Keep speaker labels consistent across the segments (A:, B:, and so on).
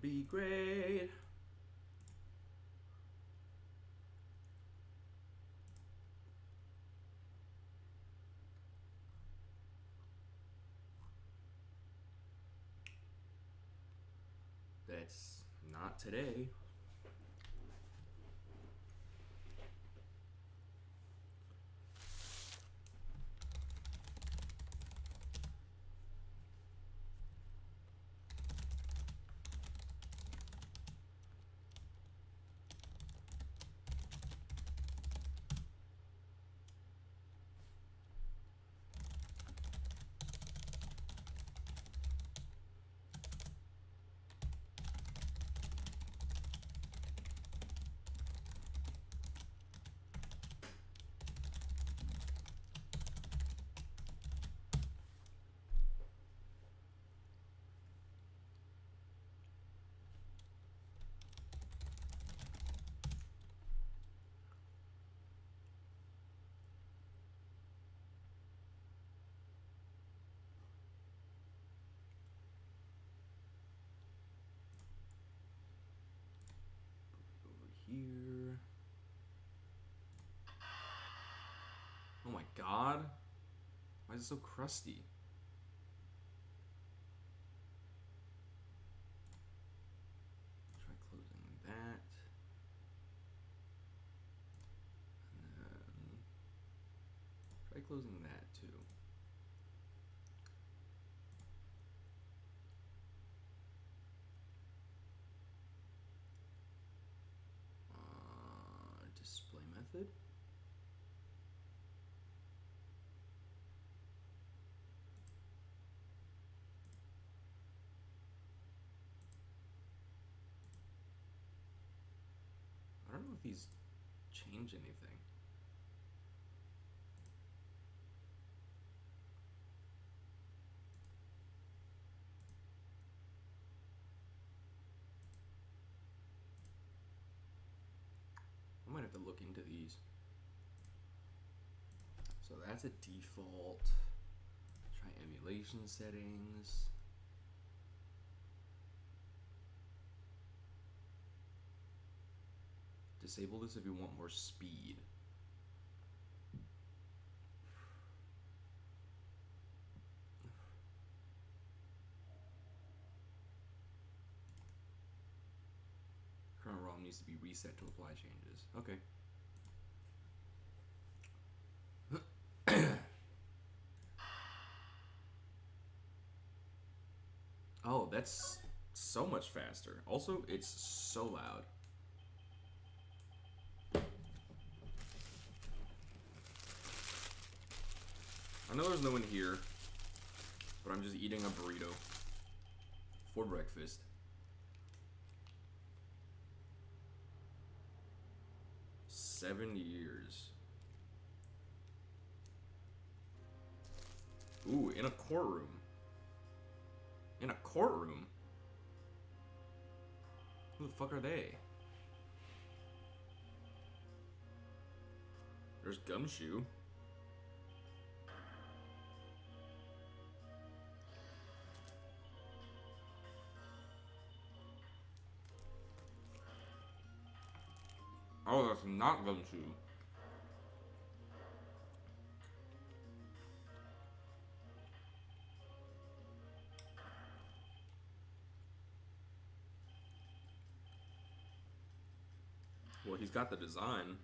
A: be great. That's not today. Here. Oh my god. Why is it so crusty? Try closing that. And then try closing that too. Display method. I don't know if these change anything. I might have to look into these. So that's a default. Try emulation settings. Disable this if you want more speed. Current ROM needs to be reset to apply changes. Okay. Oh, that's so much faster. Also, it's so loud. I know there's no one here, but I'm just eating a burrito for breakfast. 7 years. Ooh, in a courtroom. In a courtroom? Who the fuck are they? There's Gumshoe. Oh, that's not Gumshoe. Well, he's got the design.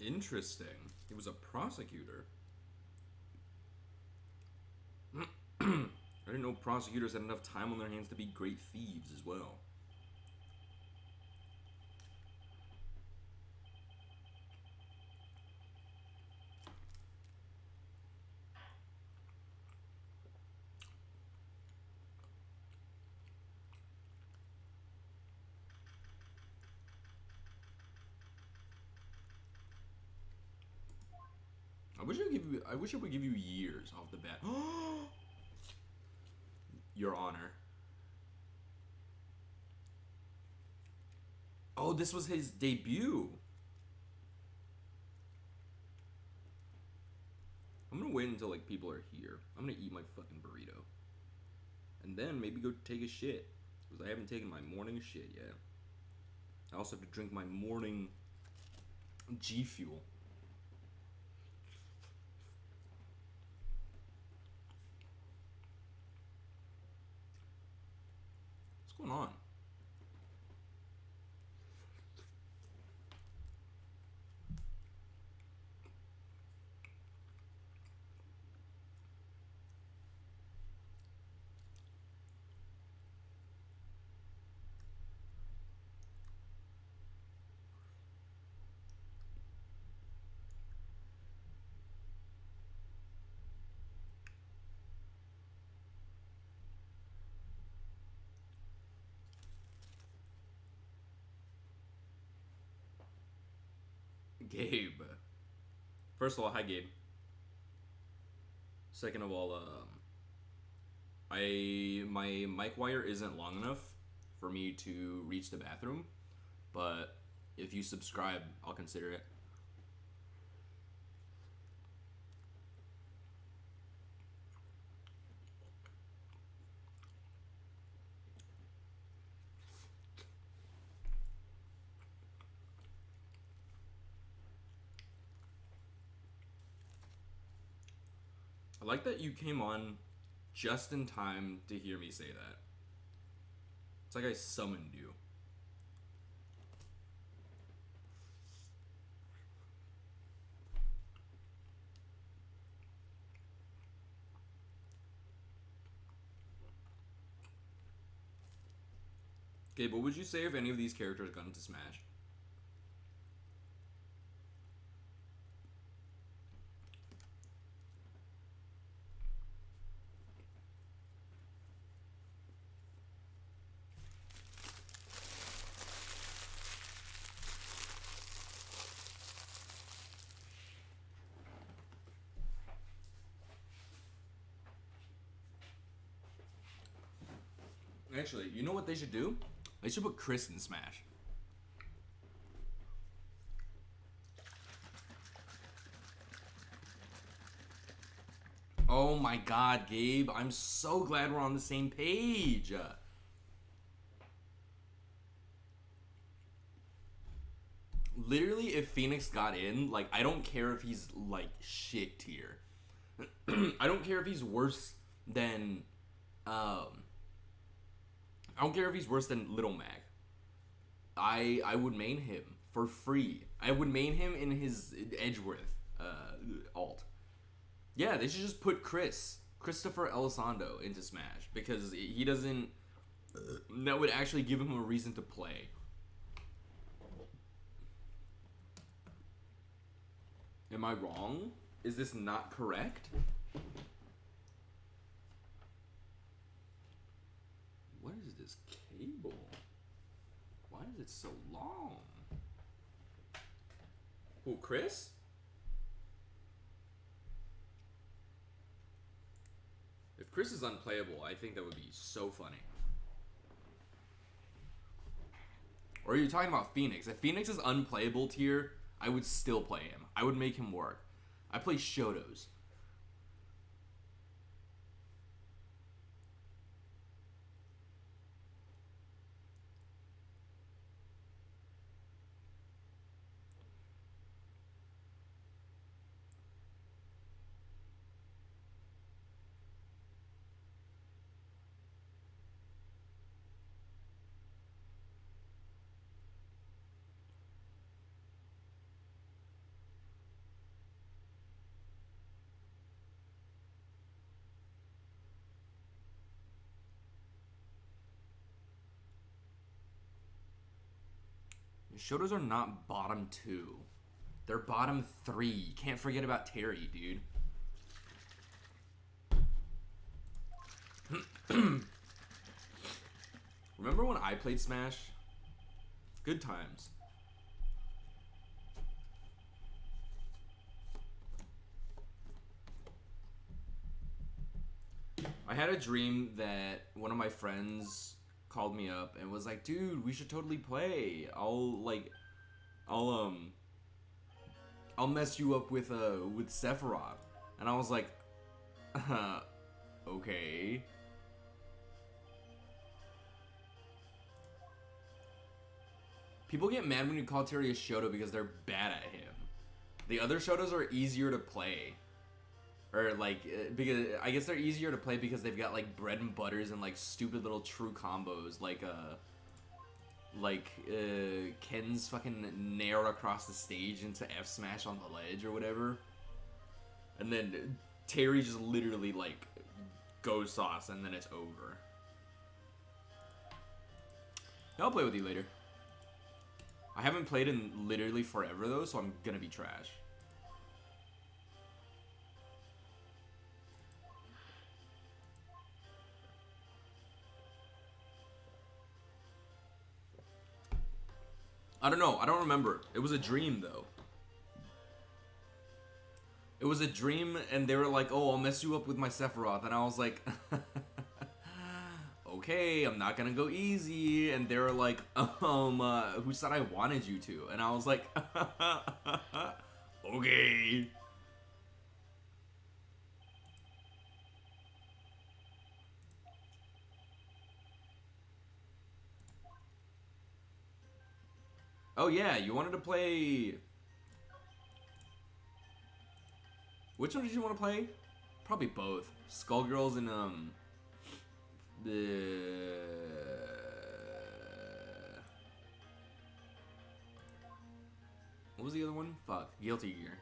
A: Interesting. He was a prosecutor. I didn't know prosecutors had enough time on their hands to be great thieves as well. I wish it would give you years off the bat. Your Honor. Oh, this was his debut. I'm gonna wait until like people are here. I'm gonna eat my fucking burrito. And then maybe go take a shit. Because I haven't taken my morning shit yet. I also have to drink my morning G Fuel. What's going on? Gabe. First of all, hi Gabe. Second of all, my mic wire isn't long enough for me to reach the bathroom, but if you subscribe, I'll consider it. I like that you came on just in time to hear me say that. It's like I summoned you. Okay, what would you say if any of these characters got into Smash? Actually, you know what they should do? They should put Chris in Smash. Oh my god, Gabe. I'm so glad we're on the same page. Literally, if Phoenix got in, like, I don't care if he's, like, shit tier. I don't care if he's worse than, I don't care if he's worse than Little Mac. I would main him for free. I would main him in his Edgeworth alt. Yeah, they should just put Christopher Elizondo into Smash because he doesn't. That would actually give him a reason to play. Am I wrong? Is this not correct? What is this cable? Why is it so long? Who, Chris? If Chris is unplayable, I think that would be so funny. Or are you talking about Phoenix? If Phoenix is unplayable tier, I would still play him. I would make him work. I play Shotos. Shotos are not bottom 2. They're bottom 3. You can't forget about Terry, dude. Remember when I played Smash? Good times. I had a dream that one of my friends called me up and was like, "Dude, we should totally play. I'll mess you up with Sephiroth." And I was like, okay. People get mad when you call Terry a Shoto because they're bad at him. The other Shotos are easier to play. Or, like, because I guess they're easier to play because they've got, like, bread and butters and, like, stupid little true combos. Like, Ken's fucking nair across the stage into F smash on the ledge or whatever. And then Terry just literally, like, goes sauce and then it's over. I'll play with you later. I haven't played in literally forever, though, so I'm gonna be trash. I don't know. I don't remember. It was a dream, though. It was a dream, and they were like, "Oh, I'll mess you up with my Sephiroth," and I was like, "Okay, I'm not gonna go easy." And they were like, "Who said I wanted you to?" And I was like, "Okay." Oh yeah, you wanted to play. Which one did you want to play? Probably both. Skullgirls and the what was the other one? Fuck, Guilty Gear.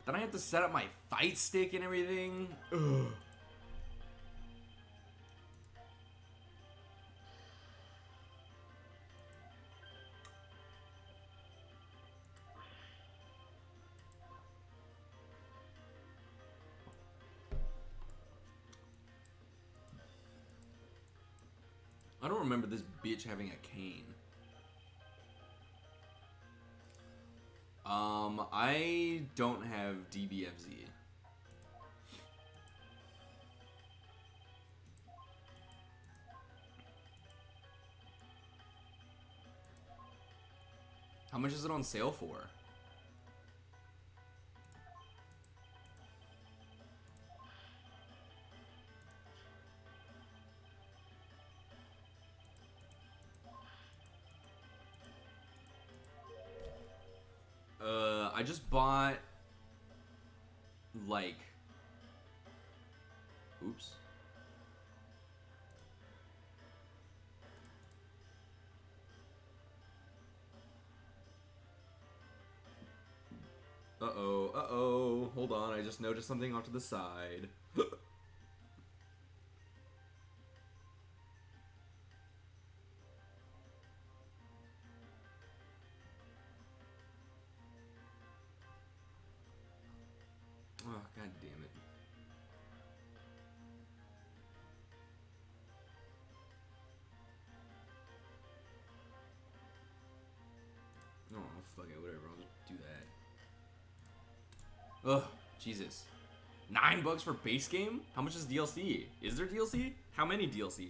A: Then I have to set up my fight stick and everything. Ugh. I don't remember this bitch having a cane. I don't have DBFZ. How much is it on sale for? I just bought, like, oops. Uh-oh, hold on, I just noticed something off to the side. Oh, god damn it. Oh, fuck it, whatever, I'll just do that. Ugh, Jesus. $9 for base game? How much is DLC? Is there DLC? How many DLC?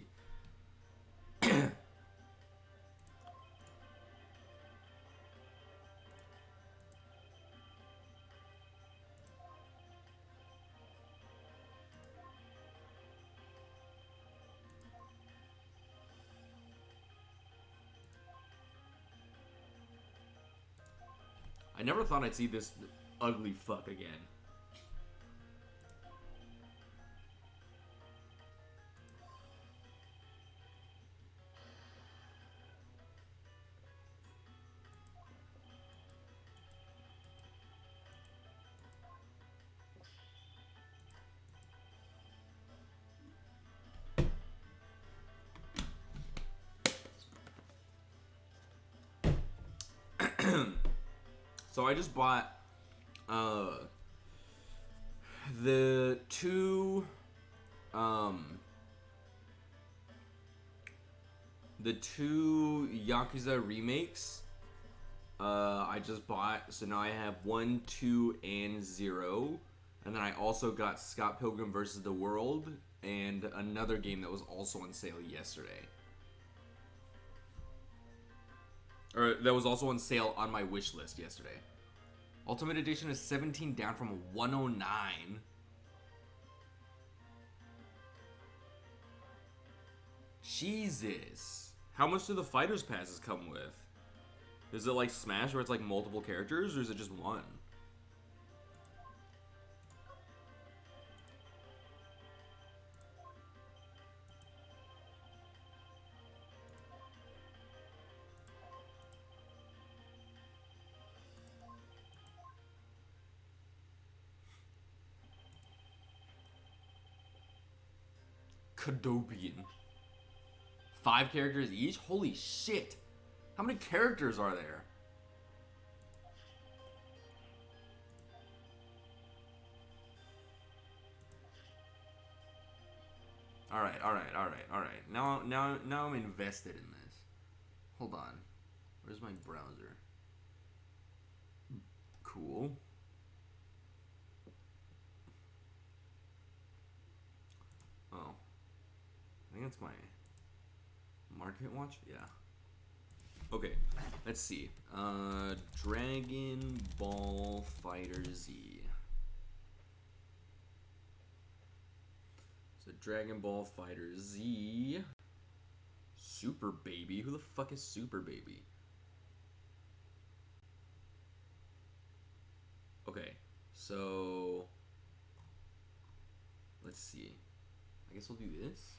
A: I never thought I'd see this ugly fuck again. So I just bought the two Yakuza remakes I just bought, so now I have 1, 2, and 0. And then I also got Scott Pilgrim vs. the World and another game that was also on sale yesterday. Or that was also on sale on my wish list yesterday. Ultimate Edition is 17 down from 109. Jesus. How much do the Fighters Passes come with? Is it like Smash where it's like multiple characters, or is it just one? Kadobian. 5 characters each? Holy shit. How many characters are there? Alright. Now I'm invested in this. Hold on. Where's my browser? Cool. Oh. I think that's my Market Watch? Yeah. Okay, let's see. Dragon Ball Fighter Z. So Dragon Ball Fighter Z. Super Baby? Who the fuck is Super Baby? Okay, so let's see. I guess we'll do this.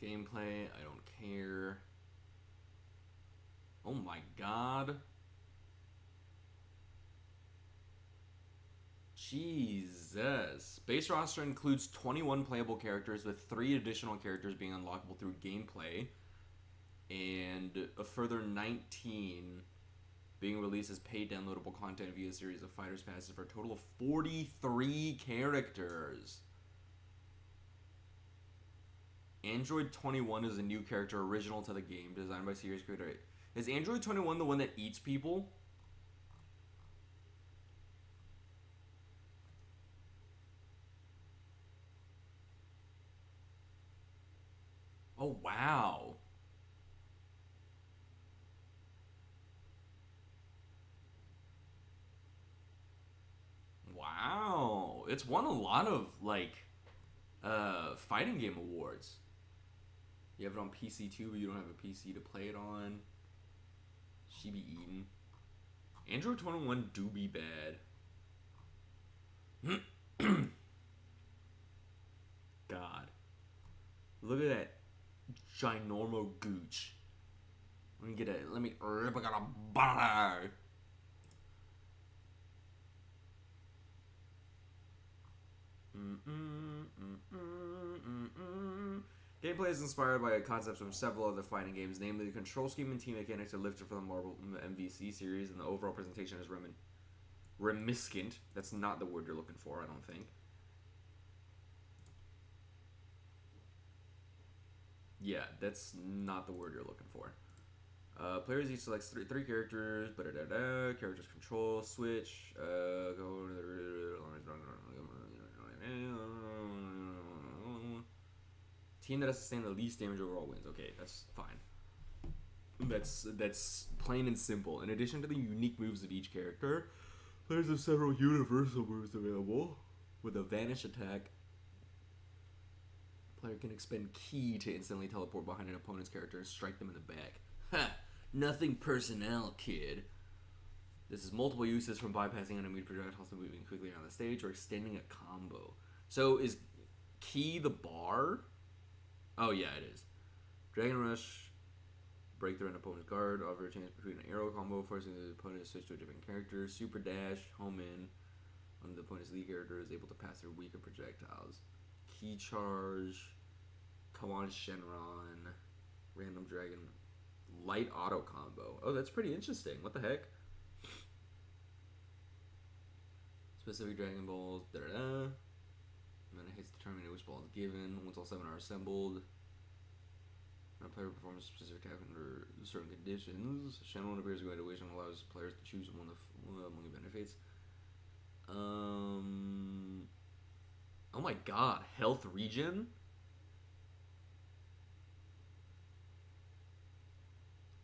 A: Gameplay, I don't care. Oh my god. Jesus. Base roster includes 21 playable characters, with 3 additional characters being unlockable through gameplay, and a further 19 being released as paid downloadable content via a series of Fighters Passes for a total of 43 characters. Android 21 is a new character original to the game, designed by series creator. Is Android 21 the one that eats people? Oh, wow. Wow. It's won a lot of, like, fighting game awards. You have it on PC too, but you don't have a PC to play it on. She be eating. Android 21 do be bad. God. Look at that ginormo gooch. Let me rip a butter. Gameplay is inspired by concepts from several other fighting games, namely the control scheme and team mechanics are lifted from the Marvel MVC series, and the overall presentation is reminiscent. That's not the word you're looking for, I don't think. Yeah, that's not the word you're looking for. Players each selects three characters. Characters control switch. Go to the team that has sustained the least damage overall wins. Okay, that's fine. That's plain and simple. In addition to the unique moves of each character, players have several universal moves available. With a vanish attack, player can expend ki to instantly teleport behind an opponent's character and strike them in the back. Ha! Nothing personnel, kid. This is multiple uses, from bypassing enemy projectiles to moving quickly around the stage or extending a combo. So is ki the bar? Oh yeah, it is. Dragon Rush, break through an opponent's guard, offer a chance between an arrow combo, forcing the opponent to switch to a different character. Super Dash, home in. When the opponent's lead character is able to pass through weaker projectiles. Key Charge, come on Shenron, Random Dragon, Light Auto Combo. Oh, that's pretty interesting. What the heck? Specific Dragon Balls. Da da da. Mana hits determine which ball is given. Once all 7 are assembled. When a player performs a specific attack under certain conditions, Channel 1 appears to go into which allows players to choose one among the benefits. Oh my god, health regen?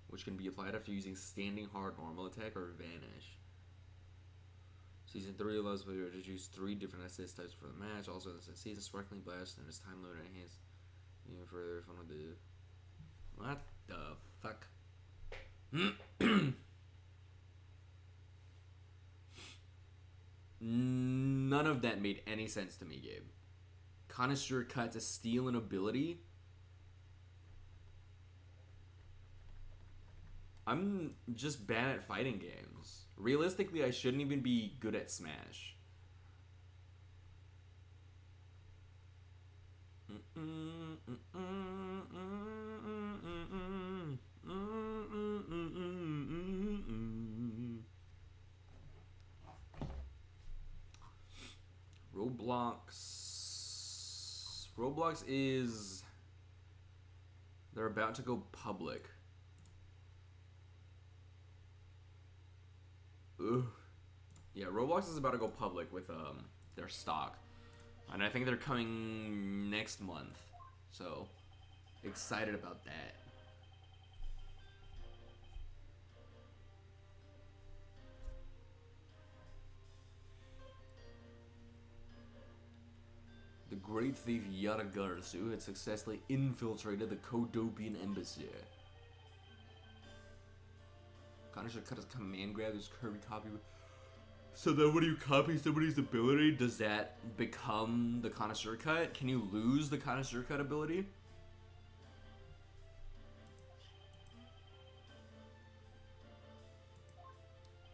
A: Which can be applied after using standing hard normal attack or vanish. Season 3 allows players to choose 3 different assist types for the match. Also, this season Sparkling Blast and its time limit enhanced even further fun with the. What the fuck? None of that made any sense to me, Gabe. Connoisseur cut to steal an ability? I'm just bad at fighting games. Realistically, I shouldn't even be good at Smash. Roblox is... They're about to go public. Ugh. Yeah, Roblox is about to go public with their stock. And I think they're coming next month. So, excited about that. The great thief Yaragarsu had successfully infiltrated the Kodopian embassy. Connoisseur cut his command grab, his Kirby copy. So then when you copy somebody's ability, does that become the Connoisseur cut? Can you lose the Connoisseur cut ability?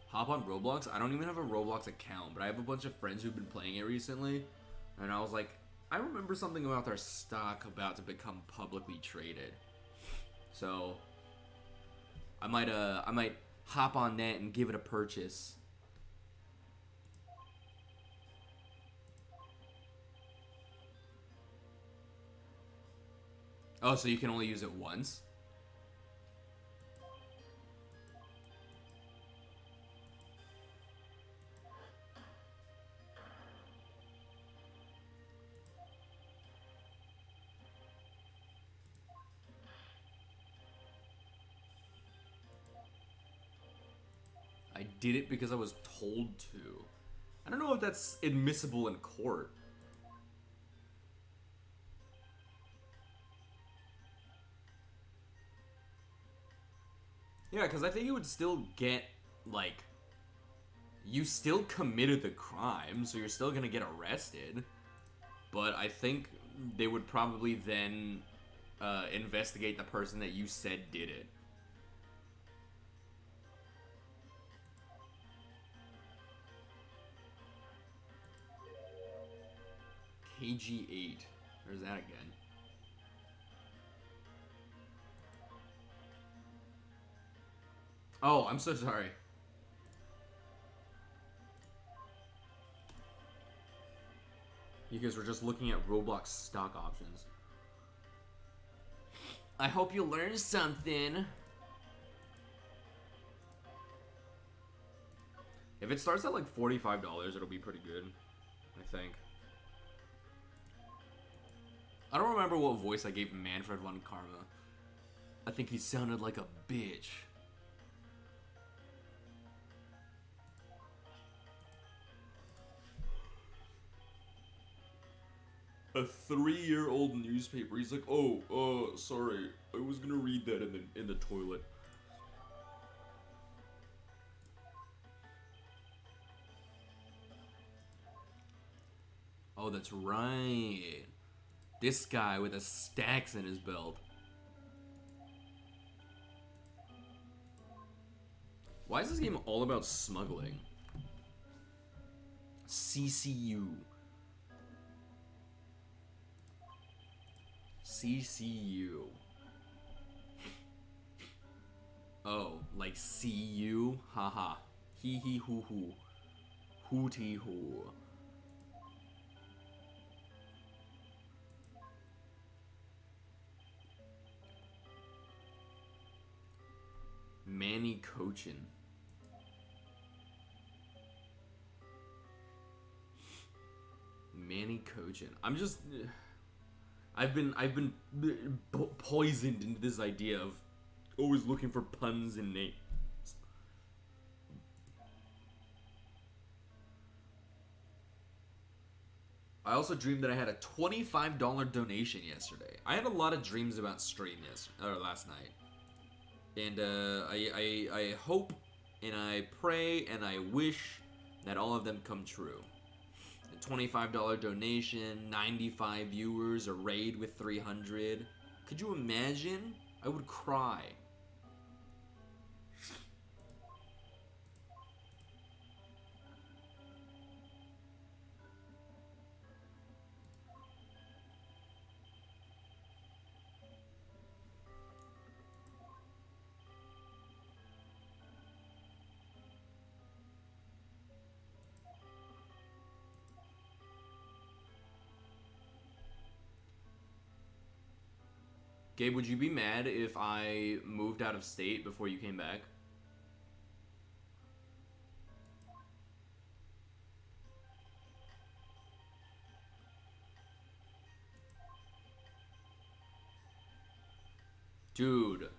A: Hop on Roblox? I don't even have a Roblox account, but I have a bunch of friends who've been playing it recently. And I was like, I remember something about their stock about to become publicly traded. So I might hop on that and give it a purchase. Oh, so you can only use it once? I did it because I was told to. I don't know if that's admissible in court. Yeah, because I think you would still get, like, you still committed the crime, so you're still gonna get arrested. But I think they would probably then investigate the person that you said did it. KG8. There's that again. Oh, I'm so sorry. You guys were just looking at Roblox stock options. I hope you learned something. If it starts at like $45, it'll be pretty good, I think. I don't remember what voice I gave Manfred von Karma. I think he sounded like a bitch. A 3-year-old newspaper. He's like, oh, sorry, I was gonna read that in the toilet. Oh, that's right. This guy with the stacks in his belt. Why is this game all about smuggling? CCU. CCU. Oh, like CU? Haha. Hee hee hoo hoo. Hootie hoo. Manny Cochin. Manny Cochin. I'm just... I've been poisoned into this idea of always looking for puns in names. I also dreamed that I had a $25 donation yesterday. I had a lot of dreams about stream last night. And I hope and I pray and I wish that all of them come true. A $25 donation, 95 viewers, a raid with 300. Could you imagine? I would cry. Gabe, would you be mad if I moved out of state before you came back? Dude.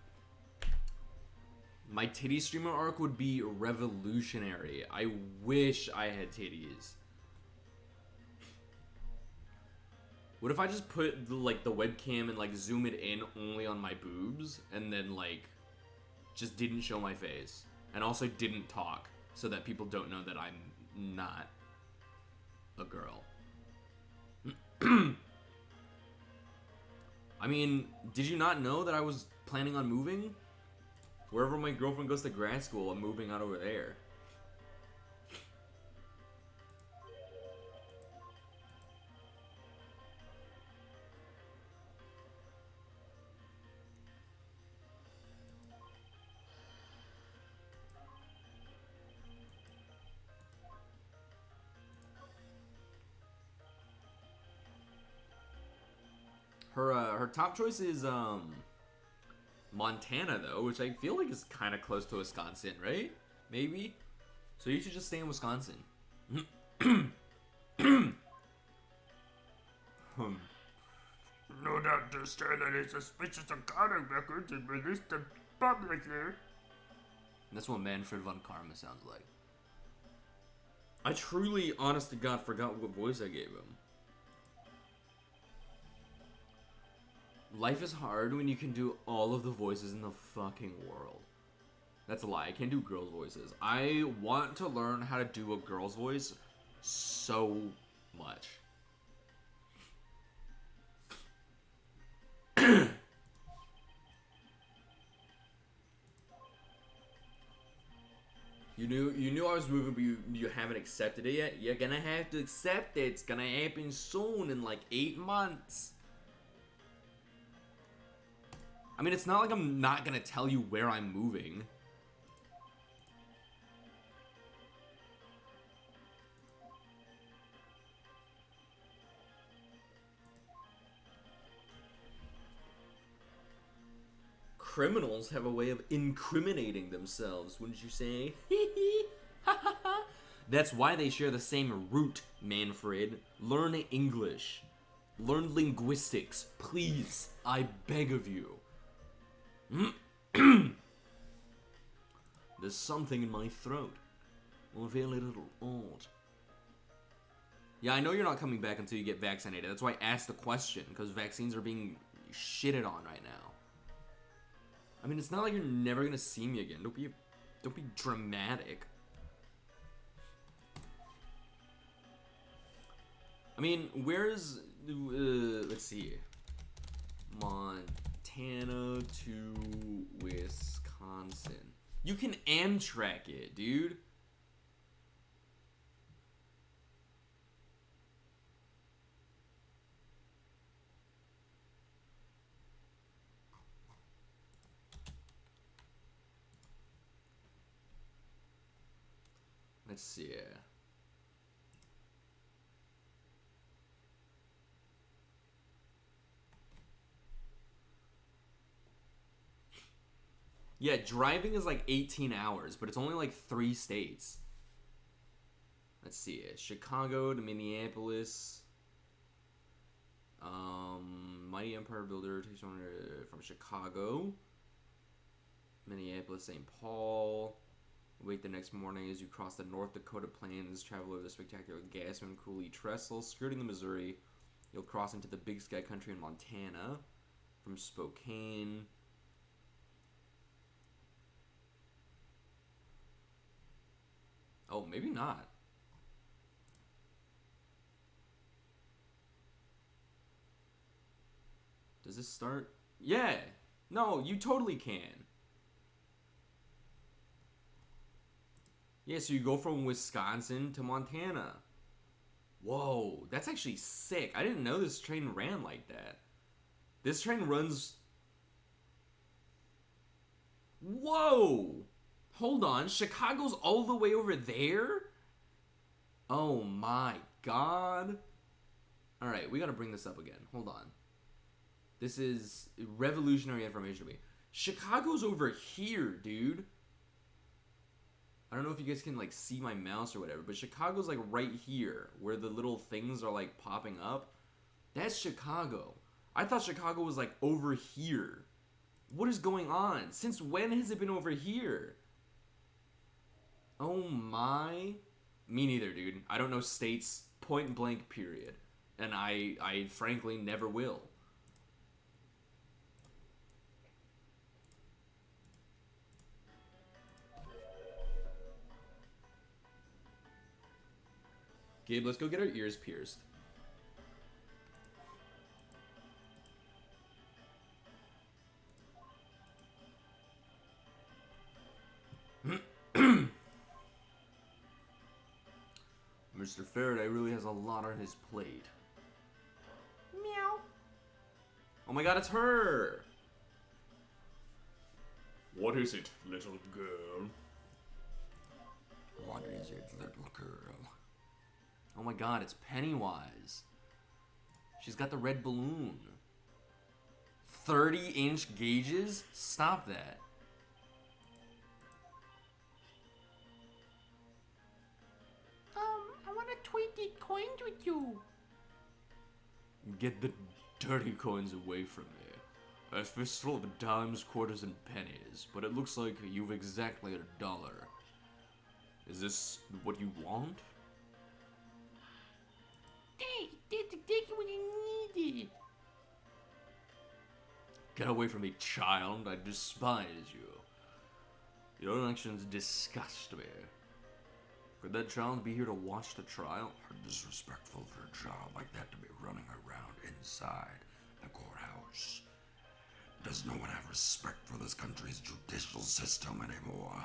A: My titty streamer arc would be revolutionary. I wish I had titties. What if I just put the webcam and zoom it in only on my boobs and then just didn't show my face and also didn't talk so that people don't know that I'm not a girl. I mean, did you not know that I was planning on moving? Wherever my girlfriend goes to grad school, I'm moving out over there. Her top choice is Montana though, which I feel like is kind of close to Wisconsin, right? Maybe. So you should just stay in Wisconsin. No doubt to say that a suspicious accounting records is released publicly. That's what Manfred von Karma sounds like. I truly, honest to God, forgot what voice I gave him. Life is hard when you can do all of the voices in the fucking world. That's a lie. I can't do girls' voices. I want to learn how to do a girl's voice so much. You knew I was moving, but you haven't accepted it yet? You're gonna have to accept it. It's gonna happen soon in 8 months. I mean, it's not like I'm not gonna tell you where I'm moving. Criminals have a way of incriminating themselves, wouldn't you say? That's why they share the same root, Manfred. Learn English. Learn linguistics. Please, I beg of you. There's something in my throat. Well, very little odd. Yeah, I know you're not coming back until you get vaccinated. That's why I asked the question, because vaccines are being shitted on right now. I mean, it's not like you're never gonna see me again. Don't be dramatic. I mean, where's let's see, Montana to Wisconsin. You can Amtrak it, dude. Let's see. Yeah, driving is like 18 hours, but it's only like 3 states. Let's see it. Chicago to Minneapolis. Mighty Empire Builder takes on from Chicago. Minneapolis, St. Paul. Wait the next morning as you cross the North Dakota plains, travel over the spectacular Gassman Coulee Trestle, skirting the Missouri. You'll cross into the Big Sky Country in Montana from Spokane. Oh, maybe not. Does this start? Yeah. No, you totally can. Yeah, so you go from Wisconsin to Montana. Whoa, that's actually sick. I didn't know this train ran like that. This train runs... Whoa! Hold on, Chicago's all the way over there? Oh my god. Alright, we gotta bring this up again. Hold on. This is revolutionary information to me. Chicago's over here, dude. I don't know if you guys can, like, see my mouse or whatever, but Chicago's, like, right here, where the little things are, like, popping up. That's Chicago. I thought Chicago was, like, over here. What is going on? Since when has it been over here? Oh, my. Me neither, dude. I don't know states, point blank, period. And I frankly never will. Gabe, let's go get our ears pierced. Mr. Faraday really has a lot on his plate. Meow. Oh my god, it's her!
B: What is it, little girl?
C: What is it, little girl?
A: Oh my god, it's Pennywise. She's got the red balloon. 30-inch gauges? Stop that.
C: I want to trade the coins with you.
A: Get the dirty coins away from me. A fistful of dimes, quarters, and pennies, but it looks like you've exactly $1. Is this what you want?
C: That's exactly what I needed.
A: Get away from me, child. I despise you. Your actions disgust me. Could that child be here to watch the trial?
C: How disrespectful for a child like that to be running around inside the courthouse. Does no one have respect for this country's judicial system anymore?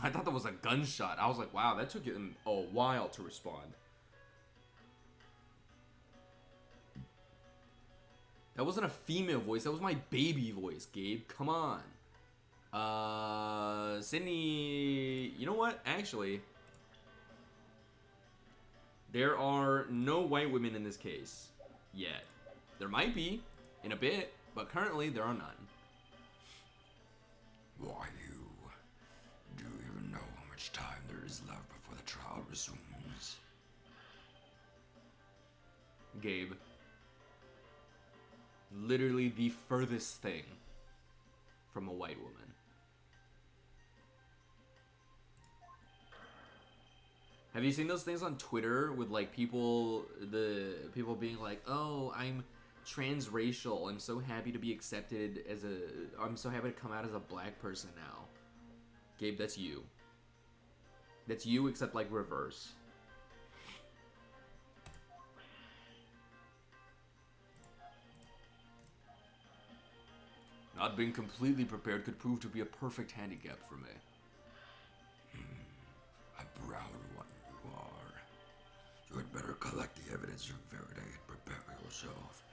A: I thought that was a gunshot. I was like, wow, that took him a while to respond. That wasn't a female voice. That was my baby voice, Gabe. Come on. Sydney... You know what? Actually, there are no white women in this case yet. There might be in a bit, but currently there are none.
C: Why, do you even know how much time there is left before the trial resumes?
A: Gabe. Literally the furthest thing from a white woman. Have you seen those things on Twitter with like people being like, "Oh, I'm transracial. I'm so happy to be accepted as I'm so happy to come out as a black person now." Gabe, that's you. That's you, except like reverse. Not being completely prepared could prove to be a perfect handicap for me.
C: A proud one you are. You had better collect the evidence you're Faraday and prepare yourself.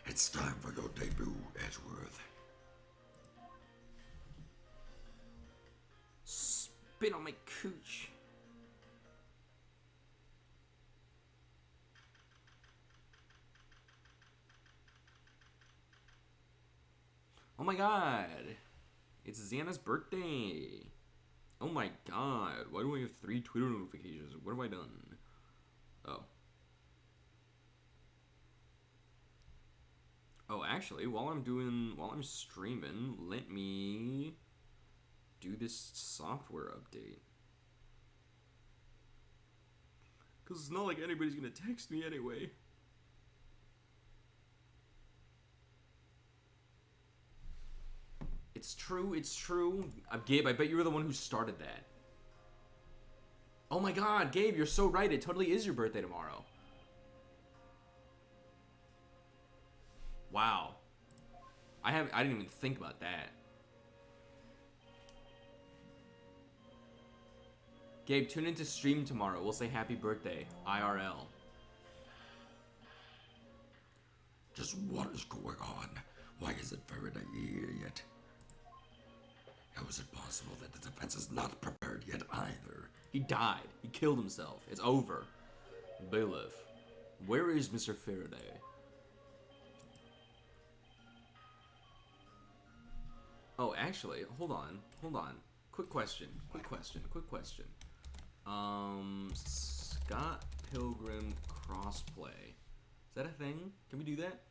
C: It's time for your debut, Edgeworth.
A: Spit on my cooch. Oh my god. It's Xana's birthday. Oh my god. Why do I have 3 Twitter notifications? What have I done? Oh. Oh, actually, while I'm streaming, let me do this software update. Because it's not like anybody's gonna text me anyway. It's true, it's true. Gabe, I bet you were the one who started that. Oh my god, Gabe, you're so right. It totally is your birthday tomorrow. Wow. I didn't even think about that. Gabe, tune into stream tomorrow. We'll say happy birthday, IRL.
C: Just what is going on? Why is it Faraday here yet? How is it possible that the defense is not prepared yet either?
A: He died. He killed himself. It's over. Bailiff, where is Mr. Faraday? Oh, actually, hold on. Quick question. Scott Pilgrim crossplay. Is that a thing? Can we do that?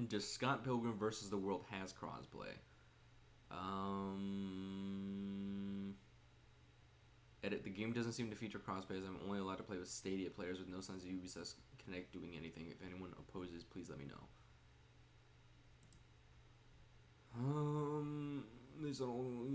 A: Just Scott Pilgrim versus the World has crossplay. Edit. The game doesn't seem to feature crossplay as I'm only allowed to play with Stadia players with no signs of Ubisoft Connect doing anything. If anyone opposes, please let me know. These are all...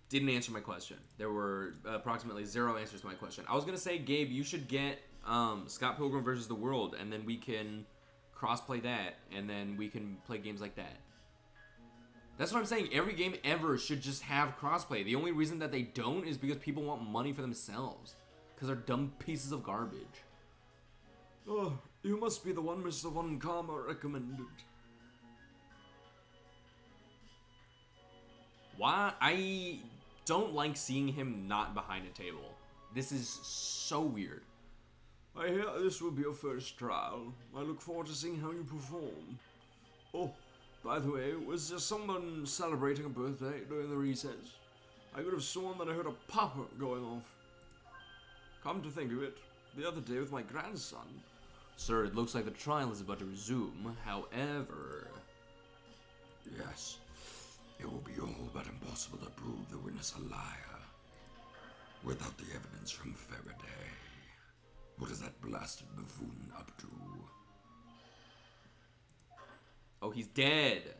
A: Didn't answer my question. There were approximately 0 answers to my question. I was gonna say, Gabe, you should get Scott Pilgrim versus the World, and then we can cross-play that, and then we can play games like that. That's what I'm saying. Every game ever should just have crossplay. The only reason that they don't is because people want money for themselves. Because they're dumb pieces of garbage. Oh, you must be the one Mr. Von Karma recommended. Why? I don't like seeing him not behind a table. This is so weird. I hear this will be your first trial. I look forward to seeing how you perform. Oh, by the way, was there someone celebrating a birthday during the recess? I could have sworn that I heard a popper going off. Come to think of it, the other day with my grandson. Sir, it looks like the trial is about to resume. However...
C: Yes. It will be all but impossible to prove the witness a liar without the evidence from Faraday. What is that blasted buffoon up to?
A: Oh, he's dead.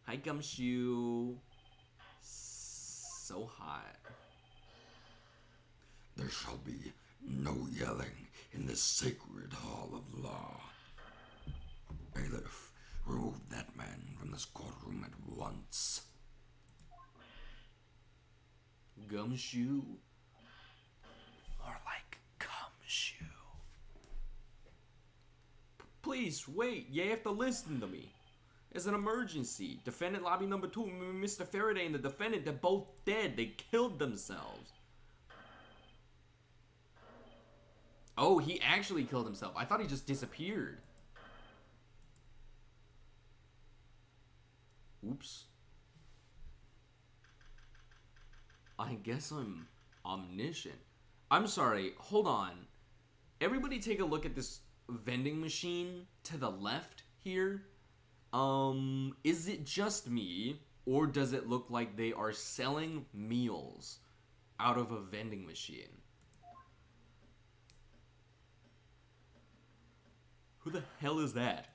A: Hi, Gumshoe. So hot.
C: There shall be no yelling in the sacred hall of law. Bailiff, remove that man from this courtroom at once.
A: Gumshoe? More like Gumshoe. Please, wait. You have to listen to me. It's an emergency. Defendant lobby number 2, Mr. Faraday and the defendant, they're both dead. They killed themselves. Oh, he actually killed himself. I thought he just disappeared. Oops. I guess I'm omniscient. I'm sorry, hold on. Everybody take a look at this vending machine to the left here. Is it just me, or does it look like they are selling meals out of a vending machine? Who the hell is that?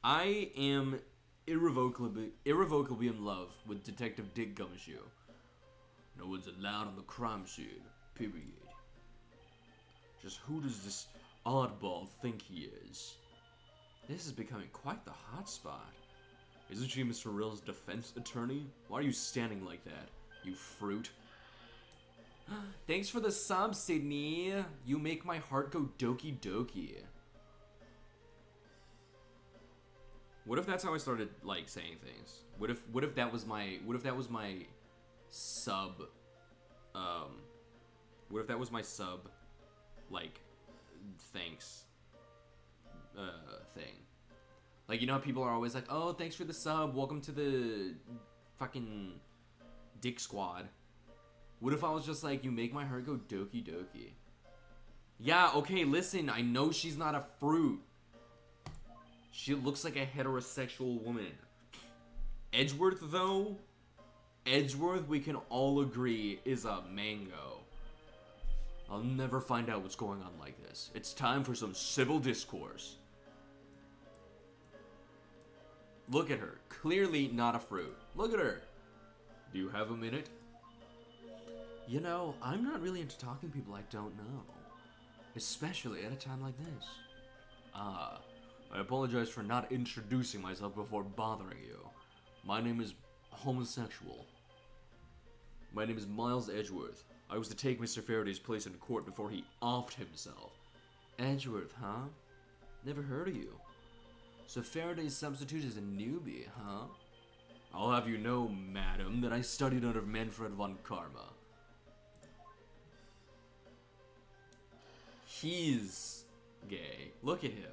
A: I am irrevocably in love with Detective Dick Gumshoe. No one's allowed on the crime scene, period. Just who does this oddball think he is? This is becoming quite the hotspot. Isn't she Mr. Rill's defense attorney? Why are you standing like that, you fruit? Thanks for the sub, Sydney. You make my heart go doki doki. What if that's how I started like saying things? What if that was my sub what if that was my sub like thanks thing? Like, you know how people are always like, "Oh, thanks for the sub. Welcome to the fucking Dick Squad." What if I was just like, "You make my heart go doki doki"? Yeah, okay, listen, I know she's not a fruit. She looks like a heterosexual woman. Edgeworth, though, Edgeworth, we can all agree, is a mango. I'll never find out what's going on like this. It's time for some civil discourse. Look at her. Clearly not a fruit. Look at her. Do you have a minute? You know, I'm not really into talking to people I don't know. Especially at a time like this. I apologize for not introducing myself before bothering you. My name is homosexual. My name is Miles Edgeworth. I was to take Mr. Faraday's place in court before he offed himself. Edgeworth, huh? Never heard of you. So Faraday's substitute is a newbie, huh? I'll have you know, madam, that I studied under Manfred von Karma. He's gay. Look at him.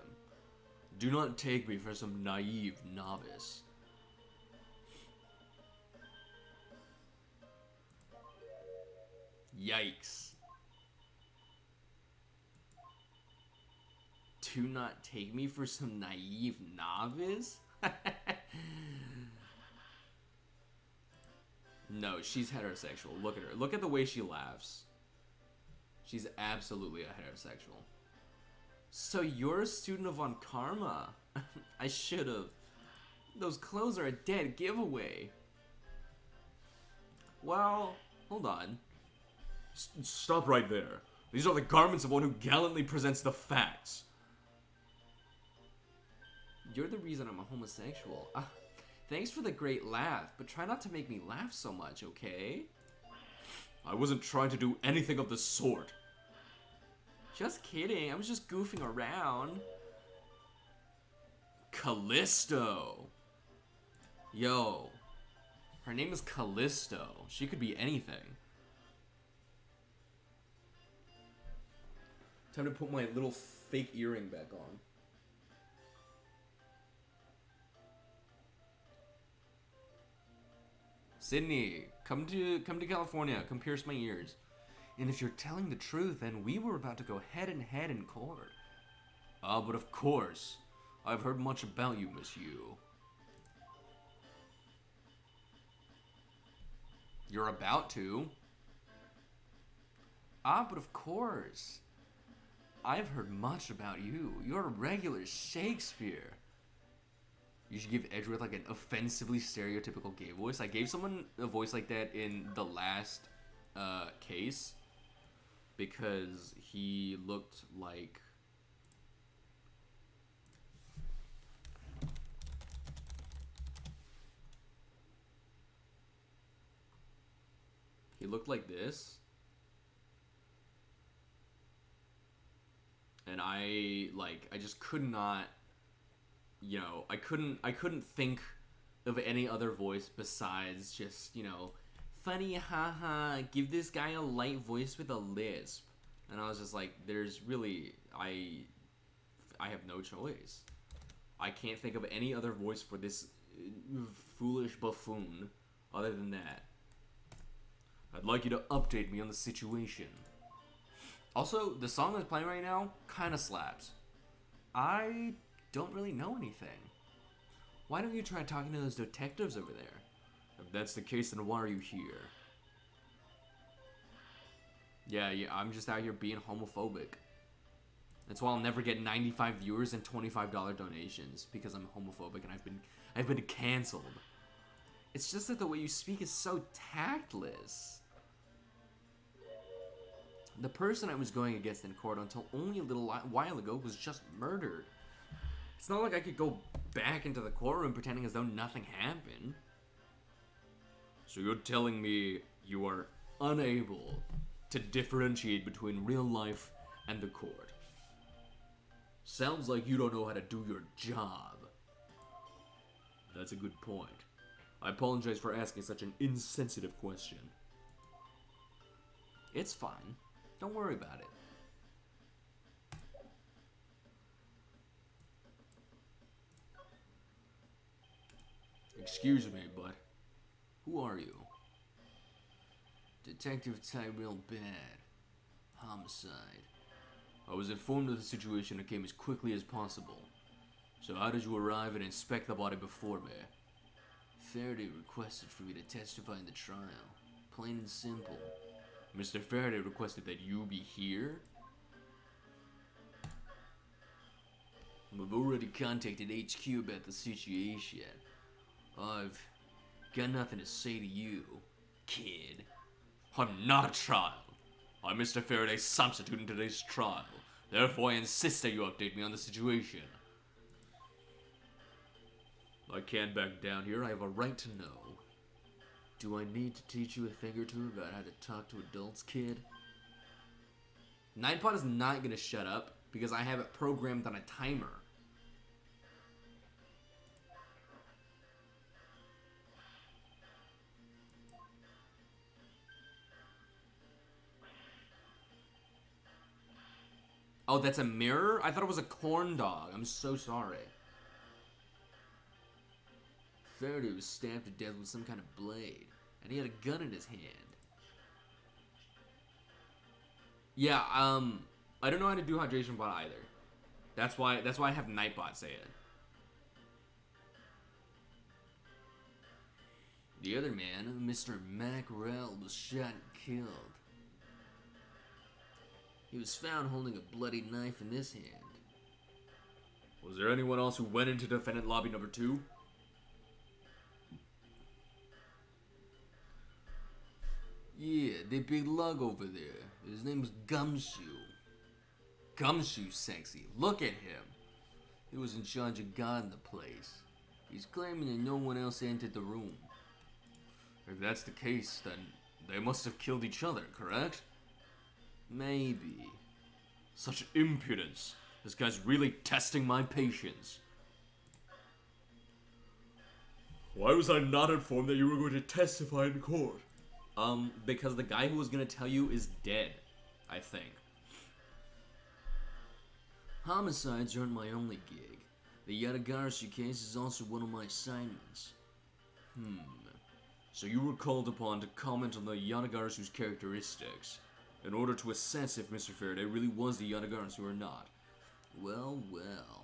A: Do not take me for some naive novice. Yikes. Do not take me for some naive novice? No, she's heterosexual. Look at her. Look at the way she laughs. She's absolutely a heterosexual. So you're a student of Von Karma. I should've. Those clothes are a dead giveaway. Well, hold on.
B: Stop right there. These are the garments of one who gallantly presents the facts.
A: You're the reason I'm a homosexual. Thanks for the great laugh, but try not to make me laugh so much, okay?
B: I wasn't trying to do anything of the sort.
A: Just kidding, I was just goofing around. Callisto. Yo. Her name is Callisto. She could be anything. Time to put my little fake earring back on. Sydney, come to California. Come pierce my ears. And if you're telling the truth, then we were about to go head and head in court. But of course. I've heard much about you, Miss Yu. You're about to. But of course. I've heard much about you. You're a regular Shakespeare. You should give Edgeworth like an offensively stereotypical gay voice. I gave someone a voice like that in the last case because he looked like this. And I just could not, you know, I couldn't think of any other voice besides just, you know, funny, haha, give this guy a light voice with a lisp. And I was just like, there's really, I have no choice. I can't think of any other voice for this foolish buffoon other than that. I'd like you to update me on the situation. Also, the song that's playing right now kind of slaps. I don't really know anything. Why don't you try talking to those detectives over there?
B: If that's the case, then why are you here?
A: Yeah, I'm just out here being homophobic. That's why I'll never get 95 viewers and $25 donations, because I'm homophobic and I've been canceled. It's just that the way you speak is so tactless. The person I was going against in court until only a little while ago was just murdered. It's not like I could go back into the courtroom pretending as though nothing happened.
B: So you're telling me you are unable to differentiate between real life and the court? Sounds like you don't know how to do your job. That's a good point. I apologize for asking such an insensitive question.
A: It's fine. Don't worry about it.
B: Excuse me, but who are you?
A: Detective Tyrell Bad. Homicide.
B: I was informed of the situation and came as quickly as possible. So how did you arrive and inspect the body before me?
A: Faraday requested for me to testify in the trial. Plain and simple.
B: Mr. Faraday requested that you be here?
A: I've already contacted HQ about the situation. I've got nothing to say to you, kid.
B: I'm not a child. I'm Mr. Faraday's substitute in today's trial. Therefore, I insist that you update me on the situation. I can't back down here. I have a right to know.
A: Do I need to teach you a thing or two about how to talk to adults, kid? Nightbot is not gonna shut up because I have it programmed on a timer. Oh, that's a mirror? I thought it was a corn dog. I'm so sorry. Faraday was stabbed to death with some kind of blade, and he had a gun in his hand. Yeah, I don't know how to do hydration bot either. That's why I have Nightbot say it. The other man, Mr. Mackerel, was shot and killed. He was found holding a bloody knife in this hand.
B: Was there anyone else who went into defendant lobby number 2?
A: Yeah, the big lug over there. His name's Gumshoe. Gumshoe's sexy. Look at him. He was in charge of guarding the place. He's claiming that no one else entered the room.
B: If that's the case, then they must have killed each other, correct?
A: Maybe.
B: Such impudence. This guy's really testing my patience. Why was I not informed that you were going to testify in court?
A: Because the guy who was gonna tell you is dead, I think. Homicides aren't my only gig. The Yadagarsu case is also one of my assignments.
B: So you were called upon to comment on the Yanagarasu's characteristics, in order to assess if Mr. Faraday really was the Yanagarasu or not.
A: Well, well.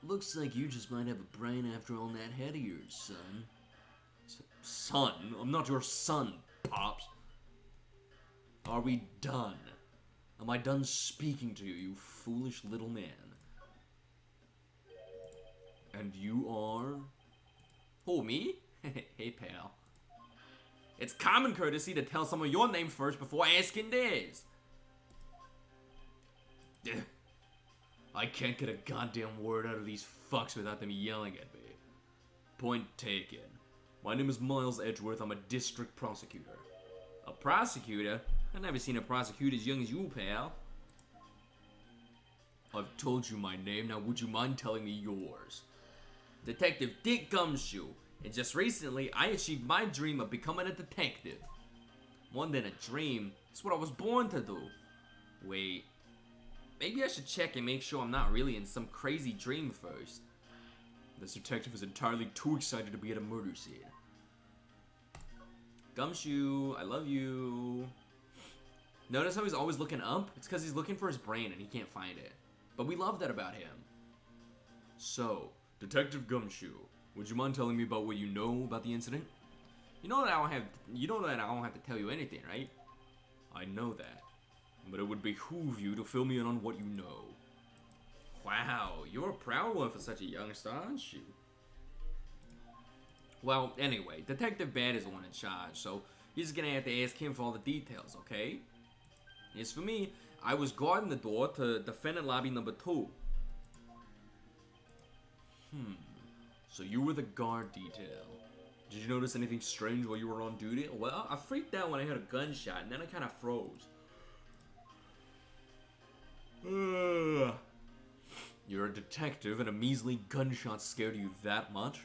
A: Looks like you just might have a brain after all in that head of yours, son.
B: Son? I'm not your son, Pops. Are we done? Am I done speaking to you, you foolish little man? And you are?
A: Who, me? Hey, pal. It's common courtesy to tell someone your name first before asking theirs.
B: I can't get a goddamn word out of these fucks without them yelling at me. Point taken. My name is Miles Edgeworth. I'm a district prosecutor.
A: A prosecutor? I've never seen a prosecutor as young as you, pal.
B: I've told you my name. Now would you mind telling me yours?
A: Detective Dick Gumshoe. And just recently, I achieved my dream of becoming a detective. More than a dream, it's what I was born to do. Wait, maybe I should check and make sure I'm not really in some crazy dream first.
B: This detective is entirely too excited to be at a murder scene.
A: Gumshoe, I love you. Notice how he's always looking up? It's because he's looking for his brain and he can't find it. But we love that about him.
B: So, Detective Gumshoe, would you mind telling me about what you know about the incident?
A: You know that I don't have to tell you anything, right?
B: I know that. But it would behoove you to fill me in on what you know.
A: Wow, you're a proud one for such a youngster, aren't you? Well, anyway, Detective Bad is the one in charge, so you're just gonna have to ask him for all the details, okay? As for me, I was guarding the door to defendant lobby number 2.
B: So you were the guard detail. Did you notice anything strange while you were on duty? Well, I freaked out when I heard a gunshot, and then I kind of froze. You're a detective, and a measly gunshot scared you that much?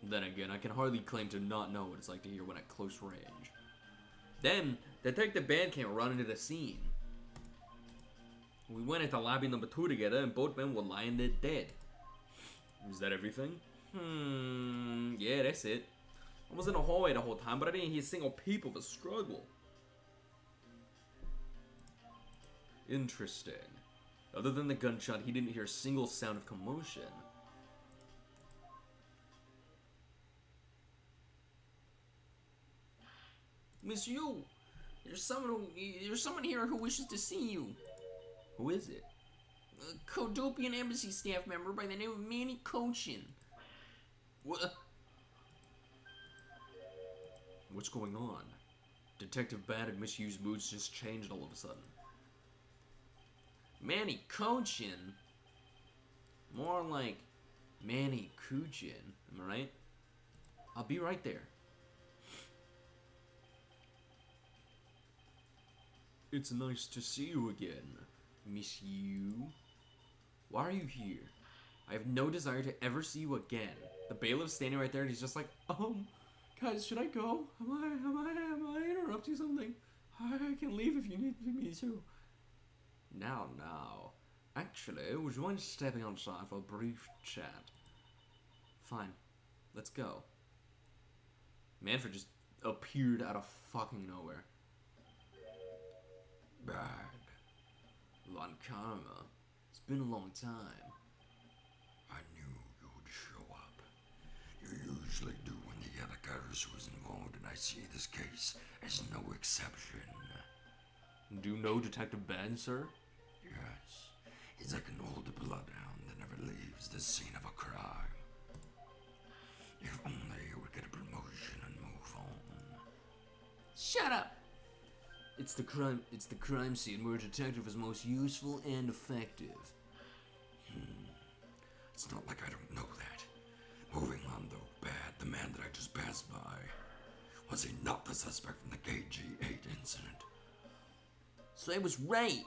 B: Then again, I can hardly claim to not know what it's like to hear one at close range. Then, Detective Bandcamp ran into the scene. We went into lobby number 2 together, and both men were lying there dead. Is that everything? Yeah, that's it. I was in the hallway the whole time, but I didn't hear a single peep of a struggle. Interesting. Other than the gunshot, he didn't hear a single sound of commotion. Monsieur, there's someone here who wishes to see you. Who is it? A Codopian embassy staff member by the name of Manny Cochin. What? What's going on? Detective Bad and Misused moods just changed all of a sudden. Manny Cochin? More like Manny Kuchin, am I right? I'll be right there. It's nice to see you again, Miss You. Why are you here? I have no desire to ever see you again. The bailiff's standing right there and he's just like, guys, should I go? Am I interrupting something? I can leave if you need me to. Now. Actually, would you mind stepping outside for a brief chat? Fine. Let's go. Manfred just appeared out of fucking nowhere.
C: Bad.
B: Von Karma. It's been a long time.
C: I knew you would show up. You usually do when the Yatakarus was involved, and I see this case as no exception.
B: Do you know Detective Ben, sir?
C: Yes. He's like an old bloodhound that never leaves the scene of a crime. If only he would get a promotion and move on.
B: Shut up! It's the crime scene where a detective is most useful and effective.
C: It's not like I don't know that. Moving on though, Bad, the man that I just passed by. Was he not the suspect from the KG-8 incident?
B: So I was right!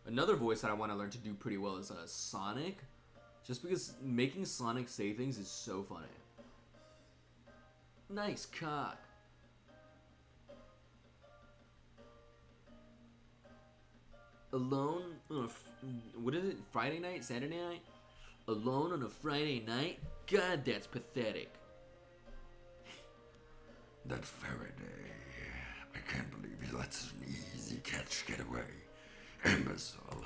B: Another voice that I want to learn to do pretty well is Sonic. Just because making Sonic say things is so funny. Nice cock. Alone on a, what is it, Friday night, Saturday night? Alone on a Friday night? God, that's pathetic.
C: That Faraday. I can't believe he lets an easy catch get away. Imbecile.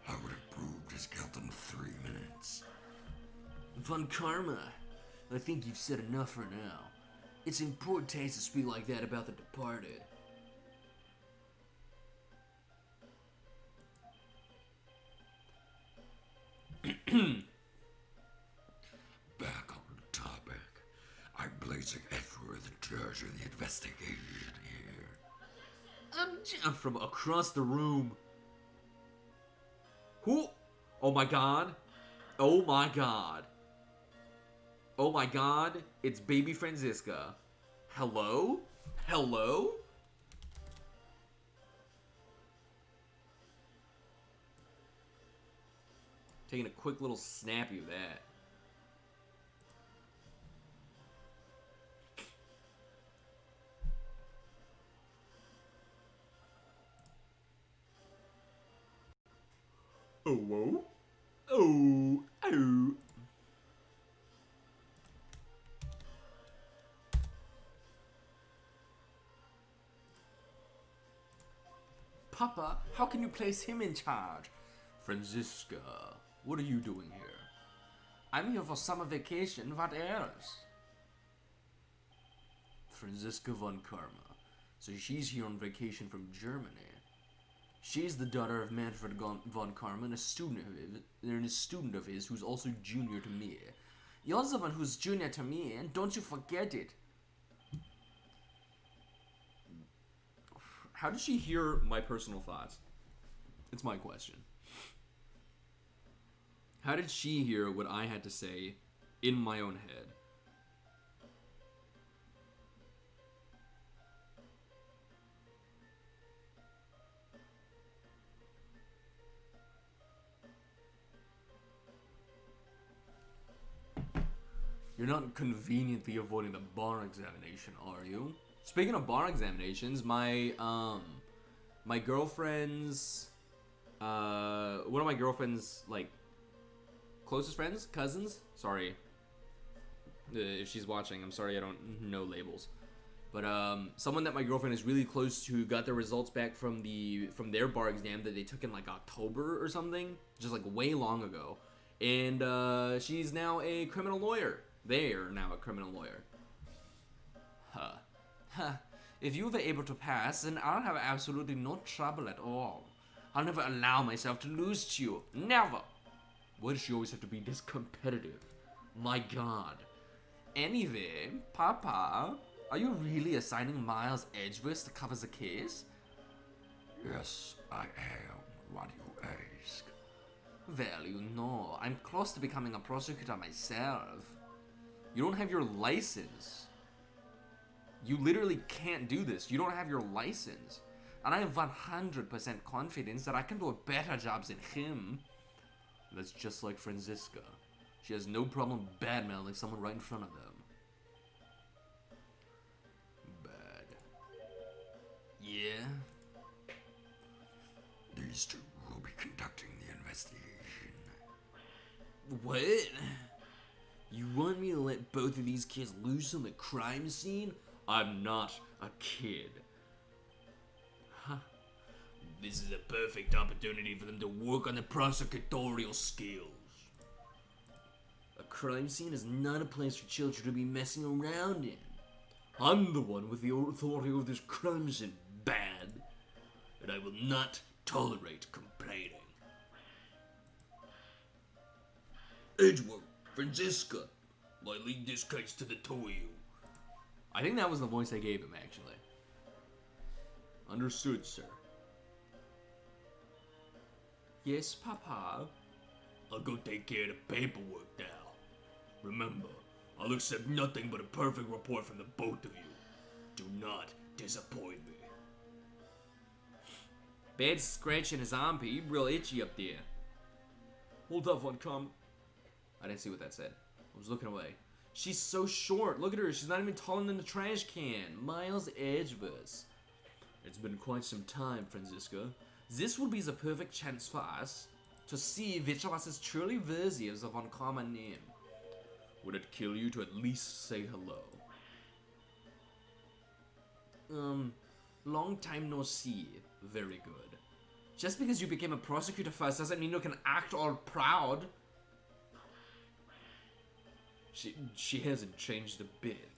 C: I would have proved his guilt in 3 minutes.
B: Von Karma, I think you've said enough for now. It's in poor taste to speak like that about the departed.
C: Back on topic. I'm blazing Edgeworth in charge of the investigation here.
B: I'm from across the room. Who? Oh my god. Oh my god. Oh my god. It's baby Franziska. Hello? Hello? Taking a quick little snappy of that. Oh, whoa. Oh, oh. Papa, how can you place him in charge? Franziska, what are you doing here? I'm here for summer vacation, what else? Franziska von Karma. So she's here on vacation from Germany. She's the daughter of Manfred von Karma and a student of his who's also junior to me. You're the one who's junior to me, and don't you forget it. How did she hear my personal thoughts? It's my question. How did she hear what I had to say in my own head? You're not conveniently avoiding the bar examination, are you? Speaking of bar examinations, my girlfriend's one of my girlfriend's like closest friends, cousins. Sorry, if she's watching, I'm sorry I don't know labels. But someone that my girlfriend is really close to got their results back from their bar exam that they took in like October or something, just like way long ago. And she's now a criminal lawyer. They are now a criminal lawyer. Huh. If you were able to pass, then I'll have absolutely no trouble at all. I'll never allow myself to lose to you. Never. Why does she always have to be this competitive? My God. Anyway, Papa, are you really assigning Miles Edgeworth to cover the case?
C: Yes, I am. Why do you ask?
B: Well, you know, I'm close to becoming a prosecutor myself. You don't have your license. You literally can't do this. You don't have your license. And I have 100% confidence that I can do a better job than him. That's just like Franziska. She has no problem bad-mouthing someone right in front of them. Bad. Yeah?
C: These two will be conducting the investigation.
B: What? You want me to let both of these kids loose on the crime scene? I'm not a kid. Huh. This is a perfect opportunity for them to work on their prosecutorial skills. A crime scene is not a place for children to be messing around in. I'm the one with the authority over this crime scene, bad. And I will not tolerate complaining. Edgeworth, Franziska, I leave this case to the two of you. I think that was the voice I gave him, actually. Understood, sir. Yes, Papa. I'll go take care of the paperwork now. Remember, I'll accept nothing but a perfect report from the both of you. Do not disappoint me. Bad scratching his armpit, real itchy up there. Hold up, Von Kamen. I didn't see what that said. I was looking away. She's so short. Look at her. She's not even taller than the trash can. Miles Edgeworth. It's been quite some time, Franziska. This will be the perfect chance for us to see which of us is truly worthy of the Von Kamen name. Would it kill you to at least say hello? Long time no see. Very good. Just because you became a prosecutor first doesn't mean you can act all proud. She hasn't changed a bit.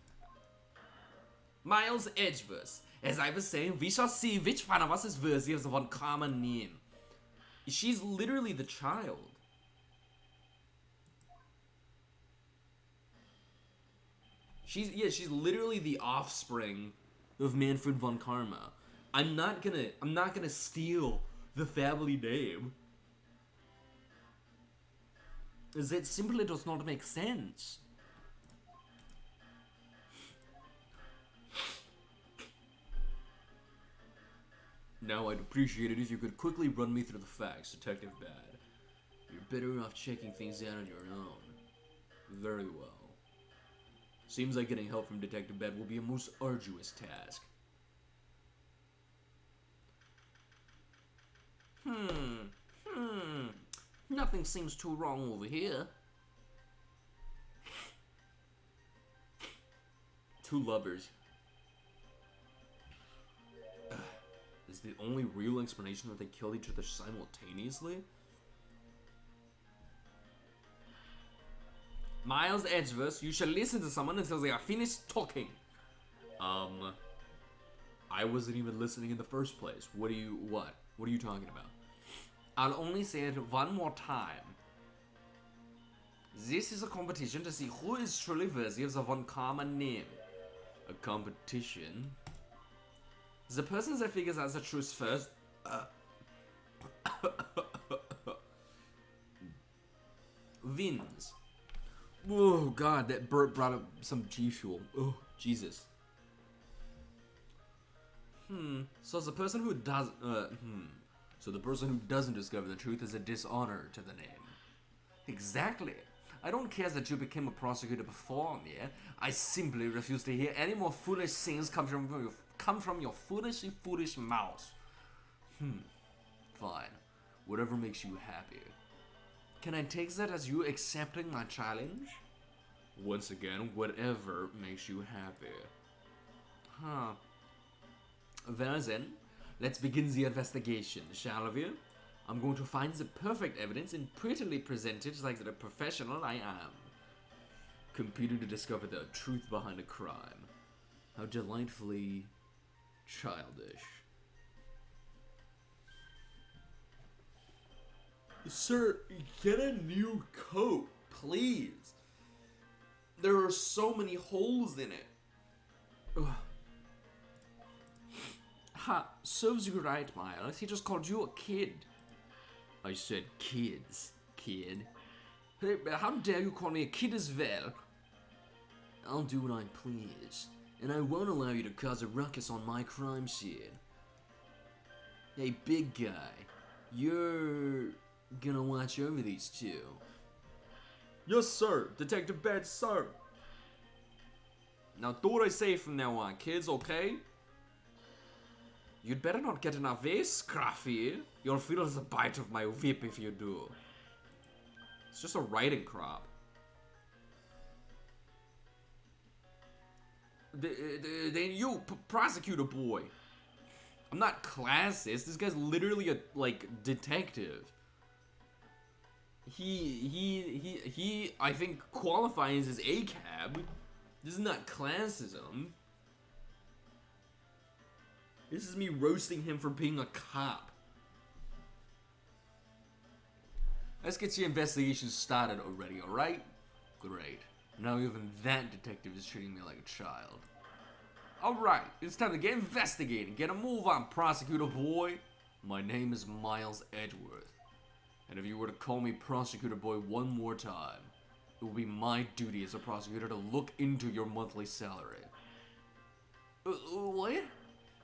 B: Miles Edgeworth. As I was saying, we shall see which one of us is worthy of the Von Kamen name. She's literally the child. She's literally the offspring of Manfred von Karma. I'm not gonna steal the family name. That simply does not make sense. Now I'd appreciate it if you could quickly run me through the facts, Detective Bad. You're better off checking things out on your own. Very well. Seems like getting help from Detective Bad will be a most arduous task. Nothing seems too wrong over here. Two lovers. Is the only real explanation that they killed each other simultaneously? Miles Edgeworth, you shall listen to someone until they are finished talking. I wasn't even listening in the first place. What are you talking about? I'll only say it one more time. This is a competition to see who is truly worthy of the Von Kamen name. A competition? The person that figures out the truth first...
A: wins. Oh god, that burp brought up some G fuel. Oh, Jesus. So the person who does So the person who doesn't discover the truth is a dishonor to the name. Exactly. I don't care that you became a prosecutor before me. I simply refuse to hear any more foolish things come from your foolish mouth. Fine. Whatever makes you happy. Can I take that as you accepting my challenge? Once again, whatever makes you happy. Well then, let's begin the investigation, shall we? I'm going to find the perfect evidence and prettily present it like the professional I am. Competing to discover the truth behind a crime. How delightfully childish. Sir, get a new coat, please. There are so many holes in it. Ugh. Ha, serves you right, Miles. He just called you a kid. I said kids, kid. Hey, how dare you call me a kid as well? I'll do what I please, and I won't allow you to cause a ruckus on my crime scene. Hey, big guy, you're gonna watch over these two. Yes, sir. Detective Bed, sir. Now do what I say from now on, kids, okay? You'd better not get in our face, Scruffy. You'll feel the bite of my whip if you do. It's just a writing crop. Then you, prosecutor boy. I'm not classist. This guy's literally a, detective. He, I think, qualifies as ACAB. This is not classism. This is me roasting him for being a cop. Let's get your investigation started already, alright? Great. Now even that detective is treating me like a child. Alright, it's time to get investigating. Get a move on, prosecutor boy. My name is Miles Edgeworth. And if you were to call me prosecutor boy one more time, it will be my duty as a prosecutor to look into your monthly salary. What?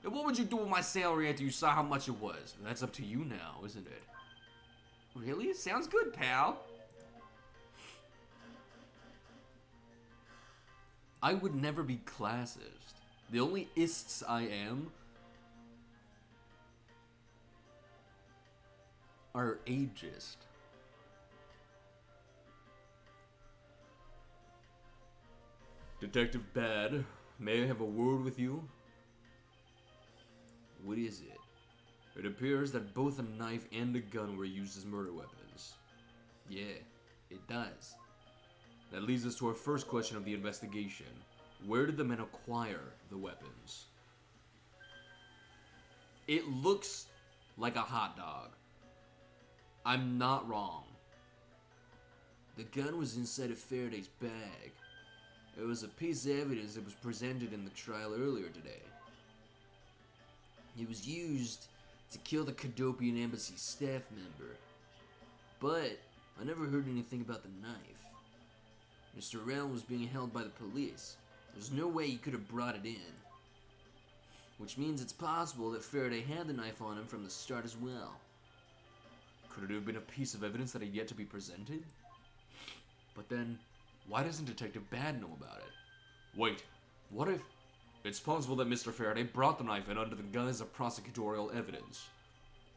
A: What would you do with my salary after you saw how much it was? That's up to you now, isn't it? Really? Sounds good, pal. I would never be classist. The only ists I am are ageist. Detective Bad, may I have a word with you? What is it? It appears that both a knife and a gun were used as murder weapons. Yeah, it does. That leads us to our first question of the investigation. Where did the men acquire the weapons? It looks like a hot dog. I'm not wrong. The gun was inside of Faraday's bag. It was a piece of evidence that was presented in the trial earlier today. It was used to kill the Cadopian Embassy staff member. But I never heard anything about the knife. Mr. Rell was being held by the police. There's no way he could have brought it in. Which means it's possible that Faraday had the knife on him from the start as well. Could it have been a piece of evidence that had yet to be presented? But then, why doesn't Detective Bad know about it? Wait, what if... It's possible that Mr. Faraday brought the knife in under the guise of prosecutorial evidence.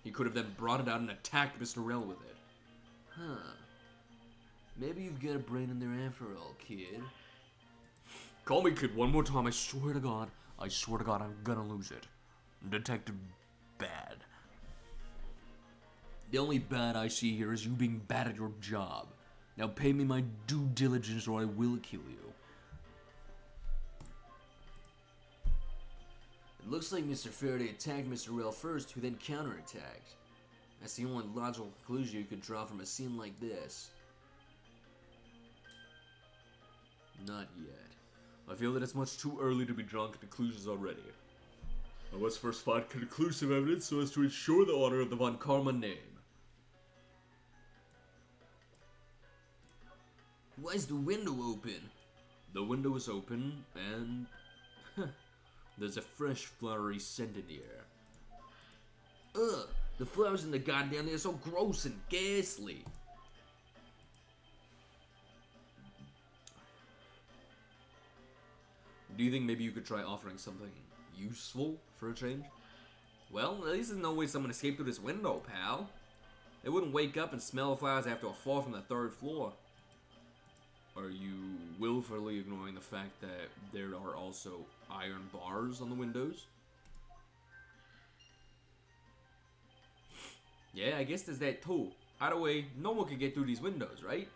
A: He could have then brought it out and attacked Mr. Rell with it. Huh. Maybe you've got a brain in there after all, kid. Call me kid one more time, I swear to God I'm gonna lose it. Detective Bad. The only bad I see here is you being bad at your job. Now pay me my due diligence or I will kill you. It looks like Mr. Faraday attacked Mr. Rell first, who then counterattacked. That's the only logical conclusion you could draw from a scene like this. Not yet. I feel that it's much too early to be drawing conclusions already. I must first find conclusive evidence so as to ensure the honor of the Von Karma name.
B: Why is the window open? The window is open, and there's a fresh flowery scent in the air. Ugh, the flowers in the goddamn air are so gross and ghastly. Do you think maybe you could try offering something useful for a change? Well, at least there's no way someone escaped through this window, pal. They wouldn't wake up and smell the flowers after a fall from the 3rd floor. Are you willfully ignoring the fact that there are also iron bars on the windows? Yeah, I guess there's that too. Either way, no one could get through these windows, right?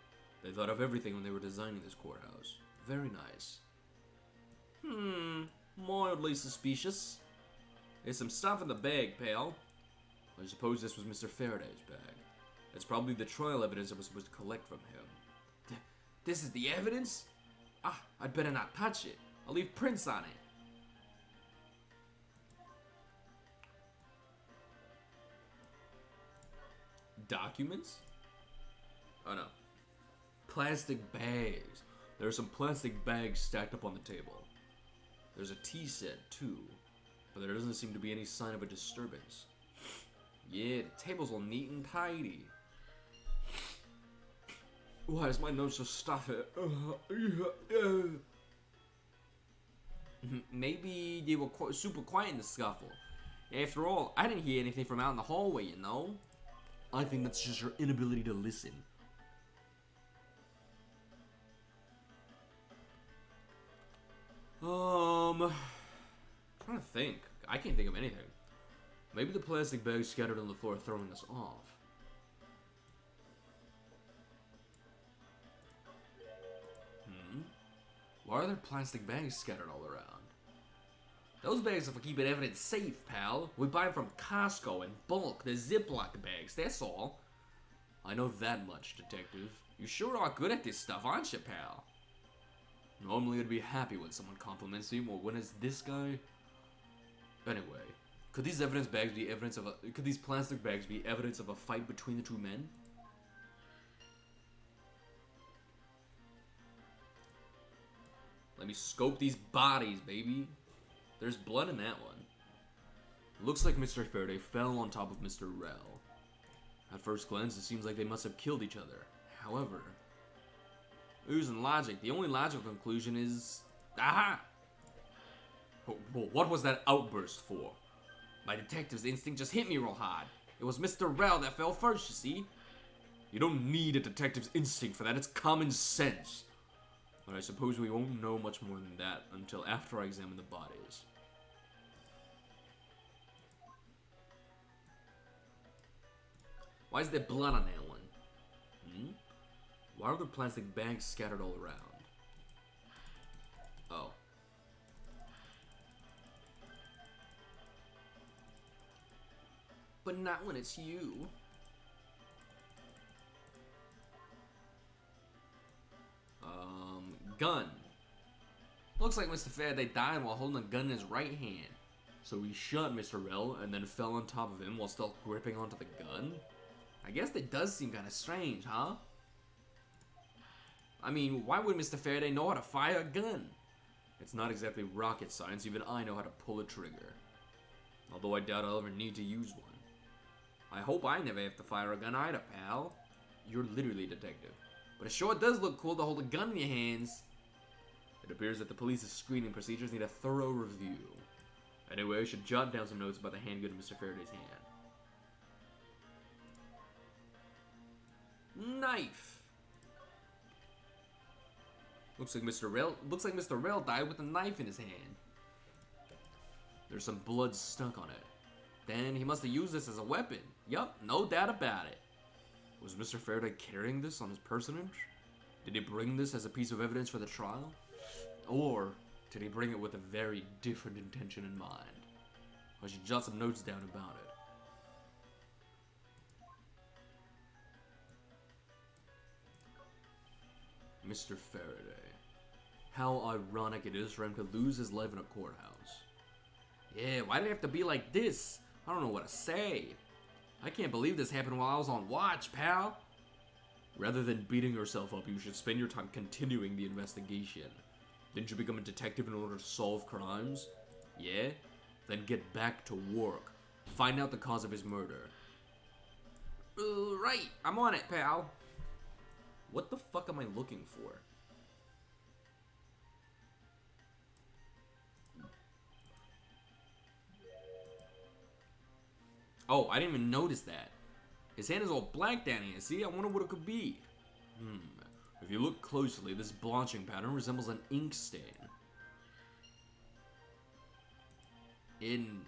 B: They thought of everything when they were designing this courthouse. Very nice. Mildly suspicious. There's some stuff in the bag, pal. I suppose this was Mr. Faraday's bag. It's probably the trial evidence I was supposed to collect from him. This is the evidence? Ah, I'd better not touch it. I'll leave prints on it. Documents? Oh no. Plastic bags. There are some plastic bags stacked up on the table. There's a tea set too, but there doesn't seem to be any sign of a disturbance. Yeah, the table's all neat and tidy. Why is my nose so stuffy? Maybe they were super quiet in the scuffle. After all, I didn't hear anything from out in the hallway, you know? I think that's just your inability to listen. I'm trying to think. I can't think of anything. Maybe the plastic bags scattered on the floor are throwing us off. Why are there plastic bags scattered all around? Those bags are for keeping evidence safe, pal. We buy them from Costco in bulk. They're Ziploc bags, that's all. I know that much, detective. You sure are good at this stuff, aren't you, pal? Normally I'd be happy when someone compliments me, or when it's this guy. Anyway, could these plastic bags be evidence of a fight between the two men? Let me scope these bodies, baby. There's blood in that one. Looks like Mr. Faraday fell on top of Mr. Rell. At first glance, it seems like they must have killed each other. However, using logic, the only logical conclusion is... Aha! What was that outburst for? My detective's instinct just hit me real hard. It was Mr. Rell that fell first, you see? You don't need a detective's instinct for that, it's common sense. But I suppose we won't know much more than that until after I examine the bodies. Why is there blood on that one? Why are there plastic bags scattered all around? Oh. But not when it's you. Gun. Looks like Mr. Faraday died while holding a gun in his right hand. So he shot Mr. Rell and then fell on top of him while still gripping onto the gun? I guess that does seem kind of strange, huh? I mean, why would Mr. Faraday know how to fire a gun? It's not exactly rocket science, even I know how to pull a trigger. Although I doubt I'll ever need to use one. I hope I never have to fire a gun either, pal. You're literally a detective. But it sure does look cool to hold a gun in your hands. It appears that the police's screening procedures need a thorough review. Anyway, I should jot down some notes about the handgun in Mr. Faraday's hand. Knife. Looks like Mr. Rell died with a knife in his hand. There's some blood stuck on it. Then he must have used this as a weapon. Yup, no doubt about it. Was Mr. Faraday carrying this on his personage? Did he bring this as a piece of evidence for the trial? Or did he bring it with a very different intention in mind? I should jot some notes down about it. Mr. Faraday. How ironic it is for him to lose his life in a courthouse. Yeah, why did it have to be like this? I don't know what to say. I can't believe this happened while I was on watch, pal. Rather than beating yourself up, you should spend your time continuing the investigation. Didn't you become a detective in order to solve crimes? Yeah? Then get back to work. Find out the cause of his murder.
A: Right, I'm on it, pal.
B: What the fuck am I looking for?
A: Oh, I didn't even notice that. His hand is all black down here. See, I wonder what it could be.
B: If you look closely, this blotching pattern resembles an ink stain.
A: An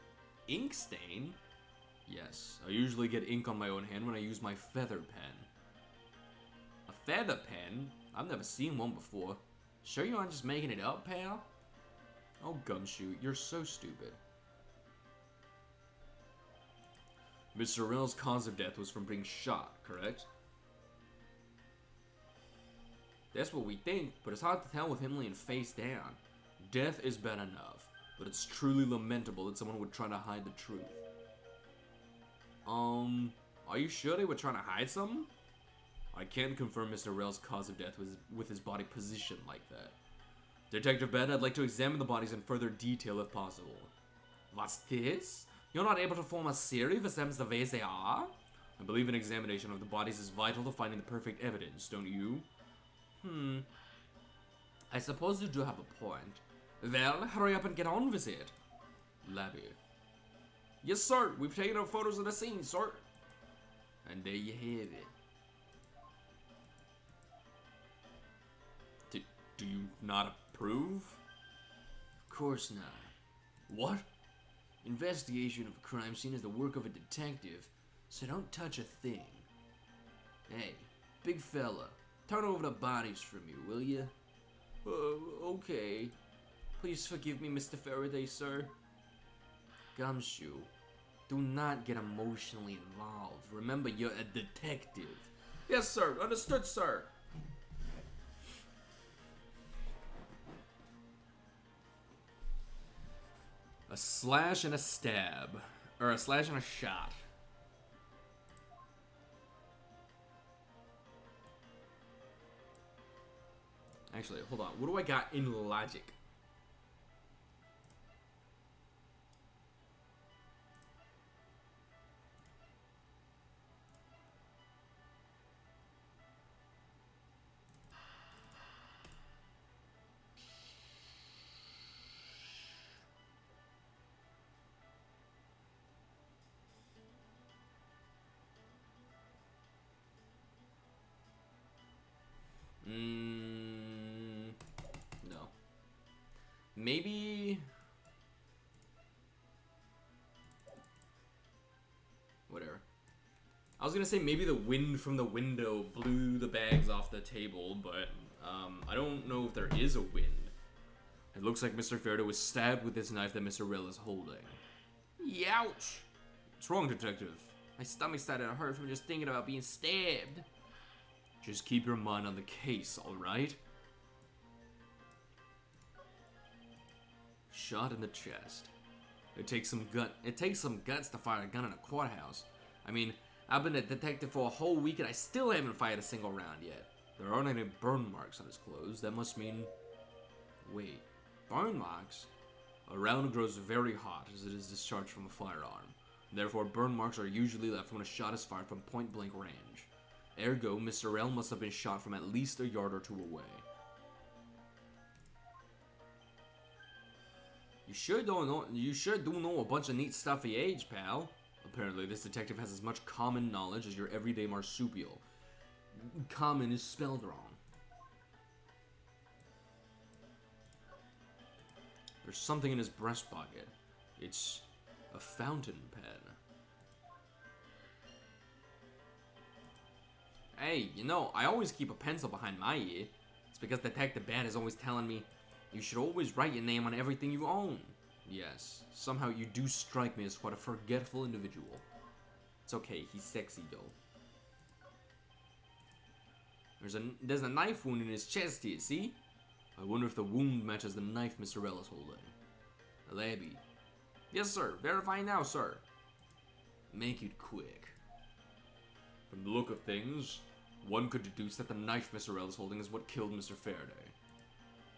A: ink stain?
B: Yes, I usually get ink on my own hand when I use my feather pen.
A: A feather pen? I've never seen one before. Sure you aren't just making it up, pal?
B: Oh, Gumshoe, you're so stupid. Mr. Rell's cause of death was from being shot, correct?
A: That's what we think, but it's hard to tell with him laying face down.
B: Death is bad enough, but it's truly lamentable that someone would try to hide the truth.
A: Are you sure they were trying to hide something?
B: I can't confirm Mr. Rell's cause of death with his body positioned like that. Detective Ben, I'd like to examine the bodies in further detail if possible.
A: What's this? You're not able to form a theory for them the way they are?
B: I believe an examination of the bodies is vital to finding the perfect evidence, don't you?
A: I suppose you do have a point. Well, hurry up and get on with it.
B: Labby.
A: Yes, sir. We've taken our photos of the scene, sir.
B: And there you have it. Do you not approve?
A: Of course not.
B: What?
A: Investigation of a crime scene is the work of a detective, so don't touch a thing. Hey, big fella, turn over the bodies for me, will you? Okay. Please forgive me, Mr. Faraday, sir. Gumshoe, do not get emotionally involved. Remember, you're a detective. Yes, sir. Understood, sir.
B: A slash and a stab. Or a slash and a shot.
A: Actually, hold on. What do I got in logic? No. Maybe... Whatever. I was gonna say maybe the wind from the window blew the bags off the table, but I don't know if there is a wind.
B: It looks like Mr. Faraday was stabbed with this knife that Mr. Rell is holding.
A: Youch!
B: What's wrong, detective?
A: My stomach started to hurt from just thinking about being stabbed.
B: Just keep your mind on the case, alright? Shot in the chest. It takes some guts to fire a gun in a courthouse.
A: I mean, I've been a detective for a whole week and I still haven't fired a single round yet.
B: There aren't any burn marks on his clothes. That must mean...
A: Wait, burn marks?
B: A round grows very hot as it is discharged from a firearm. Therefore, burn marks are usually left when a shot is fired from point-blank range. Ergo, Mr. Rell must have been shot from at least a yard or two away.
A: You sure do know a bunch of neat stuff for your age, pal.
B: Apparently, this detective has as much common knowledge as your everyday marsupial. Common is spelled wrong. There's something in his breast pocket. It's a fountain pen.
A: Hey, you know, I always keep a pencil behind my ear. It's because Detective Bad is always telling me, you should always write your name on everything you own.
B: Yes, somehow you do strike me as quite a forgetful individual.
A: It's okay, he's sexy though. There's a knife wound in his chest here, see?
B: I wonder if the wound matches the knife Mr. Rell is holding.
A: Labby. Yes, sir. Verify now, sir.
B: Make it quick. From the look of things, one could deduce that the knife Mr. L is holding is what killed Mr. Faraday.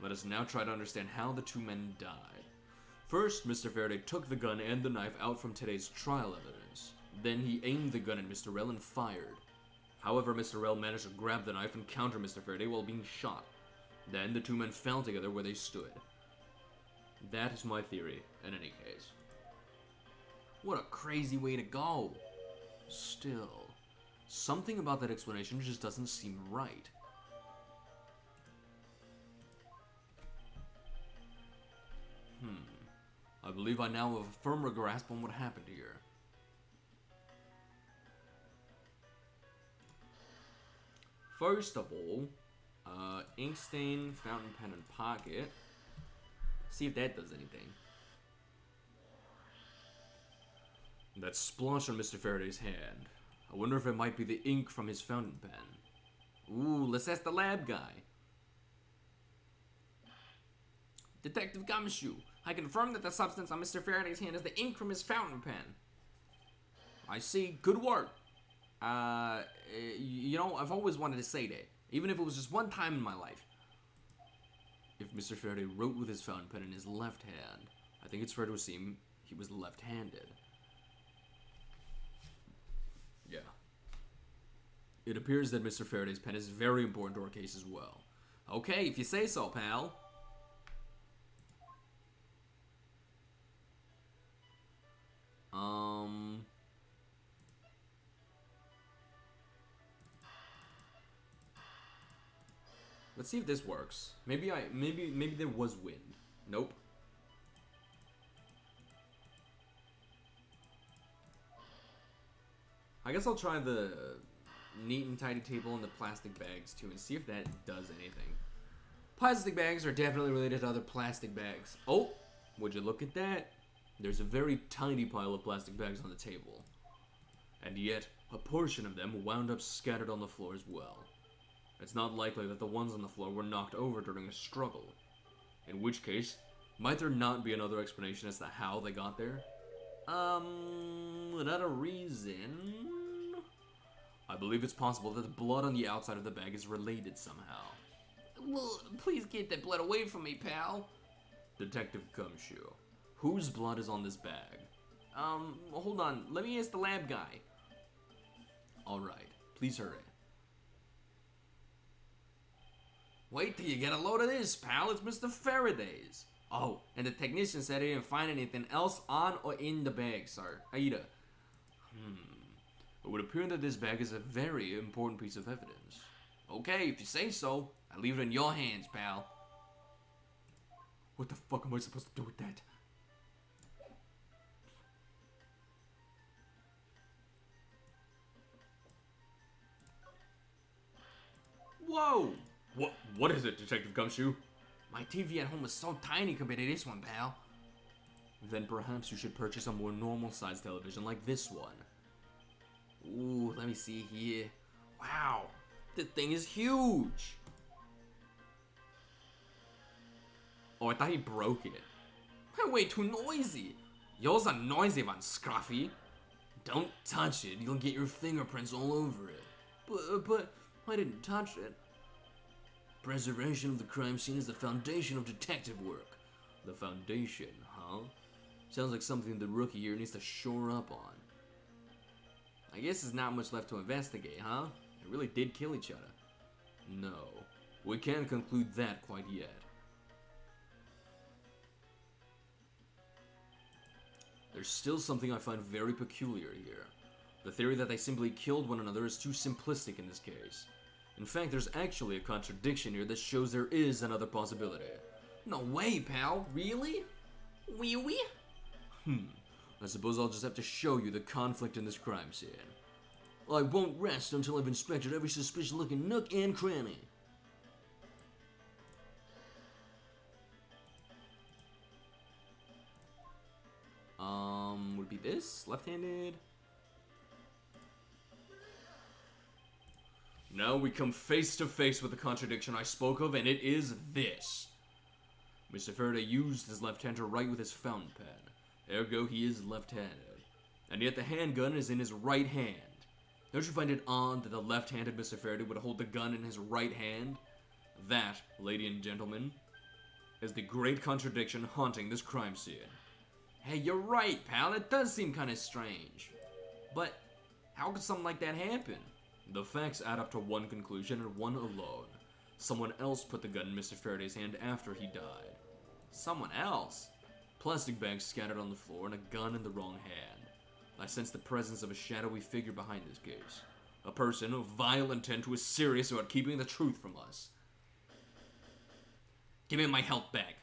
B: Let us now try to understand how the two men died. First, Mr. Faraday took the gun and the knife out from today's trial evidence. Then he aimed the gun at Mr. L and fired. However, Mr. L managed to grab the knife and counter Mr. Faraday while being shot. Then the two men fell together where they stood. That is my theory, in any case.
A: What a crazy way to go.
B: Still, something about that explanation just doesn't seem right. I believe I now have a firmer grasp on what happened here. First of all, ink stain, fountain pen, and pocket. See if that does anything. That splotch on Mr. Faraday's hand. I wonder if it might be the ink from his fountain pen.
A: Ooh, let's ask the lab guy. Detective Gumshoe, I confirm that the substance on Mr. Faraday's hand is the ink from his fountain pen.
B: I see. Good work.
A: You know, I've always wanted to say that, even if it was just one time in my life.
B: If Mr. Faraday wrote with his fountain pen in his left hand, I think it's fair to assume he was left-handed. Yeah. It appears that Mr. Faraday's pen is very important to our case as well.
A: Okay, if you say so, pal.
B: Let's see if this works. Maybe there was wind. Nope. I guess I'll try the neat and tidy table and the plastic bags too and see if that does anything. Plastic bags are definitely related to other plastic bags. Oh, would you look at that? There's a very tiny pile of plastic bags on the table. And yet, a portion of them wound up scattered on the floor as well. It's not likely that the ones on the floor were knocked over during a struggle. In which case, might there not be another explanation as to how they got there? Another reason? I believe it's possible that the blood on the outside of the bag is related somehow.
A: Well, please get that blood away from me, pal.
B: Detective Gumshoe, whose blood is on this bag?
A: Hold on. Let me ask the lab guy.
B: Alright, please hurry.
A: Wait till you get a load of this, pal. It's Mr. Faraday's. Oh, and the technician said he didn't find anything else on or in the bag, sir. Aida.
B: It would appear that this bag is a very important piece of evidence.
A: Okay, if you say so. I leave it in your hands, pal.
B: What the fuck am I supposed to do with that?
A: Whoa!
B: What is it, Detective Gumshoe?
A: My TV at home is so tiny compared to this one, pal.
B: Then perhaps you should purchase a more normal-sized television like this one.
A: Ooh, let me see here. Wow, this thing is huge.
B: Oh, I thought he broke it.
A: I'm way too noisy. Yours are noisy one, Scruffy.
B: Don't touch it. You'll get your fingerprints all over it.
A: But I didn't touch it.
B: Preservation of the crime scene is the foundation of detective work. The foundation, huh? Sounds like something the rookie here needs to shore up on.
A: I guess there's not much left to investigate, huh? They really did kill each other.
B: No, we can't conclude that quite yet. There's still something I find very peculiar here. The theory that they simply killed one another is too simplistic in this case. In fact, there's actually a contradiction here that shows there is another possibility.
A: No way, pal. Really? Wee-wee?
B: I suppose I'll just have to show you the conflict in this crime scene. I won't rest until I've inspected every suspicious-looking nook and cranny.
A: Would it be this? Left-handed?
B: Now we come face to face with the contradiction I spoke of, and it is this. Mr. Faraday used his left hand to write with his fountain pen. Ergo, he is left-handed. And yet the handgun is in his right hand. Don't you find it odd that the left-handed Mr. Faraday would hold the gun in his right hand? That, ladies and gentlemen, is the great contradiction haunting this crime scene. Hey, you're right, pal. It does seem kind of strange. But how could something like that happen? The facts add up to one conclusion and one alone. Someone else put the gun in Mr. Faraday's hand after he died. Someone else? Plastic bags scattered on the floor and a gun in the wrong hand. I sense the presence of a shadowy figure behind this case. A person of vile intent who is serious about keeping the truth from us. Give me my health back.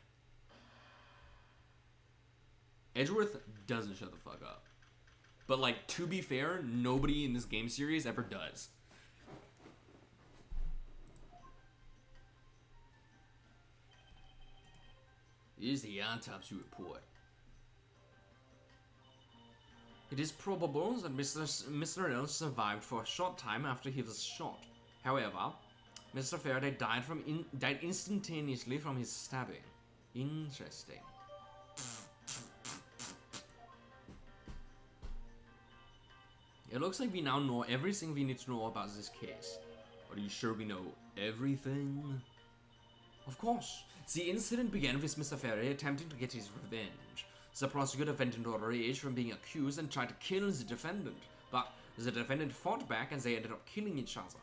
B: Edgeworth doesn't shut the fuck up. But, like, to be fair, nobody in this game series ever does. Here's the autopsy report. It is probable that Mr. L survived for a short time after he was shot. However, Mr. Faraday died instantaneously from his stabbing. Interesting. It looks like we now know everything we need to know about this case. Are you sure we know everything? Of course. The incident began with Mr. Faraday attempting to get his revenge. The prosecutor went into a rage from being accused and tried to kill the defendant, but the defendant fought back and they ended up killing each other.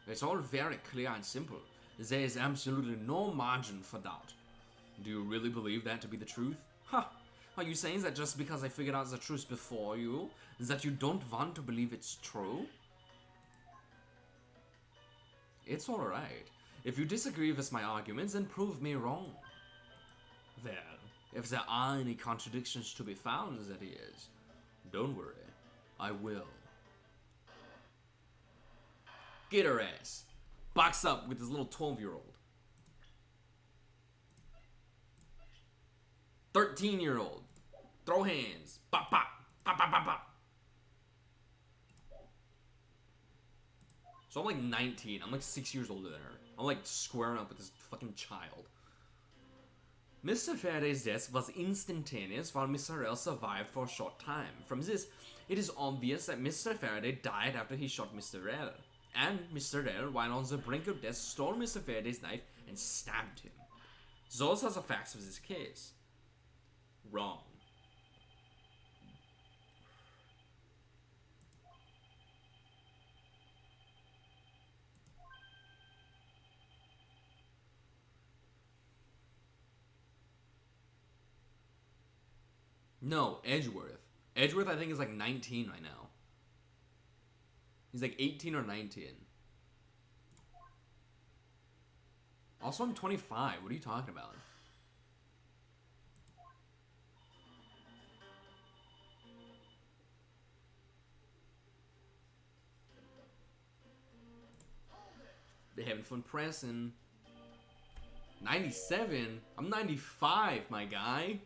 B: It's all very clear and simple. There is absolutely no margin for doubt. Do you really believe that to be the truth? Huh. Are you saying that just because I figured out the truth before you, that you don't want to believe it's true? It's alright. If you disagree with my arguments, then prove me wrong. Well, if there are any contradictions to be found, that is, don't worry, I will. Get her ass. Box up with this little 12-year-old. 13-year-old. Throw hands. Bop, bop. Bop, bop, bop, bop. So I'm like 19. I'm like 6 years older than her. I'm like squaring up with this fucking child. Mr. Faraday's death was instantaneous while Mr. L survived for a short time. From this, it is obvious that Mr. Faraday died after he shot Mr. L. And Mr. L, while on the brink of death, stole Mr. Faraday's knife and stabbed him. Those are the facts of this case. Wrong. No, Edgeworth. Edgeworth, I think, is like 19 right now. He's like 18 or 19. Also, I'm 25. What are you talking about? They're having fun pressing. 97? I'm 95, my guy.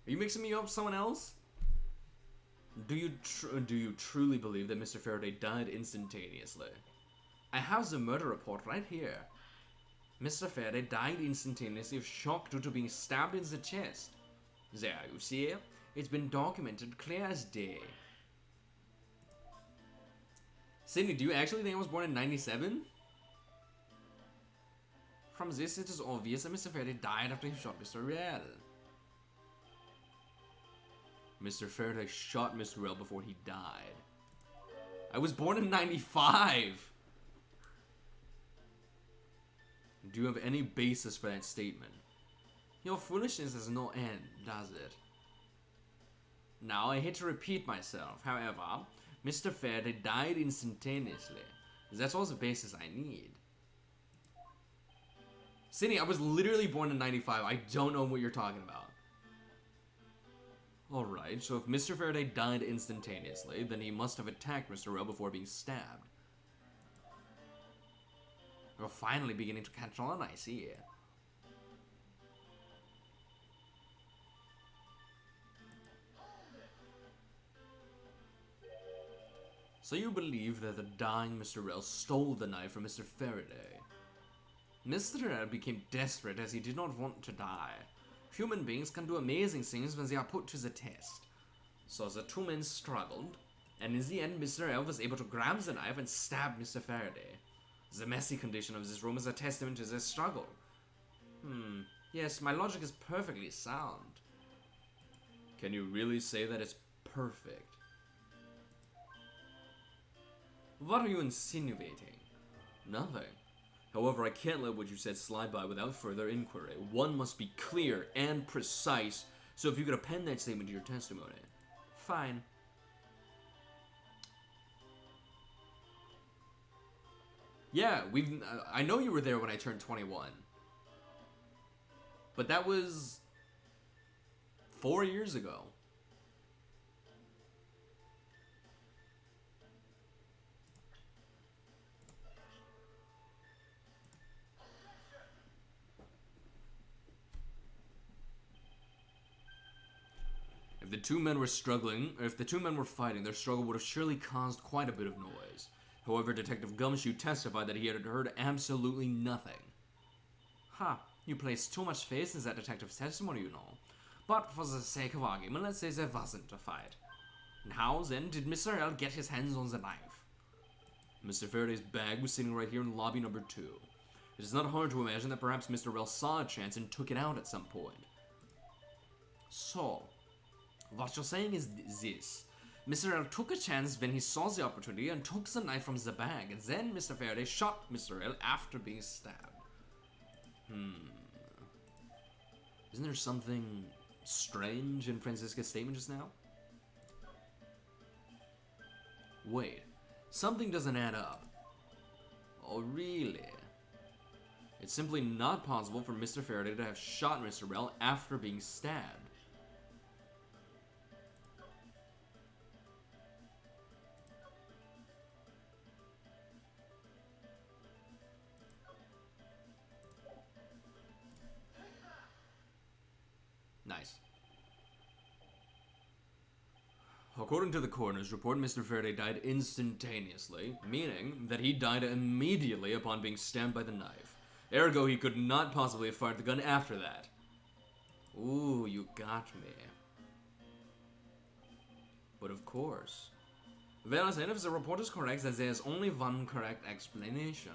B: Are you mixing me up with someone else? Do you truly believe that Mr. Faraday died instantaneously? I have the murder report right here. Mr. Faraday died instantaneously of shock due to being stabbed in the chest. There, you see? It's been documented clear as day. Sydney, do you actually think I was born in 97? From this, it is obvious that Mr. Faraday died after he shot Mr. L. Mr. Faraday shot Mr. L before he died. I was born in 95! Do you have any basis for that statement? Your foolishness has no end, does it? Now, I hate to repeat myself. However, Mr. Faraday died instantaneously. That's all the basis I need. Sydney, I was literally born in 95. I don't know what you're talking about. Alright, so if Mr. Faraday died instantaneously, then he must have attacked Mr. L before being stabbed. We're finally beginning to catch on, I see. So you believe that the dying Mr. L stole the knife from Mr. Faraday. Mr. L became desperate as he did not want to die. Human beings can do amazing things when they are put to the test. So the two men struggled, and in the end, Mr. L was able to grab the knife and stab Mr. Faraday. The messy condition of this room is a testament to their struggle. Yes, my logic is perfectly sound. Can you really say that it's perfect? What are you insinuating? Nothing. However, I can't let what you said slide by without further inquiry. One must be clear and precise, so if you could append that statement to your testimony. Fine. Yeah, I know you were there when I turned 21. But that was 4 years ago. If the two men were fighting, their struggle would have surely caused quite a bit of noise. However, Detective Gumshoe testified that he had heard absolutely nothing. You place too much faith in that detective's testimony, you know. But for the sake of argument, let's say there wasn't a fight. And how, then, did Mr. L get his hands on the knife? Mr. Faraday's bag was sitting right here in lobby number 2. It is not hard to imagine that perhaps Mr. L saw a chance and took it out at some point. So, what you're saying is this. Mr. L took a chance when he saw the opportunity and took the knife from the bag, and then Mr. Faraday shot Mr. L after being stabbed. Isn't there something strange in Franziska's statement just now? Wait, something doesn't add up. Oh, really? It's simply not possible for Mr. Faraday to have shot Mr. L after being stabbed. Nice. According to the coroner's report, Mr. Faraday died instantaneously, meaning that he died immediately upon being stabbed by the knife. Ergo, he could not possibly have fired the gun after that. Ooh, you got me. But of course. Well, then, if the report is correct, then there's only one correct explanation.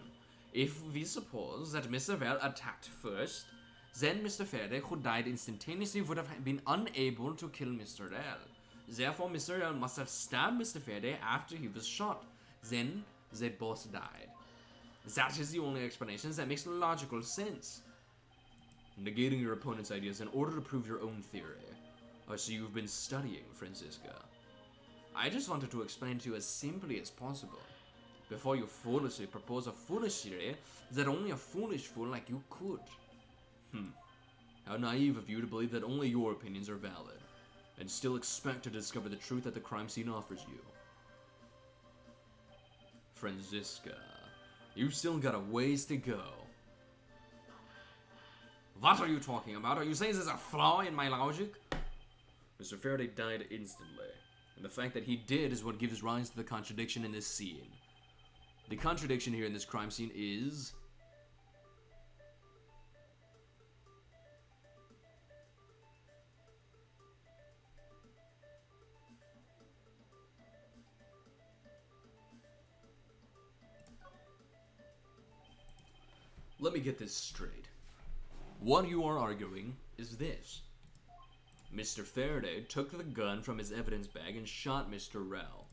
B: If we suppose that Mr. Well attacked first, then Mr. Faraday, who died instantaneously, would have been unable to kill Mr. L. Therefore, Mr. L must have stabbed Mr. Faraday after he was shot. Then, they both died. That is the only explanation that makes logical sense. Negating your opponent's ideas in order to prove your own theory. I see you've been studying, Franziska. I just wanted to explain to you as simply as possible, before you foolishly propose a foolish theory that only a foolish fool like you could. How naive of you to believe that only your opinions are valid, and still expect to discover the truth that the crime scene offers you. Franziska, you've still got a ways to go. What are you talking about? Are you saying there's a flaw in my logic? Mr. Faraday died instantly, and the fact that he did is what gives rise to the contradiction in this scene. The contradiction here in this crime scene is... Let me get this straight. What you are arguing is this. Mr. Faraday took the gun from his evidence bag and shot Mr. Rell.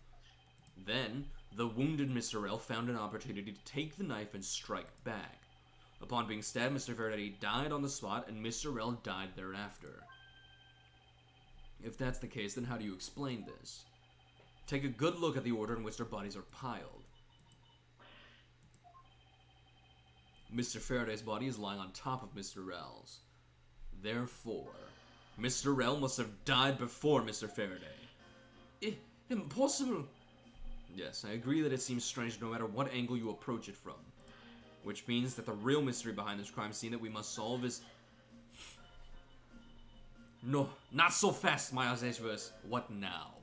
B: Then, the wounded Mr. Rell found an opportunity to take the knife and strike back. Upon being stabbed, Mr. Faraday died on the spot, and Mr. Rell died thereafter. If that's the case, then how do you explain this? Take a good look at the order in which their bodies are piled. Mr. Faraday's body is lying on top of Mr. Rell's. Therefore, Mr. Rell must have died before Mr. Faraday. Impossible! Yes, I agree that it seems strange no matter what angle you approach it from. Which means that the real mystery behind this crime scene that we must solve is... No, not so fast, Miles Edgeworth. What now?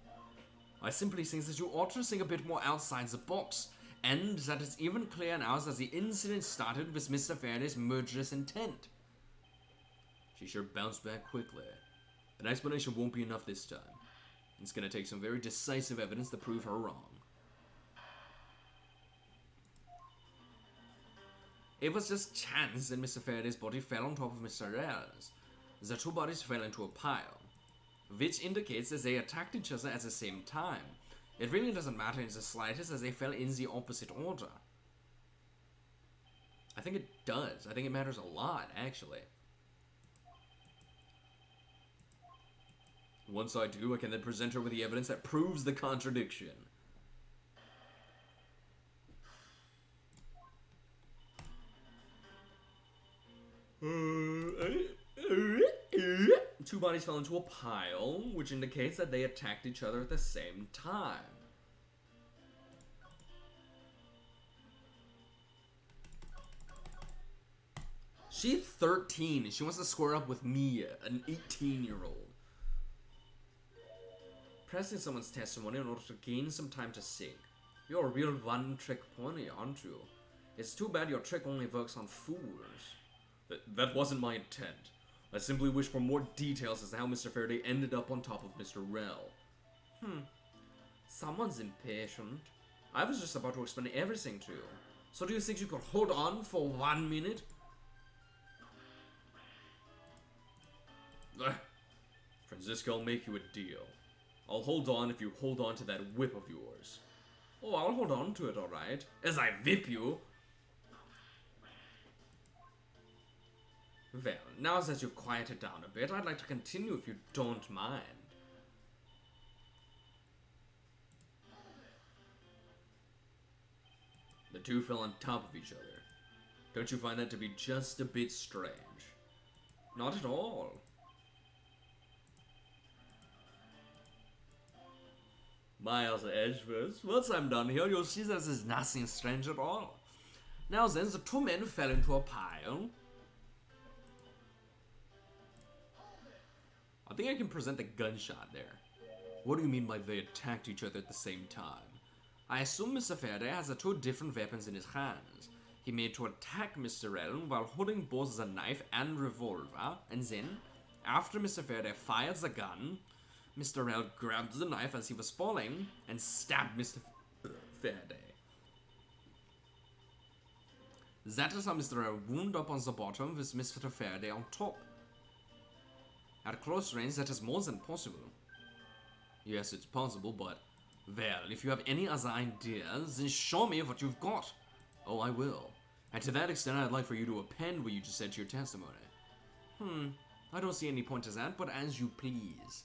B: I simply think that you ought to think a bit more outside the box. And that it's even clear now that the incident started with Mr. Faraday's murderous intent. She sure bounced back quickly. An explanation won't be enough this time. It's gonna take some very decisive evidence to prove her wrong. It was just chance that Mr. Faraday's body fell on top of Mr. Rell's. The two bodies fell into a pile, which indicates that they attacked each other at the same time. It really doesn't matter in the slightest as they fell in the opposite order. I think it does. I think it matters a lot, actually. Once I do, I can then present her with the evidence that proves the contradiction. Two bodies fell into a pile, which indicates that they attacked each other at the same time. She's 13 and she wants to square up with me, an 18-year-old. Pressing someone's testimony in order to gain some time to think. You're a real one-trick pony, aren't you? It's too bad your trick only works on fools. That wasn't my intent. I simply wish for more details as to how Mr. Faraday ended up on top of Mr. Rell. Someone's impatient. I was just about to explain everything to you. So do you think you could hold on for 1 minute? Francisco, I'll make you a deal. I'll hold on if you hold on to that whip of yours. Oh, I'll hold on to it, alright. As I whip you. Well, now that you've quieted down a bit, I'd like to continue if you don't mind. The two fell on top of each other. Don't you find that to be just a bit strange? Not at all. Miles Edgeworth, once I'm done here, you'll see that there's nothing strange at all. Now then, the two men fell into a pile. I think I can present the gunshot there. What do you mean by they attacked each other at the same time? I assume Mr. Faraday has the two different weapons in his hands. He made to attack Mr. Rell while holding both the knife and revolver, and then, after Mr. Faraday fired the gun, Mr. Rell grabbed the knife as he was falling and stabbed Mr. Faraday. That is how Mr. Rell wound up on the bottom with Mr. Faraday on top. At close range, that is more than possible. Yes, it's possible, but, well, if you have any other ideas, then show me what you've got. Oh, I will. And to that extent, I'd like for you to append what you just said to your testimony. I don't see any point to that, but as you please.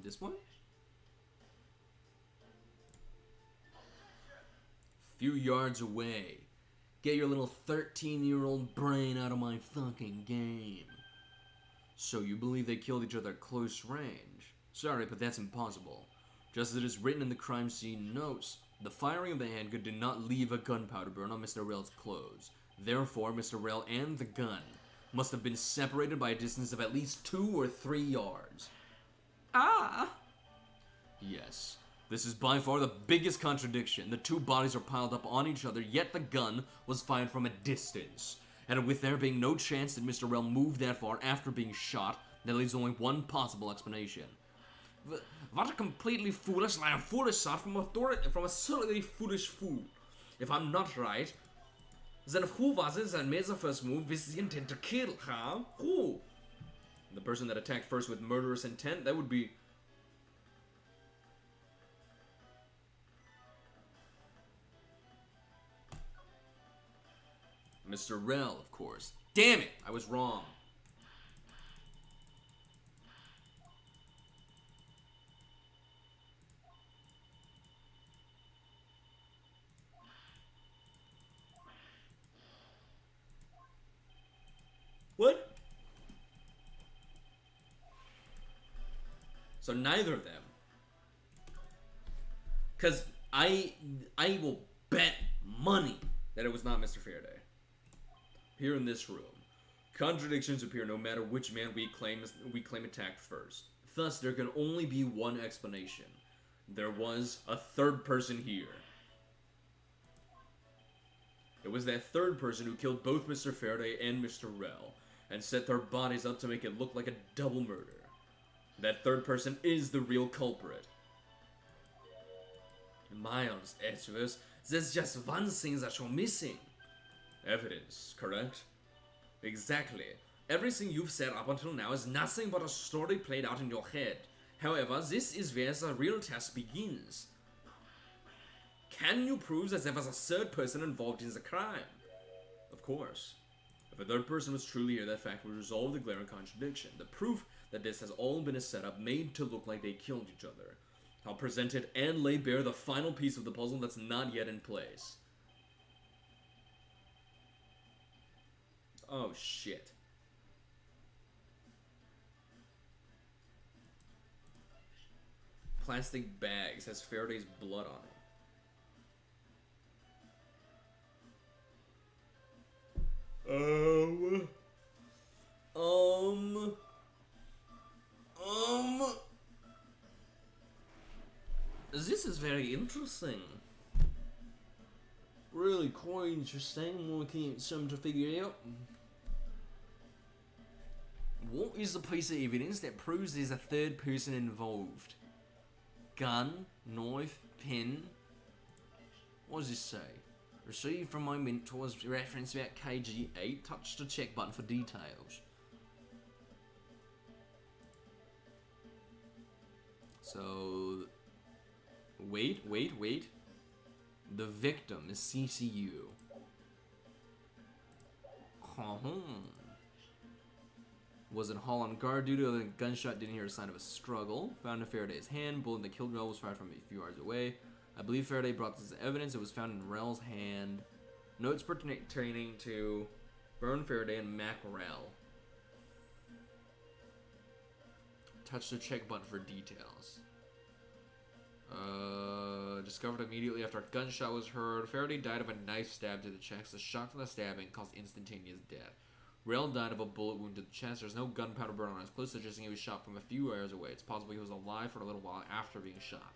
B: This one? Few yards away. Get your little 13-year-old brain out of my fucking game. So you believe they killed each other at close range? Sorry, but that's impossible. Just as it is written in the crime scene notes, the firing of the handgun did not leave a gunpowder burn on Mr. Rell's clothes. Therefore, Mr. Rell and the gun must have been separated by a distance of at least 2 or 3 yards. Ah! Yes. This is by far the biggest contradiction. The two bodies are piled up on each other, yet the gun was fired from a distance. And with there being no chance that Mr. Rell moved that far after being shot, that leaves only one possible explanation. What a completely foolish line of foolish thought from a certainly foolish fool. If I'm not right, then who was it that made the first move with the intent to kill, huh? Who? The person that attacked first with murderous intent, that would be... Mr. Rell, of course. Damn it! I was wrong. What? So neither of them. Because I will bet money that it was not Mr. Faraday. Here in this room, contradictions appear no matter which man we claim attacked first. Thus, there can only be one explanation. There was a third person here. It was that third person who killed both Mr. Faraday and Mr. Rell, and set their bodies up to make it look like a double murder. That third person is the real culprit. Miles, Edgeworth, there's just one thing that you're missing. Evidence, correct? Exactly. Everything you've said up until now is nothing but a story played out in your head. However, this is where the real test begins. Can you prove that there was a third person involved in the crime? Of course. If a third person was truly here, that fact would resolve the glaring contradiction. The proof that this has all been a setup made to look like they killed each other. I'll present it and lay bare the final piece of the puzzle that's not yet in place. Oh shit. Plastic bags has Faraday's blood on it. This is very interesting. Really quite interesting. Looking at something to figure out. What is the piece of evidence that proves there's a third person involved? Gun, knife, pen. What does this say? Received from my mentors, reference about KG8. Touch the check button for details. So, wait. The victim is CCU. Was in hall on guard due to a gunshot, didn't hear a sign of a struggle. Found in Faraday's hand. Bullet that killed Rell was fired from a few yards away. I believe Faraday brought this as evidence. It was found in Rell's hand. Notes pertaining to Vern Faraday and Mac Rell. Touch the check button for details. Discovered immediately after a gunshot was heard. Faraday died of a knife stab to the chest. The shock from the stabbing caused instantaneous death. Rell died of a bullet wound to the chest. There's no gunpowder burn on his clothes, suggesting he was shot from a few yards away. It's possible he was alive for a little while after being shot.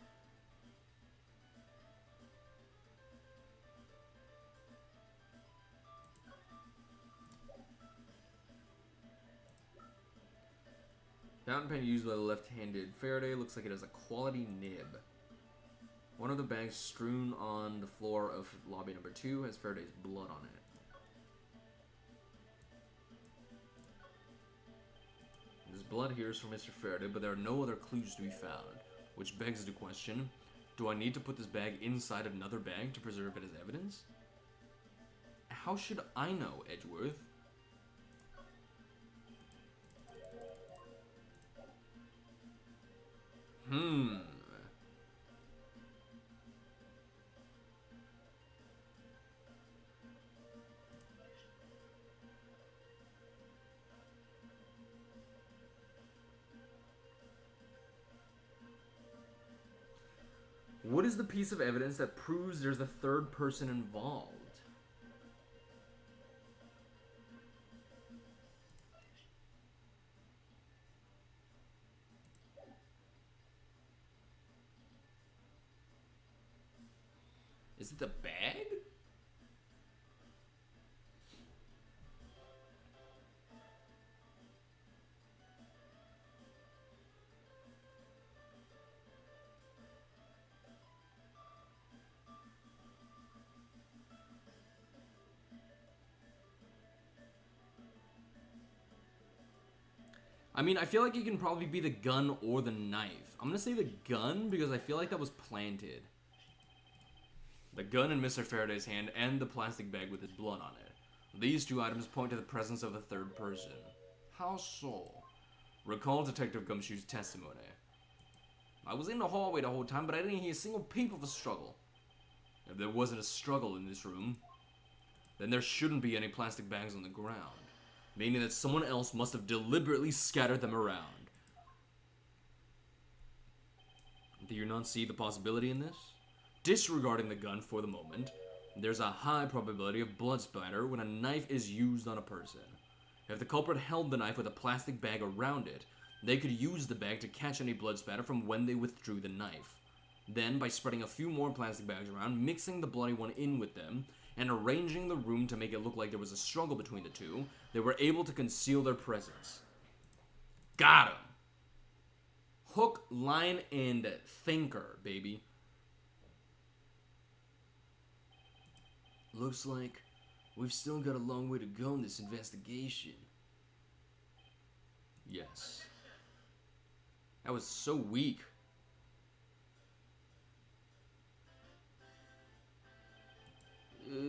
B: Fountain pen used by the left-handed Faraday looks like it has a quality nib. One of the bags strewn on the floor of lobby number 2 has Faraday's blood on it. This blood here is from Mr. Faraday, but there are no other clues to be found, which begs the question, do I need to put this bag inside another bag to preserve it as evidence? How should I know, Edgeworth? What is the piece of evidence that proves there's a third person involved? Is it the bag? I mean, I feel like it can probably be the gun or the knife. I'm gonna say the gun because I feel like that was planted. The gun in Mr. Faraday's hand and the plastic bag with his blood on it. These two items point to the presence of a third person. How so? Recall Detective Gumshoe's testimony. I was in the hallway the whole time, but I didn't hear a single peep of a struggle. If there wasn't a struggle in this room, then there shouldn't be any plastic bags on the ground. Meaning that someone else must have deliberately scattered them around. Do you not see the possibility in this? Disregarding the gun for the moment, there's a high probability of blood splatter when a knife is used on a person. If the culprit held the knife with a plastic bag around it, they could use the bag to catch any blood splatter from when they withdrew the knife. Then, by spreading a few more plastic bags around, mixing the bloody one in with them, and arranging the room to make it look like there was a struggle between the two, they were able to conceal their presence. Got him! Hook, line, and thinker, baby. Looks like we've still got a long way to go in this investigation. Yes. That was so weak.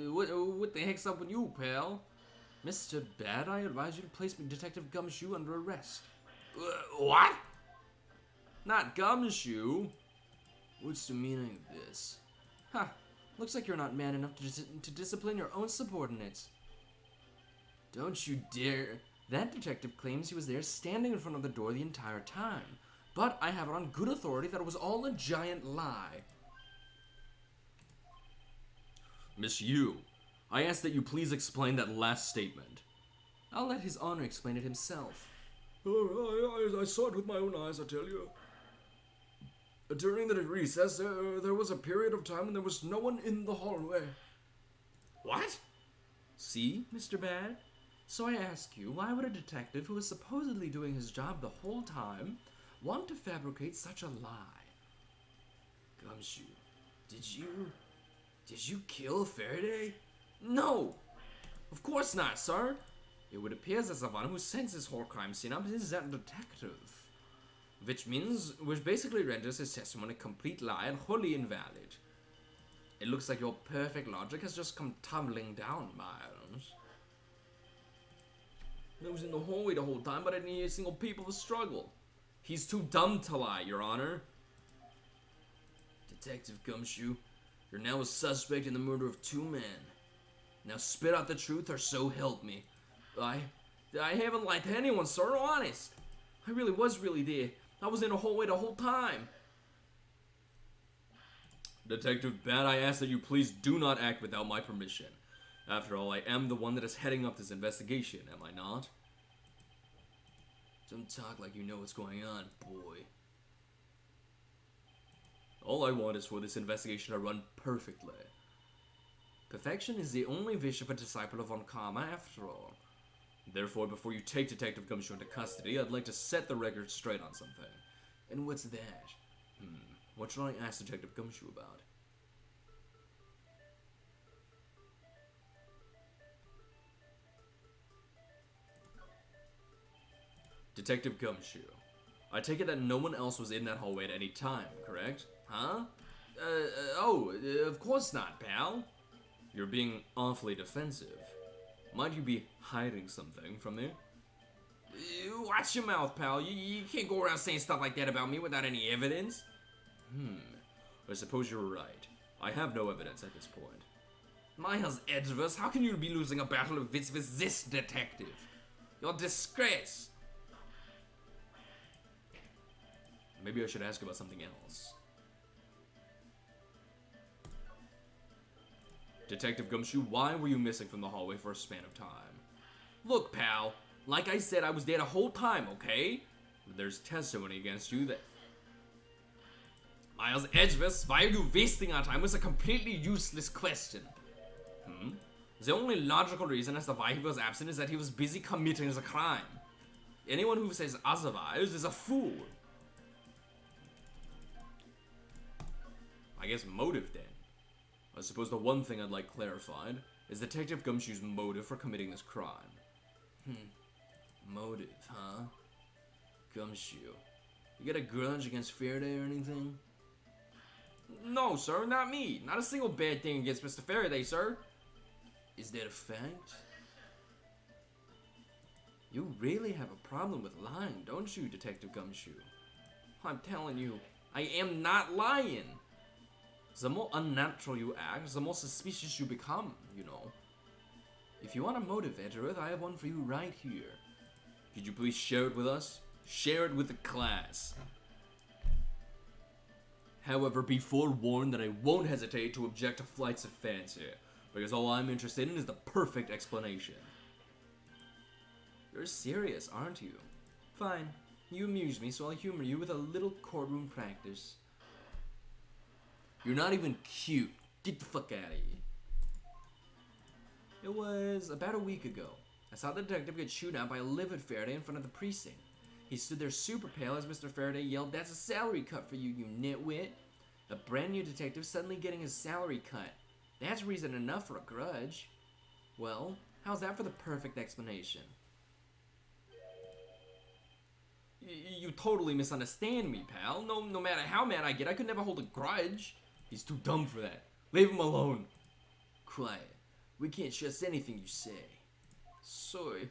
B: What the heck's up with you, pal? Mr. Bad, I advise you to place Detective Gumshoe under arrest. What? Not Gumshoe. What's the meaning of this? Huh. Looks like you're not man enough to discipline your own subordinates. Don't you dare. That detective claims he was there standing in front of the door the entire time. But I have it on good authority that it was all a giant lie. Miss Yu, I ask that you please explain that last statement. I'll let His Honor explain it himself.
C: I saw it with my own eyes, I tell you. During the recess, there was a period of time when there was no one in the hallway.
B: What? See, Mr. Bad? So I ask you, why would a detective who was supposedly doing his job the whole time want to fabricate such a lie? Gumshoe, did you kill Faraday? No! Of course not, sir! It would appear that the one who sent this whole crime scene up is that detective. Which basically renders his testimony a complete lie and wholly invalid. It looks like your perfect logic has just come tumbling down, Miles. I was in the hallway the whole time, but I didn't hear a single peep of a struggle. He's too dumb to lie, Your Honor. Detective Gumshoe, you're now a suspect in the murder of 2 men. Now spit out the truth or so help me. I haven't lied to anyone, sir, honest. I really was there. I was in the hallway the whole time. Detective Bad, I ask that you please do not act without my permission. After all, I am the one that is heading up this investigation, am I not? Don't talk like you know what's going on, boy. All I want is for this investigation to run perfectly. Perfection is the only wish of a disciple of Von Karma, after all. Therefore, before you take Detective Gumshoe into custody, I'd like to set the record straight on something. And what's that? What should I ask Detective Gumshoe about? Detective Gumshoe, I take it that no one else was in that hallway at any time, correct? Huh? Of course not, pal. You're being awfully defensive. Might you be hiding something from me? Watch your mouth, pal. You can't go around saying stuff like that about me without any evidence. I suppose you're right. I have no evidence at this point. Miles Edgeworth, how can you be losing a battle of wits with this detective? You're a disgrace. Maybe I should ask about something else. Detective Gumshoe, why were you missing from the hallway for a span of time? Look, pal, like I said, I was there the whole time, okay? There's testimony against you that... Miles Edgeworth, why are you wasting our time with a completely useless question? The only logical reason as to why he was absent is that he was busy committing a crime. Anyone who says otherwise is a fool. I guess motive then. I suppose the one thing I'd like clarified is Detective Gumshoe's motive for committing this crime. Motive, huh? Gumshoe, you got a grudge against Faraday or anything? No, sir, not me. Not a single bad thing against Mr. Faraday, sir. Is that a fact? You really have a problem with lying, don't you, Detective Gumshoe? I'm telling you, I am not lying. The more unnatural you act, the more suspicious you become, you know. If you want a motive, Edgeworth, I have one for you right here. Could you please share it with us? Share it with the class. However, be forewarned that I won't hesitate to object to flights of fancy, because all I'm interested in is the perfect explanation. You're serious, aren't you? Fine. You amuse me, so I'll humor you with a little courtroom practice. You're not even cute. Get the fuck out of here. It was about a week ago. I saw the detective get chewed out by a livid Faraday in front of the precinct. He stood there super pale as Mr. Faraday yelled, "That's a salary cut for you, you nitwit." A brand new detective suddenly getting his salary cut. That's reason enough for a grudge. Well, how's that for the perfect explanation? You totally misunderstand me, pal. No matter how mad I get, I could never hold a grudge. He's too dumb for that. Leave him alone. Quiet. We can't trust anything you say. Sorry.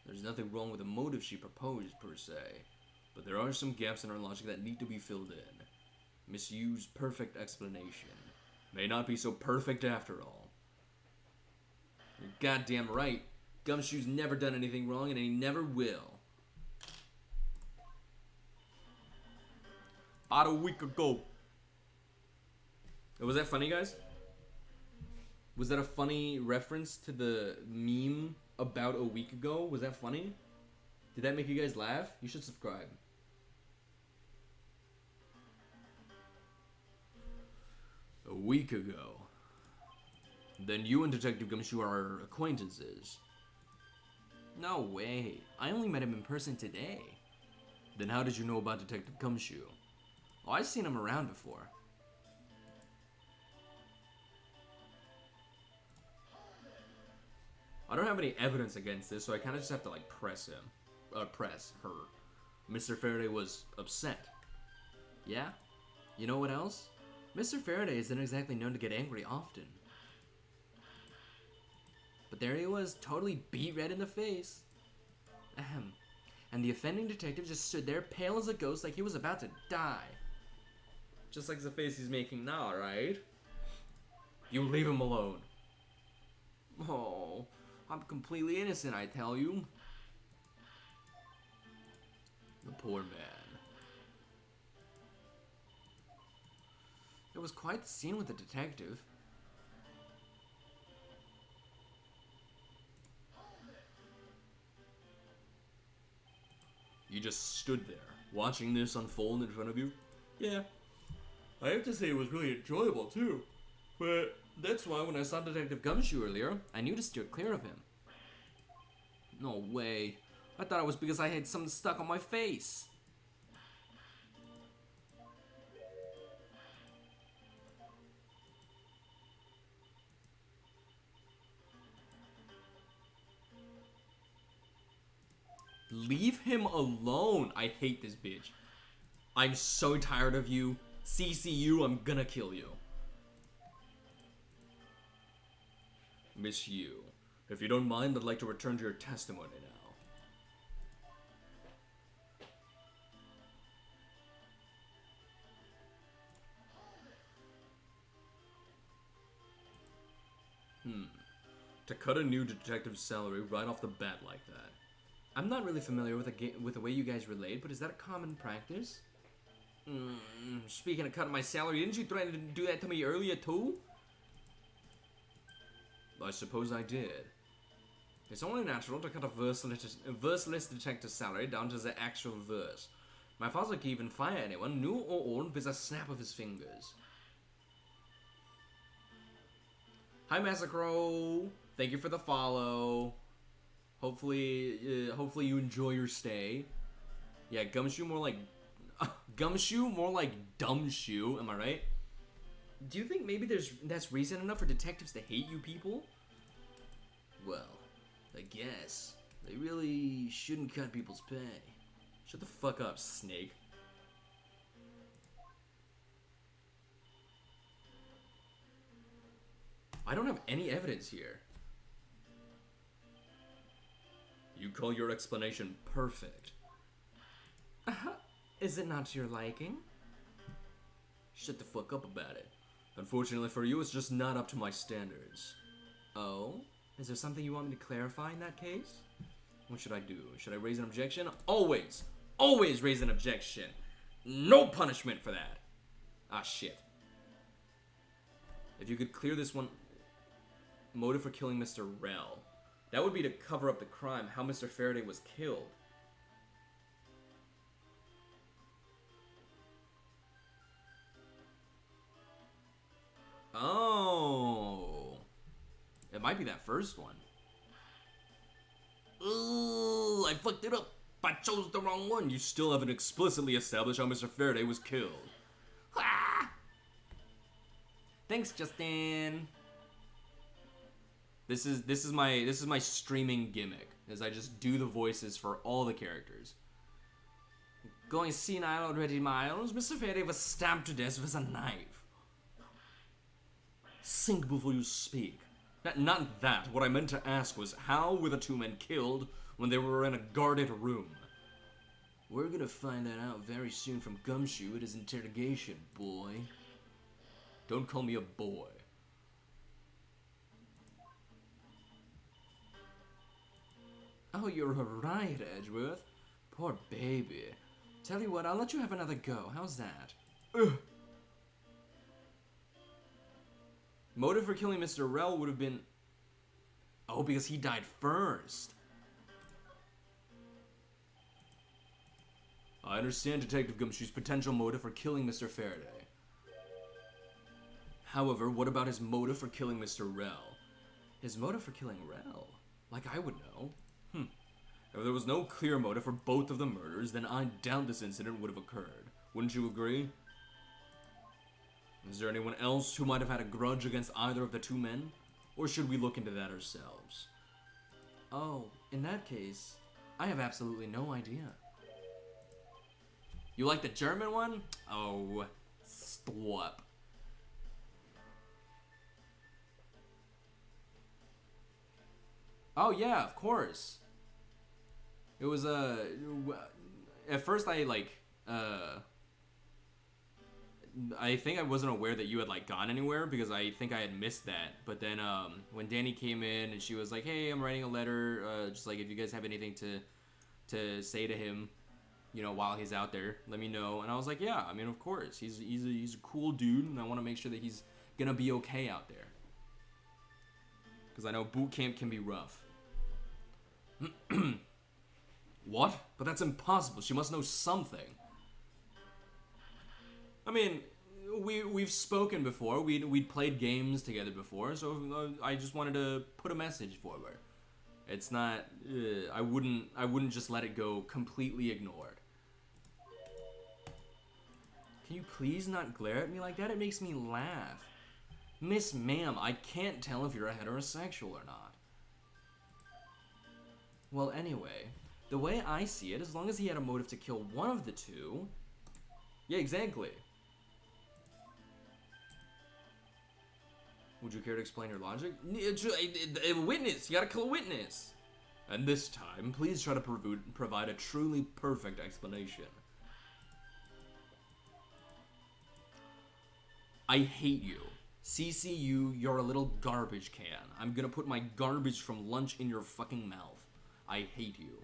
B: There's nothing wrong with the motive she proposed, per se. But there are some gaps in her logic that need to be filled in. Misused perfect explanation. May not be so perfect after all. You're goddamn right. Gumshoe's never done anything wrong and he never will. About a week ago. Was that funny, guys? Was that a funny reference to the meme about a week ago? Was that funny? Did that make you guys laugh? You should subscribe. A week ago. Then you and Detective Gumshoe are acquaintances. No way. I only met him in person today. Then how did you know about Detective Gumshoe? Oh, I've seen him around before. I don't have any evidence against this, so I kind of just have to, like, press her. Mr. Faraday was upset. Yeah? You know what else? Mr. Faraday isn't exactly known to get angry often. But there he was, totally beat red in the face. Ahem. And the offending detective just stood there, pale as a ghost, like he was about to die. Just like the face he's making now, right? You leave him alone. Oh, I'm completely innocent, I tell you. The poor man. It was quite the scene with the detective. You just stood there, watching this unfold in front of you? Yeah. I have to say it was really enjoyable, too. But that's why when I saw Detective Gumshoe earlier, I knew to steer clear of him. No way. I thought it was because I had something stuck on my face. Leave him alone. I hate this bitch. I'm so tired of you. CCU, I'm gonna kill you. Miss you. If you don't mind, I'd like to return to your testimony now. To cut a new detective's salary right off the bat like that. I'm not really familiar with the way you guys relate, but is that a common practice? Speaking of cutting my salary, didn't you threaten to do that to me earlier too? I suppose I did. It's only natural to cut a verseless detective's salary down to the actual verse. My father can even fire anyone, new or old, with a snap of his fingers. Hi, Massacro. Thank you for the follow. Hopefully you enjoy your stay. Yeah, Gumshoe more like dumb shoe. Am I right? Do you think maybe that's reason enough for detectives to hate you people? Well, I guess they really shouldn't cut people's pay. Shut the fuck up, Snake. I don't have any evidence here. You call your explanation perfect. Is it not to your liking? Shut the fuck up about it. Unfortunately for you, it's just not up to my standards. Oh? Is there something you want me to clarify in that case? What should I do? Should I raise an objection? Always! Always raise an objection! No punishment for that! Ah, shit. If you could clear this one... Motive for killing Mr. Rell. That would be to cover up the crime, how Mr. Faraday was killed. Oh. might be that first one. Ooh, I fucked it up. I chose the wrong one. You still haven't explicitly established how Mr. Faraday was killed. Ah! Thanks, Justin. This is my streaming gimmick, is I just do the voices for all the characters. Going senile already, Miles. Mr. Faraday was stabbed to death with a knife. Think before you speak. Not that. What I meant to ask was, how were the two men killed when they were in a guarded room? We're gonna find that out very soon from Gumshoe at his interrogation, boy. Don't call me a boy. Oh, you're right, Edgeworth. Poor baby. Tell you what, I'll let you have another go. How's that? Ugh. Motive for killing Mr. Rell would have been... Oh, because he died first. I understand Detective Gumshoe's potential motive for killing Mr. Faraday. However, what about his motive for killing Mr. Rell? His motive for killing Rell? Like I would know. If there was no clear motive for both of the murders, then I doubt this incident would have occurred. Wouldn't you agree? Is there anyone else who might have had a grudge against either of the two men? Or should we look into that ourselves? Oh, in that case, I have absolutely no idea. You like the German one? Oh, stop. Oh yeah, of course. It was at first I think I wasn't aware that you had like gone anywhere because I think I had missed that. But then when Danny came in and she was like, "Hey, I'm writing a letter. Just like if you guys have anything to say to him, you know, while he's out there, let me know." And I was like, "Yeah, I mean, of course. He's a cool dude, and I want to make sure that he's gonna be okay out there because I know boot camp can be rough." What? But that's impossible. She must know something. I mean, we've spoken before. We'd played games together before, so I just wanted to put a message forward. It's not. I wouldn't just let it go completely ignored. Can you please not glare at me like that? It makes me laugh. Miss Ma'am, I can't tell if you're a heterosexual or not. Well, anyway, the way I see it, as long as he had a motive to kill one of the two... Yeah, exactly. Would you care to explain your logic? A witness! You gotta kill a witness! And this time, please try to provide a truly perfect explanation. I hate you. CCU, you're a little garbage can. I'm gonna put my garbage from lunch in your fucking mouth. I hate you.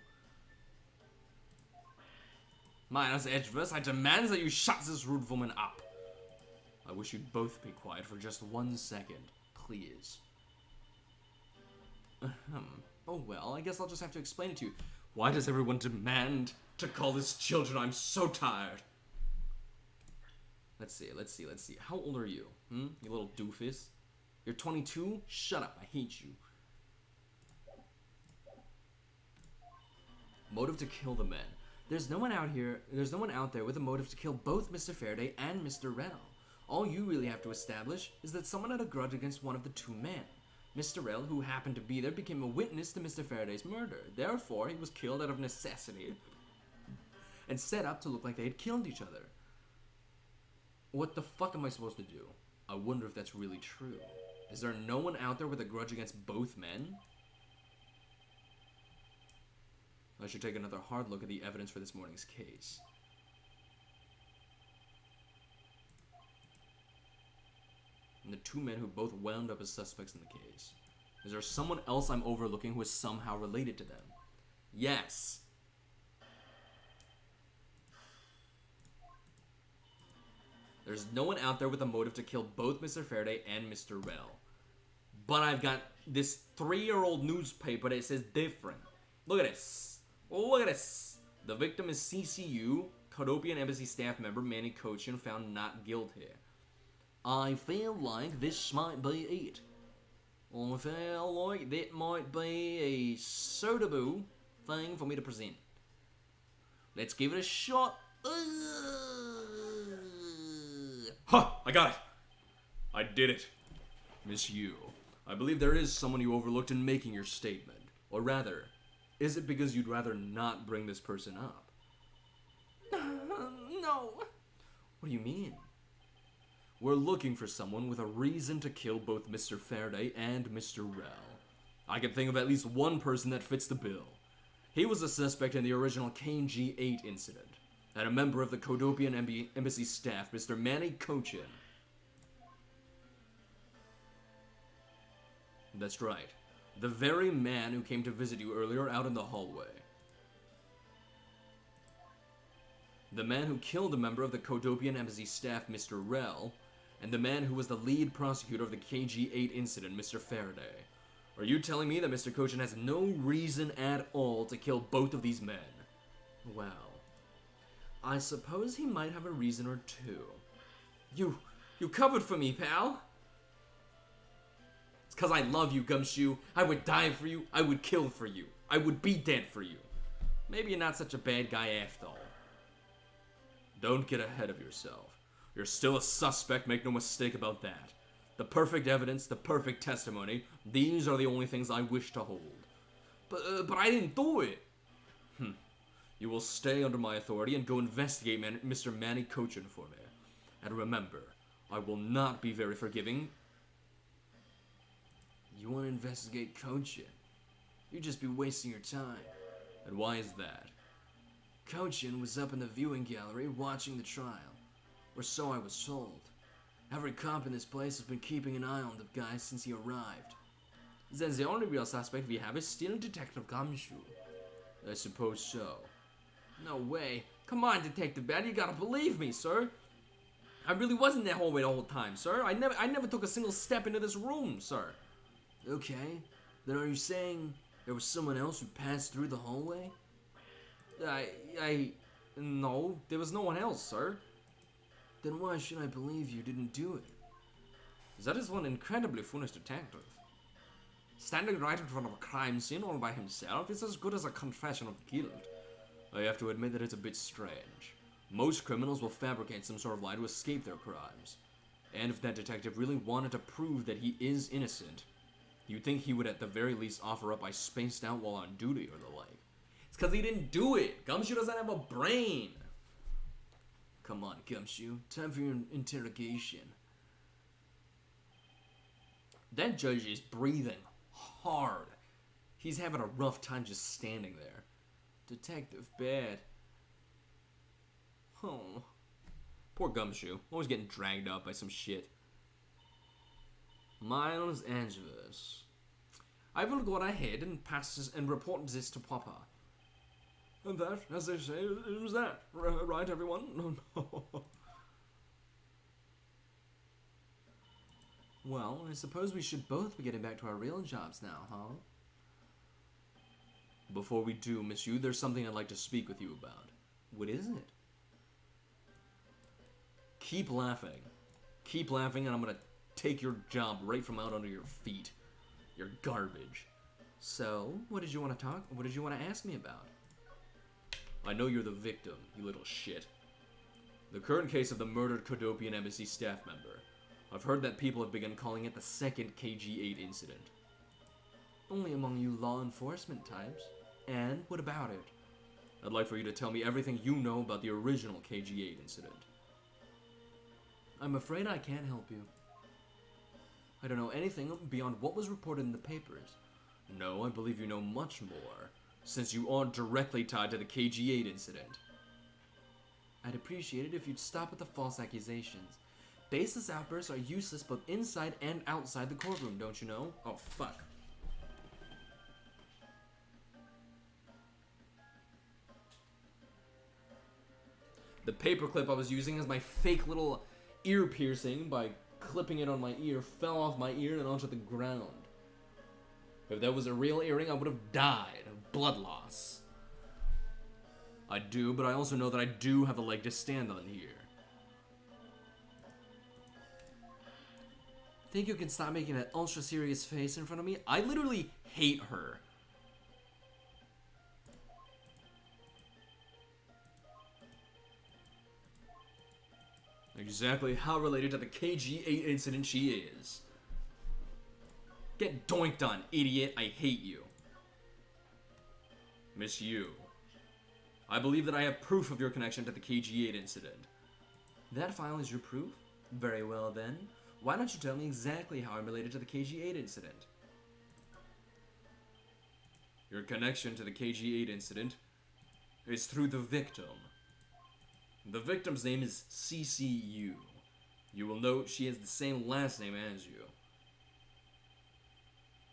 B: Miles Edgeworth, I demand that you shut this rude woman up. I wish you'd both be quiet for just 1 second, please. Oh well, I guess I'll just have to explain it to you. Why does everyone demand to call this children? I'm so tired. Let's see. How old are you? You little doofus? You're 22? Shut up, I hate you. Motive to kill the men. There's no one out there with a motive to kill both Mr. Faraday and Mr. Rell. All you really have to establish is that someone had a grudge against one of the two men. Mr. Rell, who happened to be there, became a witness to Mr. Faraday's murder. Therefore, he was killed out of necessity and set up to look like they had killed each other. What the fuck am I supposed to do? I wonder if that's really true. Is there no one out there with a grudge against both men? I should take another hard look at the evidence for this morning's case. And the two men who both wound up as suspects in the case. Is there someone else I'm overlooking who is somehow related to them? Yes. There's no one out there with a motive to kill both Mr. Faraday and Mr. Rell. But I've got this 3-year-old newspaper that says different. Look at this. Look at this. The victim is CCU, Cadopian Embassy staff member Manny Cochin, found not guilty. I feel like this might be it. I feel like that might be a suitable thing for me to present. Let's give it a shot.
A: Ha! I got it.
B: I did it. Monsieur, I believe there is someone you overlooked in making your statement. Or rather, is it because you'd rather not bring this person up?
A: No.
B: What do you mean? We're looking for someone with a reason to kill both Mr. Faraday and Mr. Rell. I can think of at least one person that fits the bill. He was a suspect in the original KG-8 incident, and a member of the Codopian embassy staff, Mr. Manny Cochin. That's right. The very man who came to visit you earlier out in the hallway. The man who killed a member of the Codopian embassy staff, Mr. Rell, and the man who was the lead prosecutor of the KG-8 incident, Mr. Faraday. Are you telling me that Mr. Cochin has no reason at all to kill both of these men? Well, I suppose he might have a reason or two. You covered for me, pal. It's 'cause I love you, Gumshoe. I would die for you. I would kill for you. I would be dead for you. Maybe you're not such a bad guy after all. Don't get ahead of yourself. You're still a suspect, make no mistake about that. The perfect evidence, the perfect testimony, these are the only things I wish to hold. But I didn't do it. You will stay under my authority and go investigate Mr. Manny Cochin for me. And remember, I will not be very forgiving. You want to investigate Cochin? You'd just be wasting your time. And why is that? Cochin was up in the viewing gallery watching the trial, or so I was told. Every cop in this place has been keeping an eye on the guy since he arrived. Then the only real suspect we have is still Detective Gumshoe. I suppose so. No way. Come on, Detective Bad, you gotta believe me, sir. I really was in that hallway the whole time, sir. I never took a single step into this room, sir. Okay, then are you saying there was someone else who passed through the hallway? No, there was no one else, sir. Then why should I believe you didn't do it? That is one incredibly foolish detective. Standing right in front of a crime scene all by himself is as good as a confession of guilt. I have to admit that it's a bit strange. Most criminals will fabricate some sort of lie to escape their crimes. And if that detective really wanted to prove that he is innocent, you'd think he would at the very least offer up I spaced out while on duty or the like. It's 'cause he didn't do it. Gumshoe doesn't have a brain. Come on, Gumshoe. Time for your interrogation. That judge is breathing hard. He's having a rough time just standing there. Detective Bad. Oh. Poor Gumshoe. Always getting dragged up by some shit. Miles Edgeworth. I will go ahead and pass this and report this to Papa. And that, as they say, is that. Right, everyone? Well, I suppose we should both be getting back to our real jobs now, huh? Before we do, Monsieur, there's something I'd like to speak with you about. What is it? Keep laughing. Keep laughing, and I'm gonna take your job right from out under your feet. You're garbage. So, what did you want to ask me about? I know you're the victim, you little shit. The current case of the murdered Codopian embassy staff member. I've heard that people have begun calling it the second KG-8 incident. Only among you law enforcement types. And what about it? I'd like for you to tell me everything you know about the original KG-8 incident. I'm afraid I can't help you. I don't know anything beyond what was reported in the papers. No, I believe you know much more, since you aren't directly tied to the KG-8 incident. I'd appreciate it if you'd stop with the false accusations. Baseless outbursts are useless both inside and outside the courtroom, don't you know? Oh, fuck. The paperclip I was using as my fake little ear piercing by clipping it on my ear fell off my ear and onto the ground. If that was a real earring, I would have died of blood loss. I do, but I also know that I do have a leg to stand on here.
A: Think you can stop making that ultra serious face in front of me? I literally hate her.
B: Exactly how related to the KG8 incident she is.
A: Get doinked on, idiot. I hate you.
B: Miss Yu, I believe that I have proof of your connection to the KG8 incident.
A: That file is your proof? Very well then. Why don't you tell me exactly how I'm related to the KG8 incident?
B: Your connection to the KG8 incident is through the victim. The victim's name is CCU. You will note she has the same last name as you.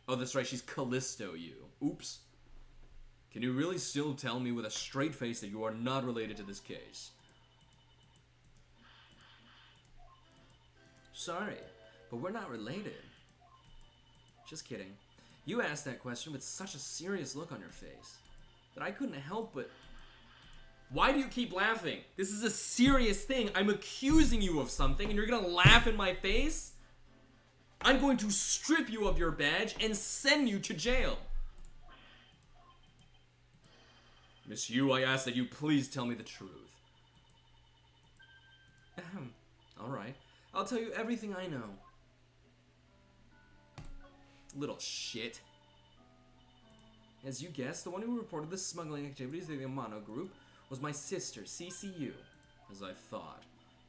A: Oh, that's right, she's Callisto Yu. Oops.
B: Can you really still tell me with a straight face that you are not related to this case?
A: Sorry, but we're not related. Just kidding. You asked that question with such a serious look on your face that I couldn't help but... Why do you keep laughing? This is a serious thing. I'm accusing you of something and you're gonna laugh in my face? I'm going to strip you of your badge and send you to jail.
B: Miss Yu, I ask that you please tell me the truth.
A: Alright. I'll tell you everything I know. Little shit. As you guessed, the one who reported the smuggling activities of the Amano group was my sister, CCU, as I thought.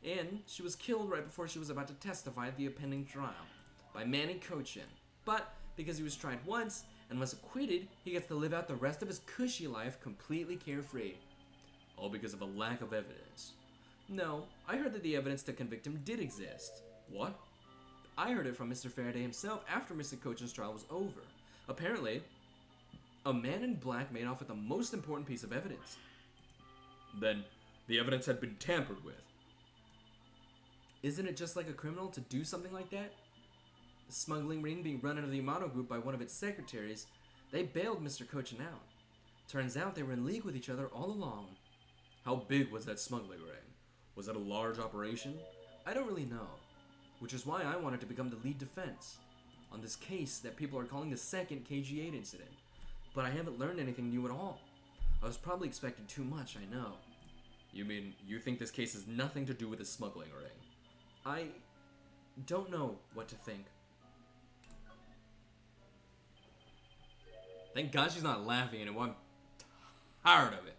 A: And she was killed right before she was about to testify at the impending trial by Manny Kochin. But because he was tried once and was acquitted, he gets to live out the rest of his cushy life completely carefree.
B: All because of a lack of evidence.
A: No, I heard that the evidence to convict him did exist.
B: What?
A: I heard it from Mr. Faraday himself after Mr. Kochin's trial was over. Apparently, a man in black made off with the most important piece of evidence.
B: Then, the evidence had been tampered with.
A: Isn't it just like a criminal to do something like that? The smuggling ring being run under the Amano group by one of its secretaries, they bailed Mr. Kochin out. Turns out they were in league with each other all along.
B: How big was that smuggling ring? Was it a large operation?
A: I don't really know, which is why I wanted to become the lead defense on this case that people are calling the second KG8 incident. But I haven't learned anything new at all. I was probably expecting too much, I know.
B: You mean you think this case has nothing to do with the smuggling ring?
A: I don't know what to think.
B: Thank God she's not laughing anymore. I'm tired of it.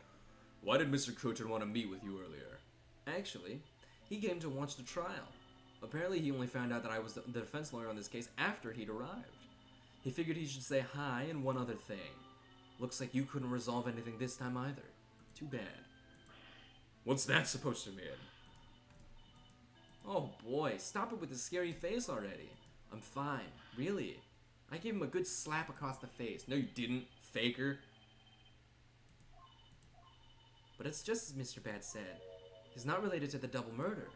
B: Why did Mr. Kochin want to meet with you earlier?
A: Actually, he came to watch the trial. Apparently he only found out that I was the defense lawyer on this case after he'd arrived. He figured he should say hi and one other thing. Looks like you couldn't resolve anything this time either. Too bad.
B: What's that supposed to mean?
A: Oh boy, stop it with the scary face already. I'm fine, really. I gave him a good slap across the face.
B: No, you didn't, faker.
A: But it's just as Mr. Bad said. He's not related to the double murder.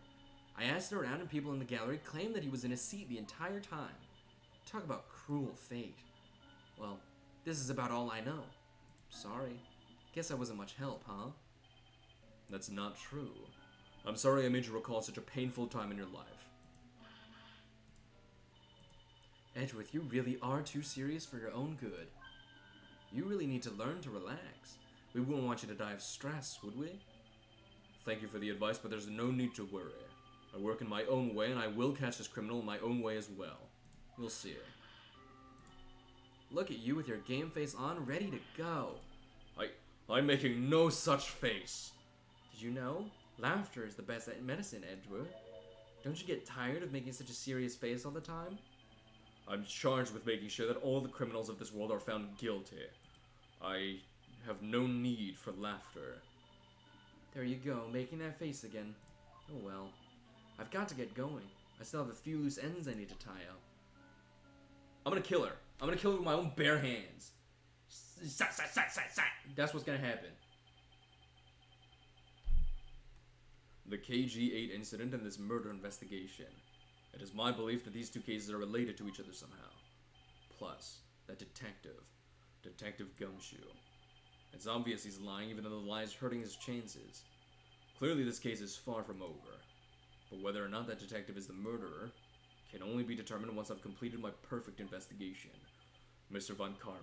A: I asked around and people in the gallery claimed that he was in his seat the entire time. Talk about cruel fate. Well, this is about all I know. Sorry. Guess I wasn't much help, huh?
B: That's not true. I'm sorry I made you recall such a painful time in your life.
A: Edgeworth, you really are too serious for your own good. You really need to learn to relax. We wouldn't want you to die of stress, would we?
B: Thank you for the advice, but there's no need to worry. I work in my own way, and I will catch this criminal in my own way as well. You'll see.
A: Look at you with your game face on, ready to go.
B: I'm making no such face.
A: Did you know? Laughter is the best medicine, Edgeworth. Don't you get tired of making such a serious face all the time?
B: I'm charged with making sure that all the criminals of this world are found guilty. I have no need for laughter.
A: There you go, making that face again. Oh well. I've got to get going. I still have a few loose ends I need to tie up.
B: I'm gonna kill her. I'm gonna kill her with my own bare hands.
A: That's what's gonna happen.
B: The KG8 incident and this murder investigation. It is my belief that these two cases are related to each other somehow. Plus, that Detective Gumshoe. It's obvious he's lying even though the lie is hurting his chances. Clearly this case is far from over. But whether or not that detective is the murderer can only be determined once I've completed my perfect investigation. Mr. Von Karma,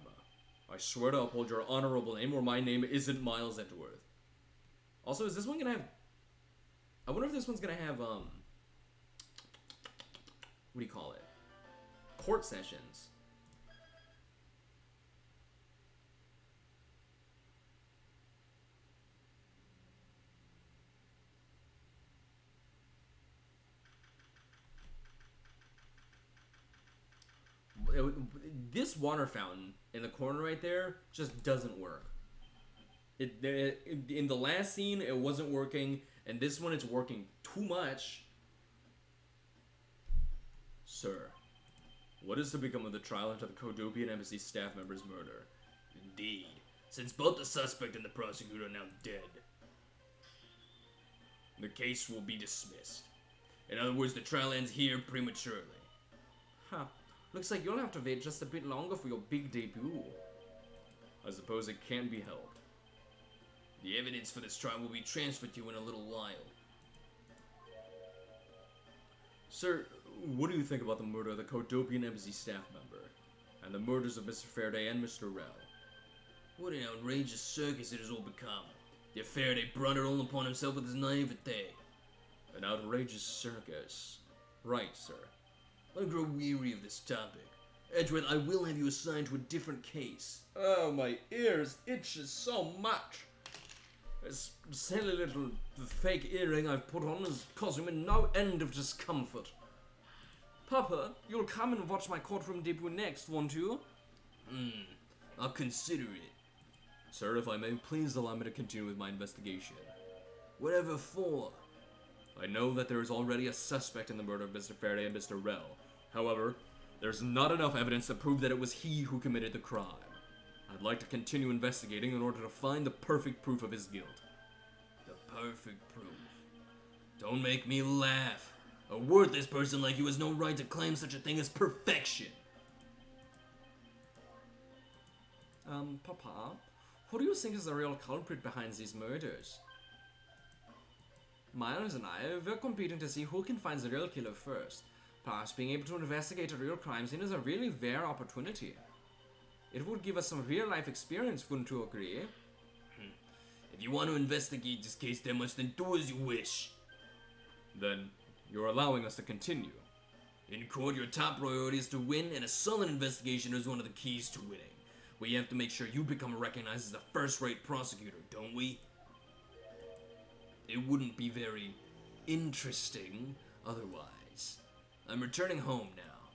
B: I swear to uphold your honorable name or my name isn't Miles Edgeworth. Also, is this one gonna have... I wonder if this one's gonna have, what do you call it? Court sessions. This water fountain in the corner right there just doesn't work. In the last scene, it wasn't working, and this one, it's working too much. Sir, what is to become of the trial into the Kodopian Embassy staff member's murder? Indeed, since both the suspect and the prosecutor are now dead, the case will be dismissed. In other words, the trial ends here prematurely. Huh. Looks like you'll have to wait just a bit longer for your big debut. I suppose it can be helped. The evidence for this trial will be transferred to you in a little while. Sir, what do you think about the murder of the Kodopian Embassy staff member? And the murders of Mr. Faraday and Mr. Rell? What an outrageous circus it has all become. The Faraday brought it all upon himself with his naivete. An outrageous circus. Right, sir. I grow weary of this topic. Edgeworth, I will have you assigned to a different case. Oh, my ears itches so much. This silly little fake earring I've put on is causing me no end of discomfort. Papa, you'll come and watch my courtroom debut next, won't you? I'll consider it. Sir, if I may, please allow me to continue with my investigation. Whatever for? I know that there is already a suspect in the murder of Mr. Faraday and Mr. Rell. However, there's not enough evidence to prove that it was he who committed the crime. I'd like to continue investigating in order to find the perfect proof of his guilt. The perfect proof? Don't make me laugh. A worthless person like you has no right to claim such a thing as perfection. Papa, who do you think is the real culprit behind these murders? Miles and I, we're competing to see who can find the real killer first. Plus, being able to investigate a real crime scene is a really rare opportunity. It would give us some real-life experience, wouldn't you agree? If you want to investigate this case that much, then do as you wish. Then, you're allowing us to continue. In court, your top priority is to win, and a solid investigation is one of the keys to winning. We have to make sure you become recognized as a first-rate prosecutor, don't we? It wouldn't be very interesting otherwise. I'm returning home now.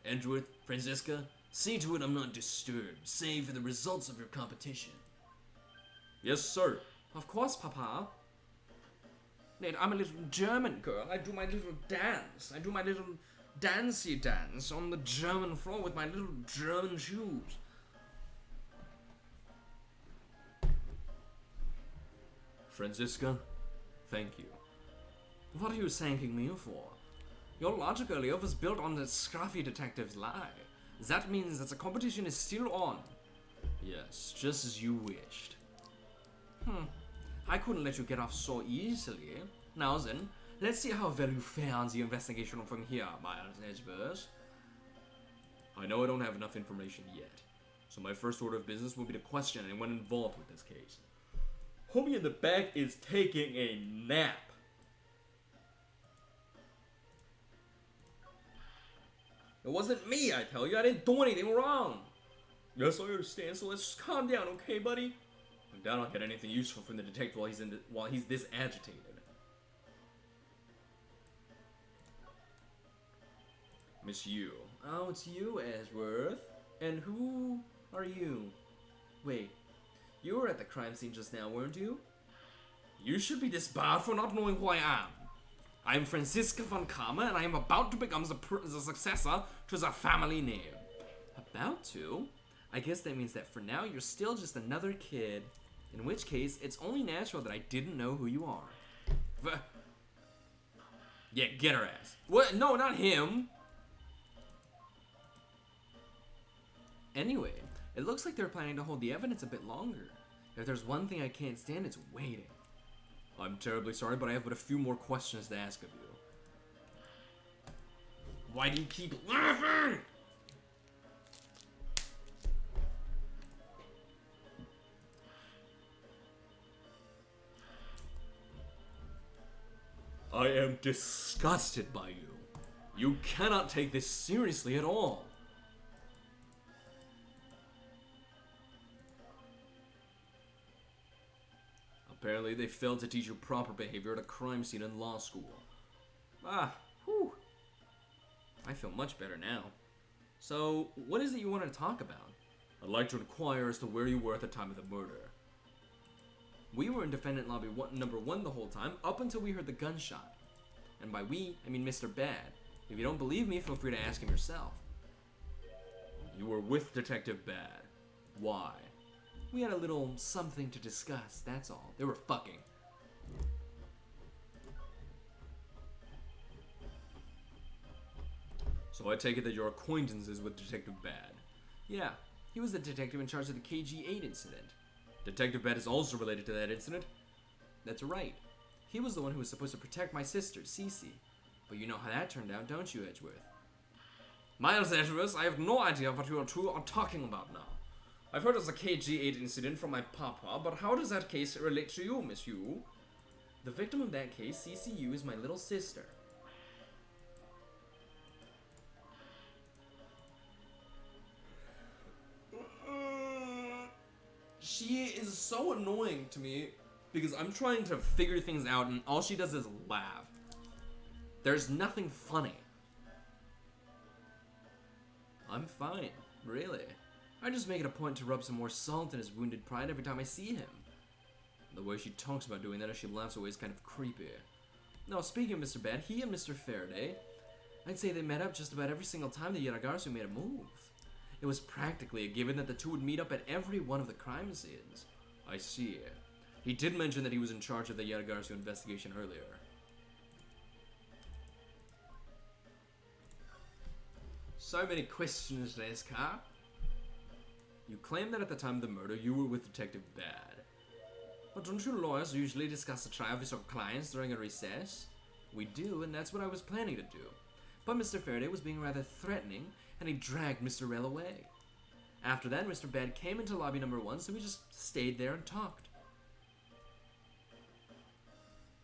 B: Edgeworth, Franziska, see to it I'm not disturbed, save for the results of your competition. Yes, sir. Of course, Papa. Nate, I'm a little German girl. I do my little dance. I do my little dancey dance on the German floor with my little German shoes. Franziska, thank you. What are you thanking me for? Your logic earlier was built on the scruffy detective's lie. That means that the competition is still on. Yes, just as you wished. I couldn't let you get off so easily. Now then, let's see how well you fare on the investigation from here, Miles Edgeworth. I know I don't have enough information yet, so my first order of business will be to question anyone involved with this case. Homie in the back is taking a nap. It wasn't me, I tell you. I didn't do anything wrong. Yes, I understand, so let's just calm down, okay, buddy? I doubt I'll get anything useful from the detective while he's this agitated. Miss you. Oh, it's you, Edgeworth. And who are you? Wait, you were at the crime scene just now, weren't you? You should be disbarred for not knowing who I am. I am Franziska von Karma, and I am about to become the successor to the family name. About to? I guess that means that for now, you're still just another kid. In which case, it's only natural that I didn't know who you are. Yeah, get her ass. What? No, not him. Anyway, it looks like they're planning to hold the evidence a bit longer. If there's one thing I can't stand, it's waiting. I'm terribly sorry, but I have but a few more questions to ask of you.
A: Why do you keep laughing?
B: I am disgusted by you. You cannot take this seriously at all. Apparently they failed to teach you proper behavior at a crime scene in law school. Ah, whew. I feel much better now. So, what is it you want to talk about? I'd like to inquire as to where you were at the time of the murder. We were in defendant lobby number 1 the whole time, up until we heard the gunshot. And by we, I mean Mr. Bad. If you don't believe me, feel free to ask him yourself. You were with Detective Bad. Why? We had a little something to discuss, that's all. They were fucking. So I take it that your acquaintance is with Detective Bad. Yeah, he was the detective in charge of the KG-8 incident. Detective Bad is also related to that incident. That's right. He was the one who was supposed to protect my sister, Cece. But you know how that turned out, don't you, Edgeworth? Miles Edgeworth, I have no idea what you two are talking about now. I've heard of the KG-8 incident from my papa, but how does that case relate to you, Miss Yu? The victim of that case, CCU, is my little sister.
A: She is so annoying to me because I'm trying to figure things out and all she does is laugh. There's nothing funny. I'm fine, really. I just make it a point to rub some more salt in his wounded pride every time I see him. The way she talks about doing that as she laughs away is kind of creepy. Now, speaking of Mr. Bad, he and Mr. Faraday, I'd say they met up just about every single time the Yaragarsu made a move. It was practically a given that the two would meet up at every one of the crime scenes. I see. He did mention that he was in charge of the Yaragarsu investigation earlier. So many questions to ask, huh? You claim that at the time of the murder, you were with Detective Bad. But don't you lawyers usually discuss the trial with your clients during a recess? We do, and that's what I was planning to do. But Mr. Faraday was being rather threatening, and he dragged Mr. Rell away. After that, Mr. Bad came into lobby number 1, so we just stayed there and talked.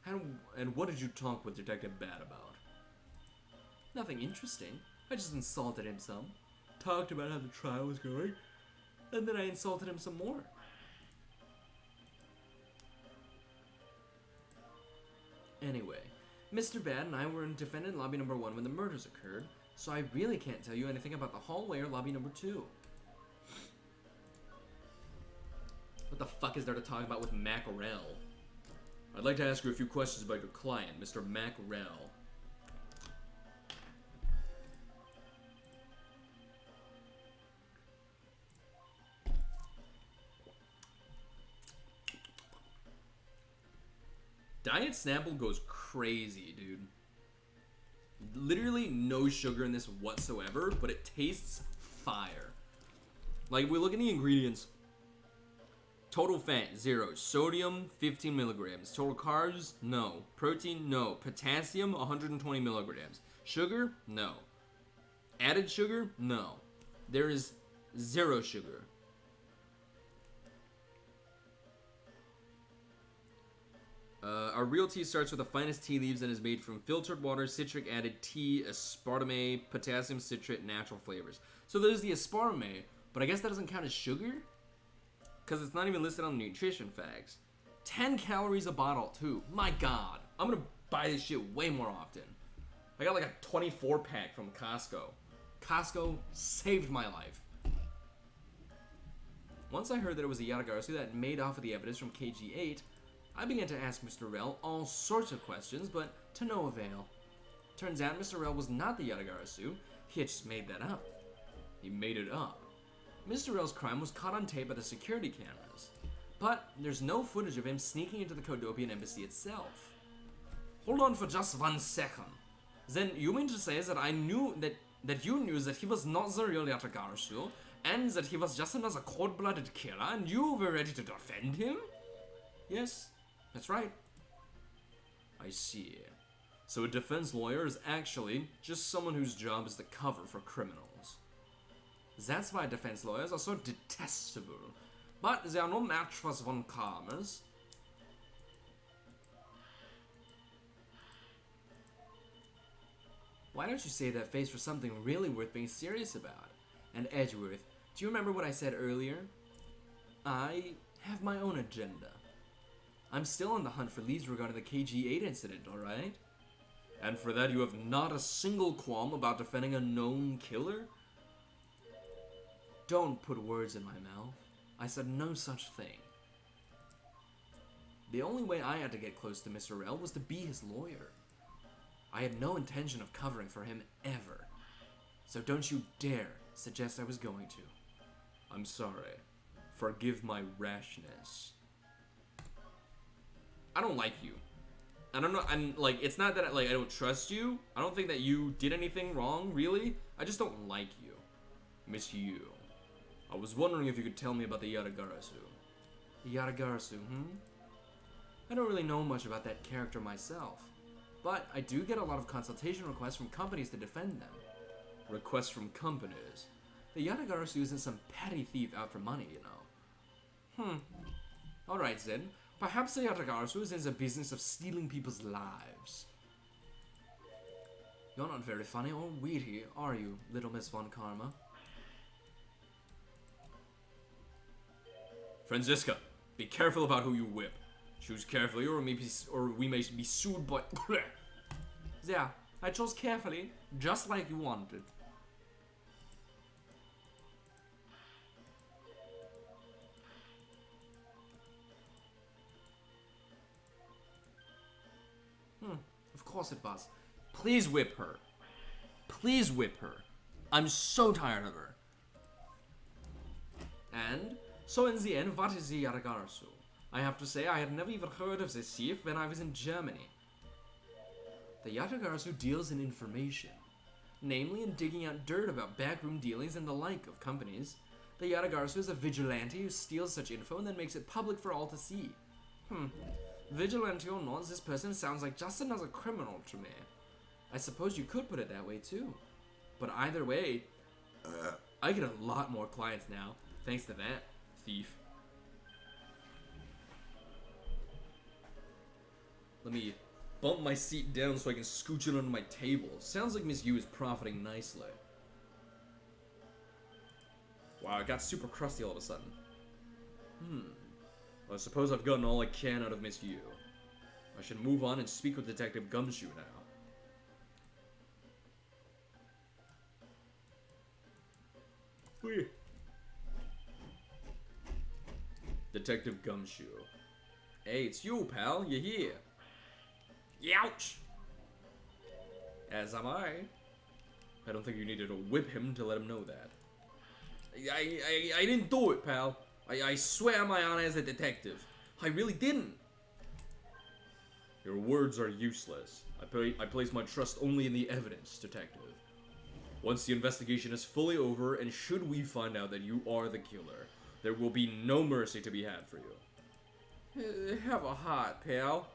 B: And what did you talk with Detective Bad about?
A: Nothing interesting. I just insulted him some. Talked about how the trial was going. And then I insulted him some more. Anyway, Mr. Bad and I were in defendant lobby number 1 when the murders occurred, so I really can't tell you anything about the hallway or lobby number 2. What the fuck is there to talk about with Mackerel?
B: I'd like to ask you a few questions about your client, Mr. Mackerel.
A: Diet Snapple goes crazy, dude. Literally no sugar in this whatsoever, but it tastes fire. Like, we look at the ingredients. Total fat, 0. Sodium, 15 milligrams. Total carbs, no. Protein, no. Potassium, 120 milligrams. Sugar, no. Added sugar, no. There is 0 sugar. Our real tea starts with the finest tea leaves and is made from filtered water, citric added tea, aspartame, potassium citrate, natural flavors. So there's the aspartame, but I guess that doesn't count as sugar? Because it's not even listed on the nutrition facts. 10 calories a bottle, too. My god. I'm gonna buy this shit way more often. I got like a 24 pack from Costco. Costco saved my life. Once I heard that it was a Yaragarsu that made off with the evidence from KG-8, I began to ask Mr. Rell all sorts of questions, but to no avail. Turns out Mr. Rell was not the Yatagarasu, he had just made that up. He made it up. Mr. Rell's crime was caught on tape by the security cameras, but there's no footage of him sneaking into the Kodopian embassy itself. Hold on for just 1 second. Then you mean to say that I knew that you knew that he was not the real Yatagarasu, and that he was just another cold-blooded killer, and you were ready to defend him? Yes. That's right. I see.
B: So a defense lawyer is actually just someone whose job is to cover for criminals.
A: That's why defense lawyers are so detestable. But they are no match for von Karmers. Why don't you save that face for something really worth being serious about? And Edgeworth, do you remember what I said earlier? I have my own agenda. I'm still on the hunt for leads regarding the KG8 incident, alright?
B: And for that you have not a single qualm about defending a known killer?
A: Don't put words in my mouth. I said no such thing. The only way I had to get close to Mr. Rell was to be his lawyer. I had no intention of covering for him ever. So don't you dare suggest I was going to.
B: I'm sorry. Forgive my rashness.
A: I don't like you. I don't know, I'm like, it's not that I don't trust you. I don't think that you did anything wrong, really. I just don't like you.
B: Miss you. I was wondering if you could tell me about the Yatagarasu.
A: Yatagarasu, I don't really know much about that character myself. But I do get a lot of consultation requests from companies to defend them.
B: Requests from companies?
A: The Yatagarasu isn't some petty thief out for money, you know. Alright then. Perhaps the Yatagarasu is in the business of stealing people's lives. You're not very funny or witty, are you, little Miss Von Karma?
B: Franziska, be careful about who you whip. Choose carefully or we may be sued by...
A: Yeah, I chose carefully, just like you wanted. Of course it was. Please whip her. Please whip her. I'm so tired of her. And, so in the end, what is the Yatagarasu? I have to say, I had never even heard of this thief when I was in Germany. The Yatagarasu deals in information, namely in digging out dirt about backroom dealings and the like of companies. The Yatagarasu is a vigilante who steals such info and then makes it public for all to see. Vigilante or not, this person sounds like just another criminal to me. I suppose you could put it that way too. But either way, I get a lot more clients now, thanks to that thief.
B: Let me bump my seat down so I can scooch it under my table. Sounds like Miss Yu is profiting nicely. Wow, it got super crusty all of a sudden. Well, I suppose I've gotten all I can out of Miss Yu. I should move on and speak with Detective Gumshoe now. Whee. Detective Gumshoe. Hey, it's you, pal. You're here.
A: Youch!
B: As am I. I don't think you needed to whip him to let him know that.
A: I didn't do it, pal. I swear my honor as a detective. I really didn't.
B: Your words are useless. I place my trust only in the evidence, detective. Once the investigation is fully over, and should we find out that you are the killer, there will be no mercy to be had for you.
A: Have a heart, pal.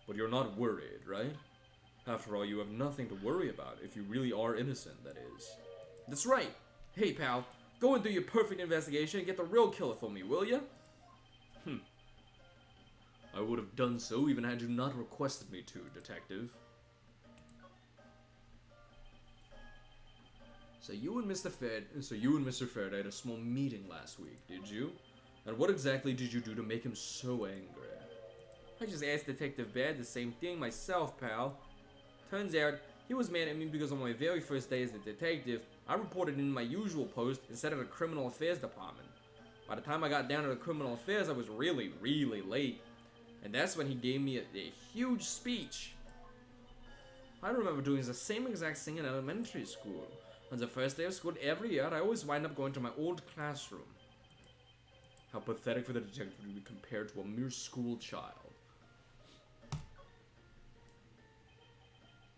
B: But you're not worried, right? After all, you have nothing to worry about if you really are innocent, that is.
A: That's right. Hey, pal, go and do your perfect investigation and get the real killer for me, will ya?
B: I would have done so even had you not requested me to, detective.
A: So you and Mr.
B: Faraday had a small meeting last week, did you? And what exactly did you do to make him so angry?
A: I just asked Detective Bad the same thing myself, pal. Turns out, he was mad at me because on my very first day as a detective, I reported in my usual post instead of the Criminal Affairs Department. By the time I got down to the Criminal Affairs, I was really, really late. And that's when he gave me a huge speech. I remember doing the same exact thing in elementary school. On the first day of school every year, I always wind up going to my old classroom.
B: How pathetic for the detective to be compared to a mere school child.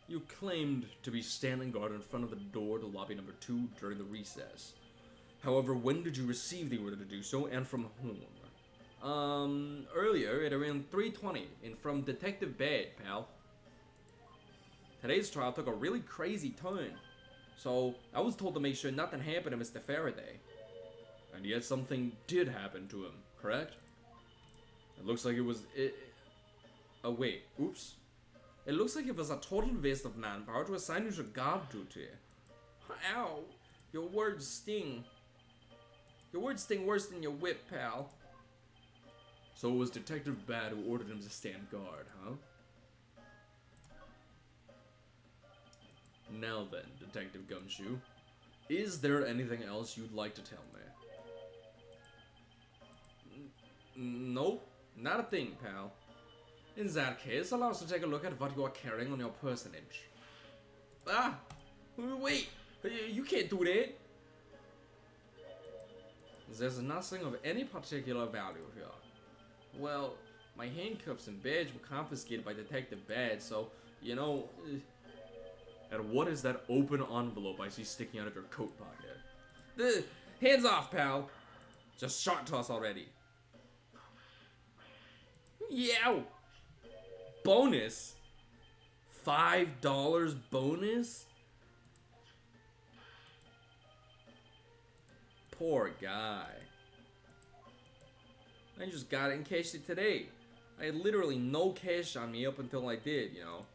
B: You claimed to be standing guard in front of the door to lobby number 2 during the recess. However, when did you receive the order to do so, and from whom?
A: Earlier at around 3:20, and from Detective Bad, pal. today's trial took a really crazy turn. So, I was told to make sure nothing happened to Mr. Faraday.
B: And yet something did happen to him, correct? It looks like it was...
A: Oh, wait. Oops. It looks like it was a total waste of manpower to assign you to guard duty. Ow. Your words sting. Your words sting worse than your whip, pal.
B: So it was Detective Bad who ordered him to stand guard, huh? Now then, Detective Gumshoe, is there anything else you'd like to tell me?
A: Nope, not a thing, pal. In that case, allow us to take a look at what you are carrying on your personage. Ah! Wait! You can't do that! There's nothing of any particular value here. Well, my handcuffs and badge were confiscated by Detective Bad, so, you know...
B: And what is that open envelope I see sticking out of your coat pocket?
A: Hands off, pal! Just shot toss already. Yow! Bonus? $5 bonus? Poor guy. I just got it and cashed it today. I had literally no cash on me up until I did, you know.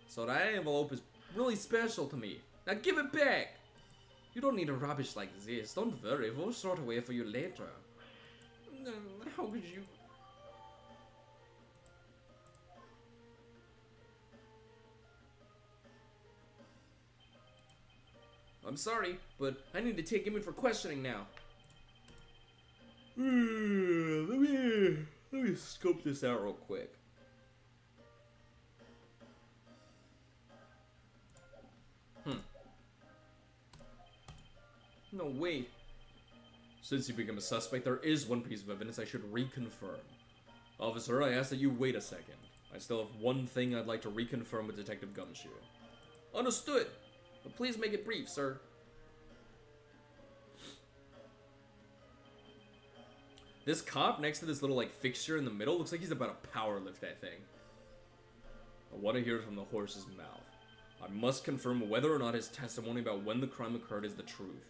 A: So that envelope is really special to me. Now give it back! You don't need a rubbish like this. Don't worry, we'll sort a way for you later. How could you... I'm sorry, but I need to take him in for questioning now. Let me scope this out real quick. No, wait.
B: Since you became a suspect, there is one piece of evidence I should reconfirm. Officer, I ask that you wait a second. I still have one thing I'd like to reconfirm with Detective Gumshoe.
A: Understood. But please make it brief, sir. This cop next to this little, like, fixture in the middle looks like he's about to power lift that thing.
B: I want to hear it from the horse's mouth. I must confirm whether or not his testimony about when the crime occurred is the truth.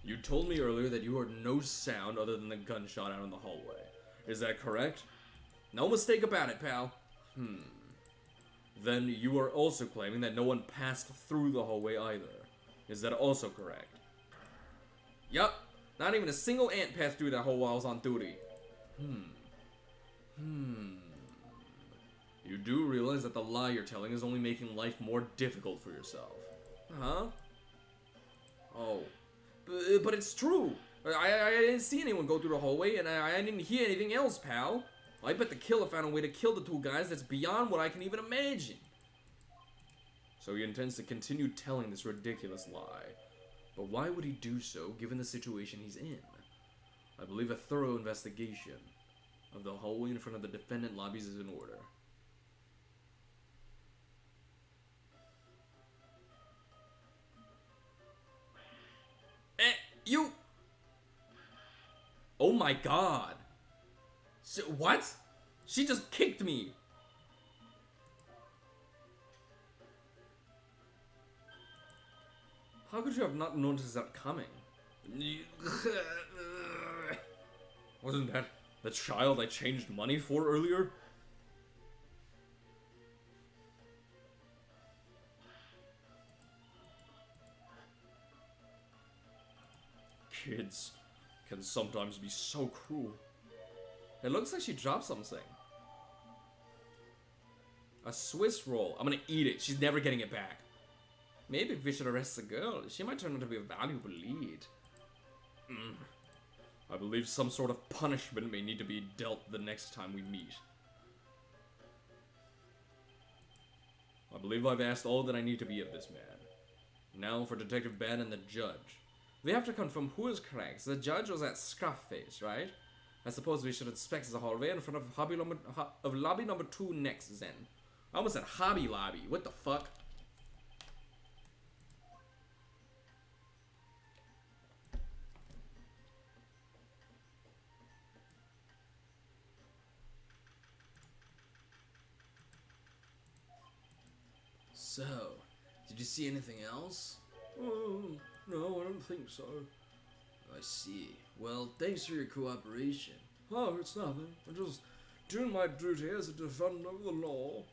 B: You told me earlier that you heard no sound other than the gunshot out in the hallway. Is that correct?
A: No mistake about it, pal.
B: Then you are also claiming that no one passed through the hallway either. Is that also correct?
A: Yup. Not even a single ant passed through that hole while I was on duty.
B: You do realize that the lie you're telling is only making life more difficult for yourself.
A: Huh? Oh. But it's true. I didn't see anyone go through the hallway, and I didn't hear anything else, pal. I bet the killer found a way to kill the two guys that's beyond what I can even imagine.
B: So he intends to continue telling this ridiculous lie. But why would he do so, given the situation he's in? I believe a thorough investigation of the hallway in front of the defendant lobbies is in order.
A: You... Oh my god. What? She just kicked me. How could you have not noticed that coming?
B: Wasn't that the child I changed money for earlier? Kids can sometimes be so cruel.
A: It looks like she dropped something. A Swiss roll. I'm gonna eat it. She's never getting it back. Maybe we should arrest the girl. She might turn out to be a valuable lead.
B: I believe some sort of punishment may need to be dealt the next time we meet. I believe I've asked all that I need to be of this man. Now for Detective Ben and the judge.
A: We have to confirm who is correct. The judge was that scuff face, right? I suppose we should inspect the hallway in front of lobby number 2 next, then. I almost said Hobby Lobby. What the fuck?
B: So, did you see anything else?
D: Oh, no, I don't think so.
B: I see. Well, thanks for your cooperation.
D: Oh, it's nothing. I'm just doing my duty as a defender of the law.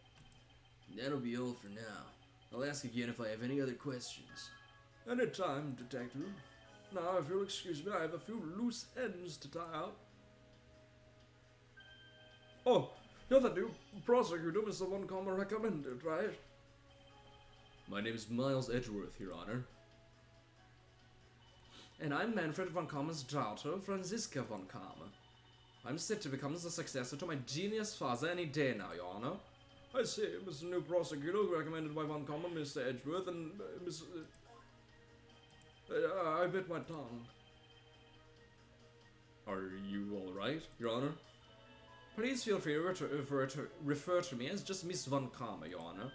B: That'll be all for now. I'll ask again if I have any other questions.
D: Anytime, detective. Now, if you'll excuse me, I have a few loose ends to tie up. Oh, you're the new prosecutor Mr. Von Commer recommended, right?
B: My name is Miles Edgeworth, Your Honor.
D: And I'm Manfred von Commer's daughter, Franziska von Commer. I'm set to become the successor to my genius father any day now, Your Honor. I see, Mr. New Prosecutor, recommended by von Commer, Mr. Edgeworth, and Miss... I bit my tongue.
B: Are you alright, Your Honor?
D: Please feel free to refer to me as just Miss von Commer, Your Honor.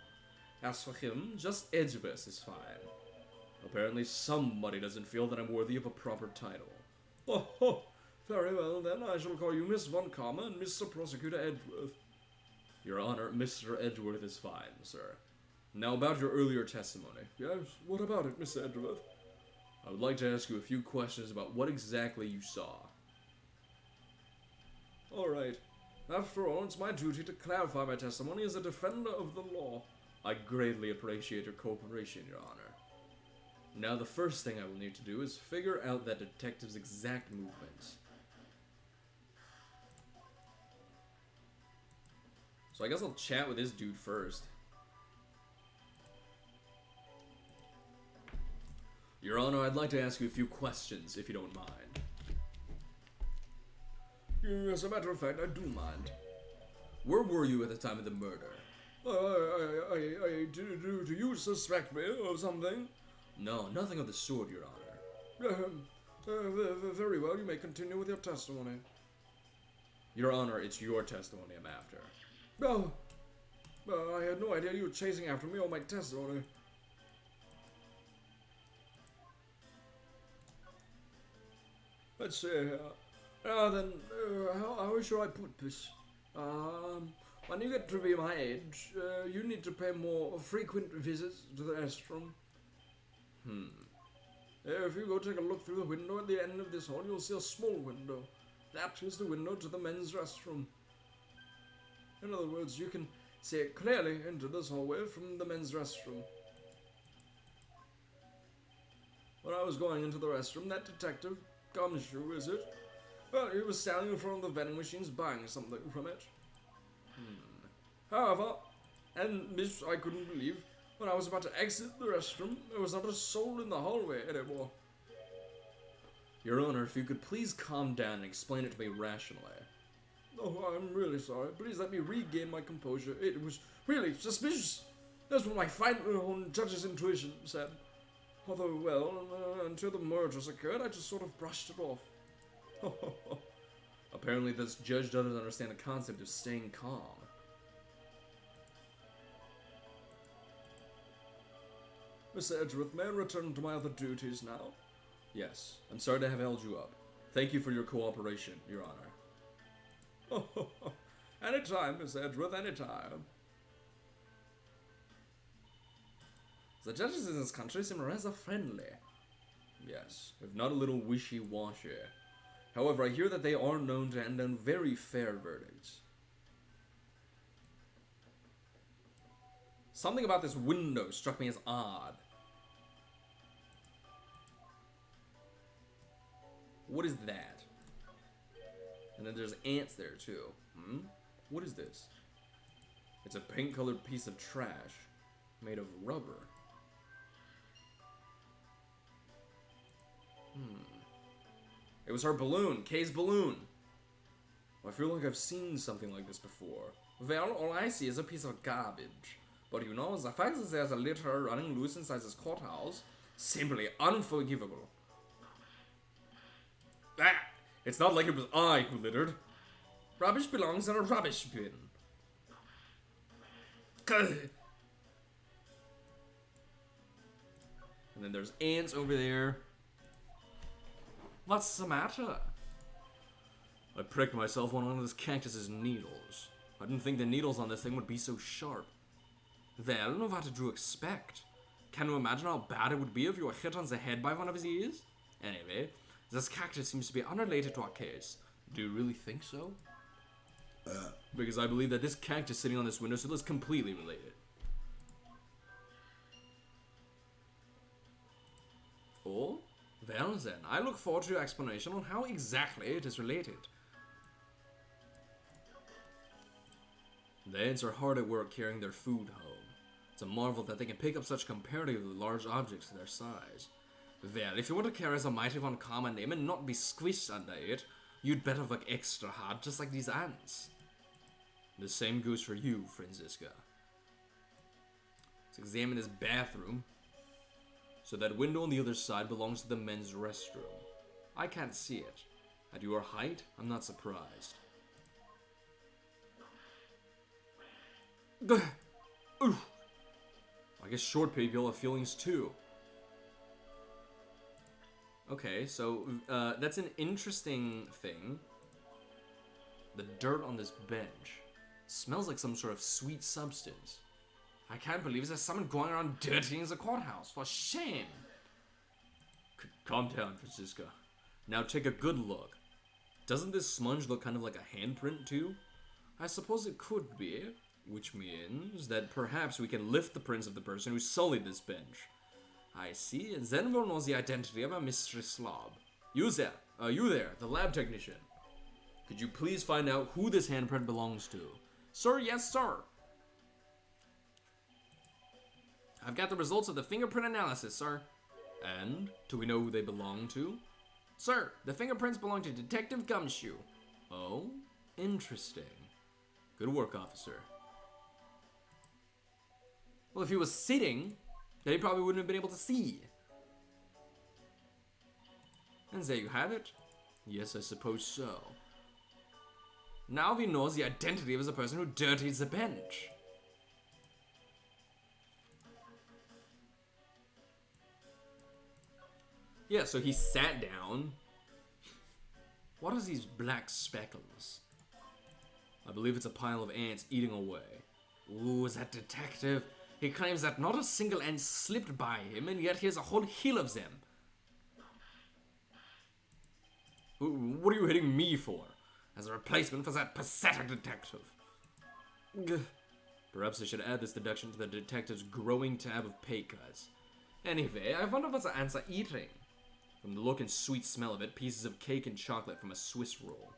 D: As for him, just Edgeworth is fine.
B: Apparently somebody doesn't feel that I'm worthy of a proper title.
D: Oh, very well then, I shall call you Miss von Commer and Mr. Prosecutor Edgeworth.
B: Your Honor, Mr. Edgeworth is fine, sir. Now about your earlier testimony.
D: Yes, what about it, Mr. Edgeworth?
B: I would like to ask you a few questions about what exactly you saw.
D: All right. After all, it's my duty to clarify my testimony as a defender of the law.
B: I greatly appreciate your cooperation, Your Honor. Now the first thing I will need to do is figure out that detective's exact movements. So I guess I'll chat with this dude first. Your Honor, I'd like to ask you a few questions, if you don't mind.
D: As a matter of fact, I do mind.
B: Where were you at the time of the murder?
D: Do you suspect me of something?
B: No, nothing of the sort, Your Honor.
D: Very well, you may continue with your testimony.
B: Your Honor, it's your testimony I'm after.
D: Oh, I had no idea you were chasing after me or my testimony. Let's see here. How should I put this? When you get to be my age, you need to pay more frequent visits to the restroom. If you go take a look through the window at the end of this hall, you'll see a small window. That is the window to the men's restroom. In other words, you can see clearly into this hallway from the men's restroom. When I was going into the restroom, that detective, Gumshoe, is it? Well, he was standing in front of the vending machines buying something from it. However, and this I couldn't believe, when I was about to exit the restroom, there was not a soul in the hallway anymore.
B: Your Honor, if you could please calm down and explain it to me rationally.
D: Oh, I'm really sorry. Please let me regain my composure. It was really suspicious. That's what my fine judge's intuition said. Although, well, until the murders occurred, I just sort of brushed it off.
B: Apparently this judge doesn't understand the concept of staying calm.
D: Mr. Edgeworth, may I return to my other duties now?
B: Yes, I'm sorry to have held you up. Thank you for your cooperation, Your Honor.
D: Anytime, Miss Edgeworth, anytime. The judges in this country seem rather friendly.
B: Yes, if not a little wishy-washy. However, I hear that they are known to hand down very fair verdicts. Something about this window struck me as odd. What is that? And then there's ants there too. What is this? It's a pink-colored piece of trash made of rubber. It was her balloon, Kay's balloon. I feel like I've seen something like this before.
D: Well, all I see is a piece of garbage. But you know, the fact that there's a litter running loose inside this courthouse, simply unforgivable.
B: Ah! It's not like it was I who littered.
D: Rubbish belongs in a rubbish bin.
B: And then there's ants over there.
D: What's the matter?
B: I pricked myself on one of this cactus's needles. I didn't think the needles on this thing would be so sharp. Well, what did you expect? Can you imagine how bad it would be if you were hit on the head by one of his ears? Anyway, this cactus seems to be unrelated to our case.
A: Do you really think so?
B: Because I believe that this cactus sitting on this windowsill is completely related. Oh? Well then, I look forward to your explanation on how exactly it is related. The ants are hard at work carrying their food home. It's a marvel that they can pick up such comparatively large objects to their size. Well, if you want to carry a mighty uncommon name and not be squished under it, you'd better work extra hard, just like these ants. The same goes for you, Franziska. Let's examine this bathroom. So that window on the other side belongs to the men's restroom. I can't see it. At your height, I'm not surprised. I guess short people have feelings too. Okay, so that's an interesting thing. The dirt on this bench smells like some sort of sweet substance. I can't believe there's someone going around dirtying the courthouse. For shame. Calm down, Franziska. Now take a good look. Doesn't this smudge look kind of like a handprint too? I suppose it could be, which means that perhaps we can lift the prints of the person who sullied this bench. I see, and then we'll know the identity of our Mistress Slob. You there, the lab technician. Could you please find out who this handprint belongs to?
A: Sir, yes, sir.
B: I've got the results of the fingerprint analysis, sir. And, do we know who they belong to?
A: Sir, the fingerprints belong to Detective Gumshoe.
B: Oh, interesting. Good work, officer.
A: Well, if he was sitting, then he probably wouldn't have been able to see. And there you have it.
B: Yes, I suppose so.
A: Now we know the identity of the person who dirtied the bench.
B: Yeah, so he sat down. What are these black speckles? I believe it's a pile of ants eating away.
A: Ooh, that detective. He claims that not a single ant slipped by him, and yet he has a whole hill of them.
B: What are you hitting me for?
A: As a replacement for that pathetic detective.
B: Perhaps I should add this deduction to the detective's growing tab of pay cuts.
A: Anyway, I wonder what the ants are eating.
B: From the look and sweet smell of it, pieces of cake and chocolate from a Swiss roll.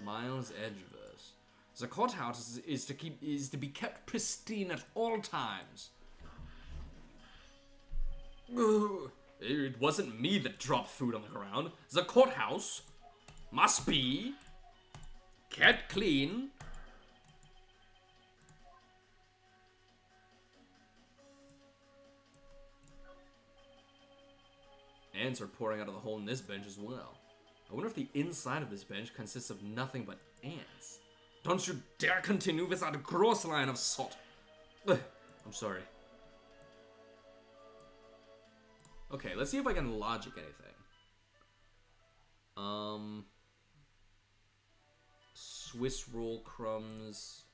A: Miles Edgeworth. The courthouse is to be kept pristine at all times.
B: It wasn't me that dropped food on the ground. The courthouse must be kept clean. Ants are pouring out of the hole in this bench as well. I wonder if the inside of this bench consists of nothing but ants.
A: Don't you dare continue with that gross line of salt.
B: I'm sorry. Okay, let's see if I can logic anything. Swiss roll crumbs.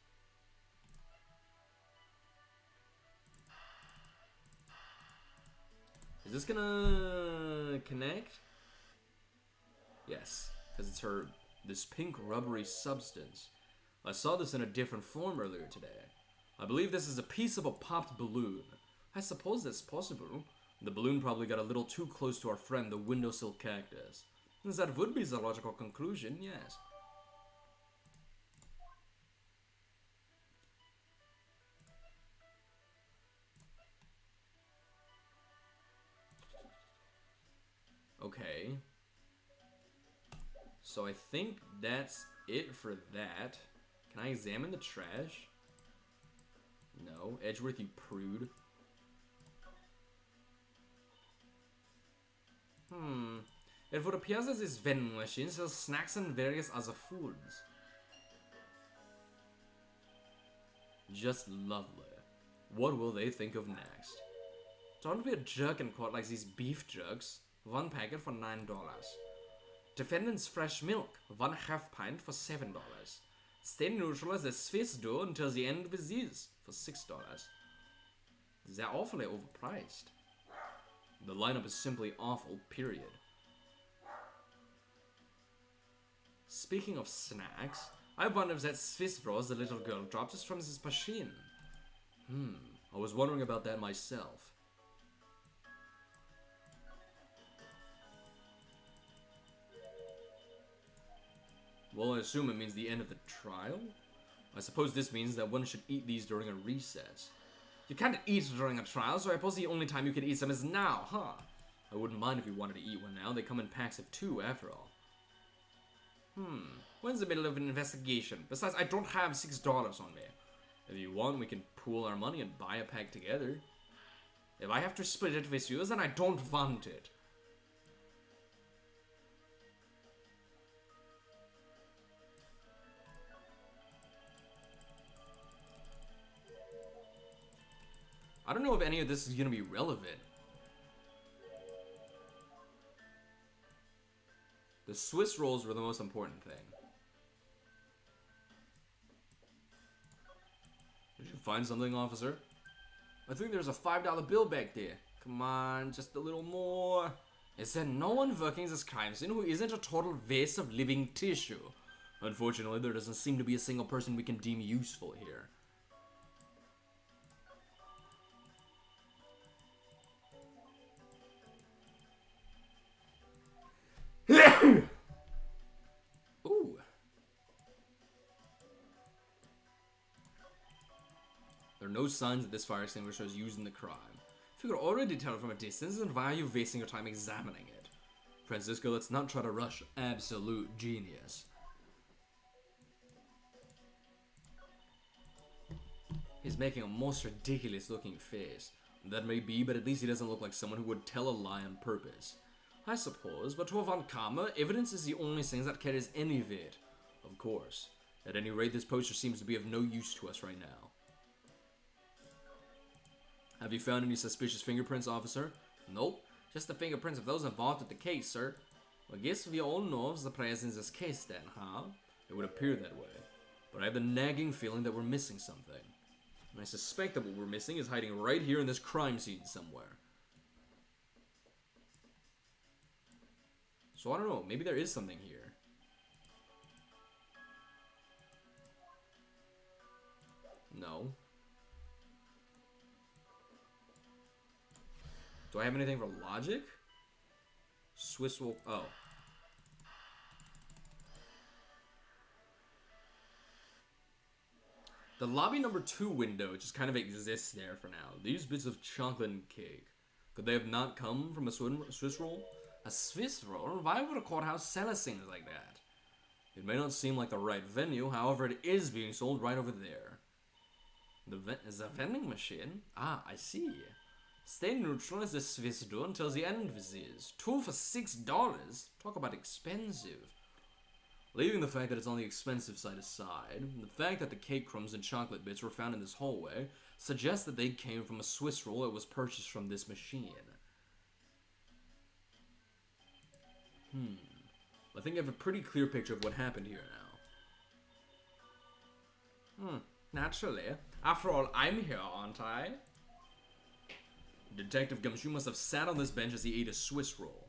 B: Is this gonna connect? Yes, because it's this pink rubbery substance. I saw this in a different form earlier today. I believe this is a piece of a popped balloon. I suppose that's possible. The balloon probably got a little too close to our friend, the windowsill cactus. That would be the logical conclusion, yes. Okay. So I think that's it for that. Can I examine the trash? No. Edgeworth, you prude.
A: It would appear that this vending machine sells snacks and various other foods.
B: Just lovely. What will they think of next?
A: Don't be a jerk in court like these beef jerks. 1 packet for $9. Defendant's fresh milk, 1/2 pint for $7.
B: Stay neutral as the Swiss do until the end of disease for $6. They're awfully overpriced. The lineup is simply awful, period. Speaking of snacks, I wonder if that Swiss rolls the little girl dropped us from this machine. I was wondering about that myself. Well, I assume it means the end of the trial? I suppose this means that one should eat these during a recess. You can't eat during a trial, so I suppose the only time you can eat them is now, huh? I wouldn't mind if you wanted to eat one now. They come in packs of 2, after all. We're in the middle of an investigation. Besides, I don't have $6 on me. If you want, we can pool our money and buy a pack together. If I have to split it with you, then I don't want it. I don't know if any of this is going to be relevant. The Swiss rolls were the most important thing. Did you find something, officer? I think there's a $5 bill back there. Come on, just a little more. Is there no one working this crime scene who isn't a total waste of living tissue? Unfortunately, there doesn't seem to be a single person we can deem useful here. Ooh. There are no signs that this fire extinguisher is used in the crime. If you could already tell from a distance, then why are you wasting your time examining it? Francisco, let's not try to rush absolute genius. He's making a most ridiculous looking face. That may be, but at least he doesn't look like someone who would tell a lie on purpose. I suppose, but to Avant Karma, evidence is the only thing that carries any weight. Of course. At any rate, this poster seems to be of no use to us right now. Have you found any suspicious fingerprints, officer? Nope. Just the fingerprints of those involved with the case, sir. Well, I guess we all know of the presence in this case then, huh? It would appear that way. But I have the nagging feeling that we're missing something. And I suspect that what we're missing is hiding right here in this crime scene somewhere. So I don't know, maybe there is something here. No. Do I have anything for logic? Swiss will... oh. The lobby number 2 window just kind of exists there for now. These bits of chocolate and cake. Could they have not come from a Swiss roll? A Swiss roll? Why would a courthouse sell us things like that? It may not seem like the right venue, however it is being sold right over there. The vending machine? Ah, I see. Stay neutral as the Swiss do until the end of this is. 2 for $6? Talk about expensive. Leaving the fact that it's on the expensive side aside, the fact that the cake crumbs and chocolate bits were found in this hallway suggests that they came from a Swiss roll that was purchased from this machine. I think I have a pretty clear picture of what happened here now. Naturally. After all, I'm here, aren't I? Detective Gumshoe must have sat on this bench as he ate a Swiss roll.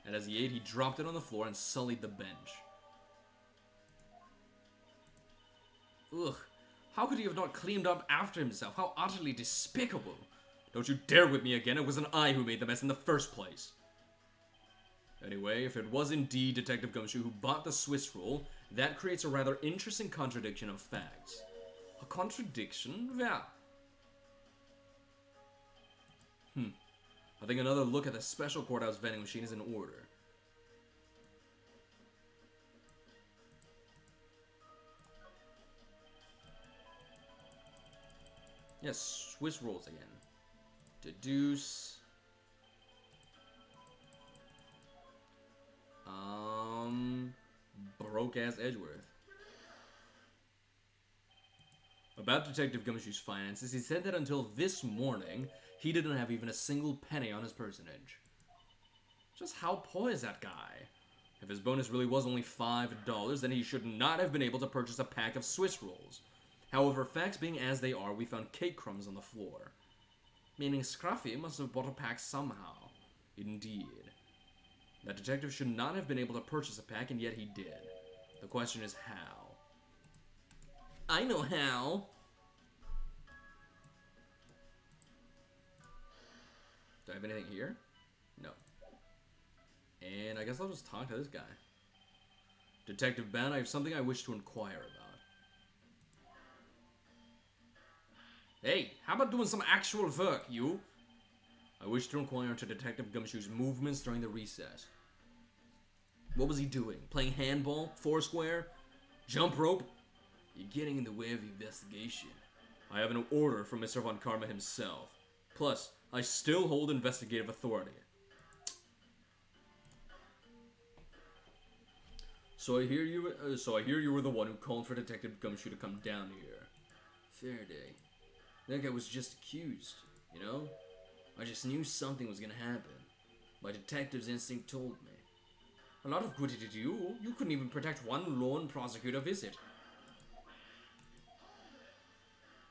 B: And as he ate, he dropped it on the floor and sullied the bench. Ugh. How could he have not cleaned up after himself? How utterly despicable. Don't you dare whip me again. It wasn't I who made the mess in the first place. Anyway, if it was indeed Detective Gumshoe who bought the Swiss roll, that creates a rather interesting contradiction of facts. A contradiction? Yeah. I think another look at the special courthouse vending machine is in order. Yes, Swiss rolls again. Deduce. Broke-ass Edgeworth. About Detective Gumshoe's finances, he said that until this morning, he didn't have even a single penny on his personage. Just how poor is that guy? If his bonus really was only $5, then he should not have been able to purchase a pack of Swiss rolls. However, facts being as they are, we found cake crumbs on the floor. Meaning Scruffy must have bought a pack somehow. Indeed. That detective should not have been able to purchase a pack, and yet he did. The question is how. I know how. Do I have anything here? No. And I guess I'll just talk to this guy. Detective Ben, I have something I wish to inquire about. Hey, how about doing some actual work, you? I wish to inquire into Detective Gumshoe's movements during the recess. What was he doing? Playing handball? Foursquare? Jump rope? You're getting in the way of the investigation. I have an order from Mr. Von Karma himself. Plus, I still hold investigative authority. So I hear you were the one who called for Detective Gumshoe to come down here. Faraday. That guy was just accused, you know? I just knew something was gonna happen. My detective's instinct told me. A lot of good did you. You couldn't even protect one lone prosecutor visit.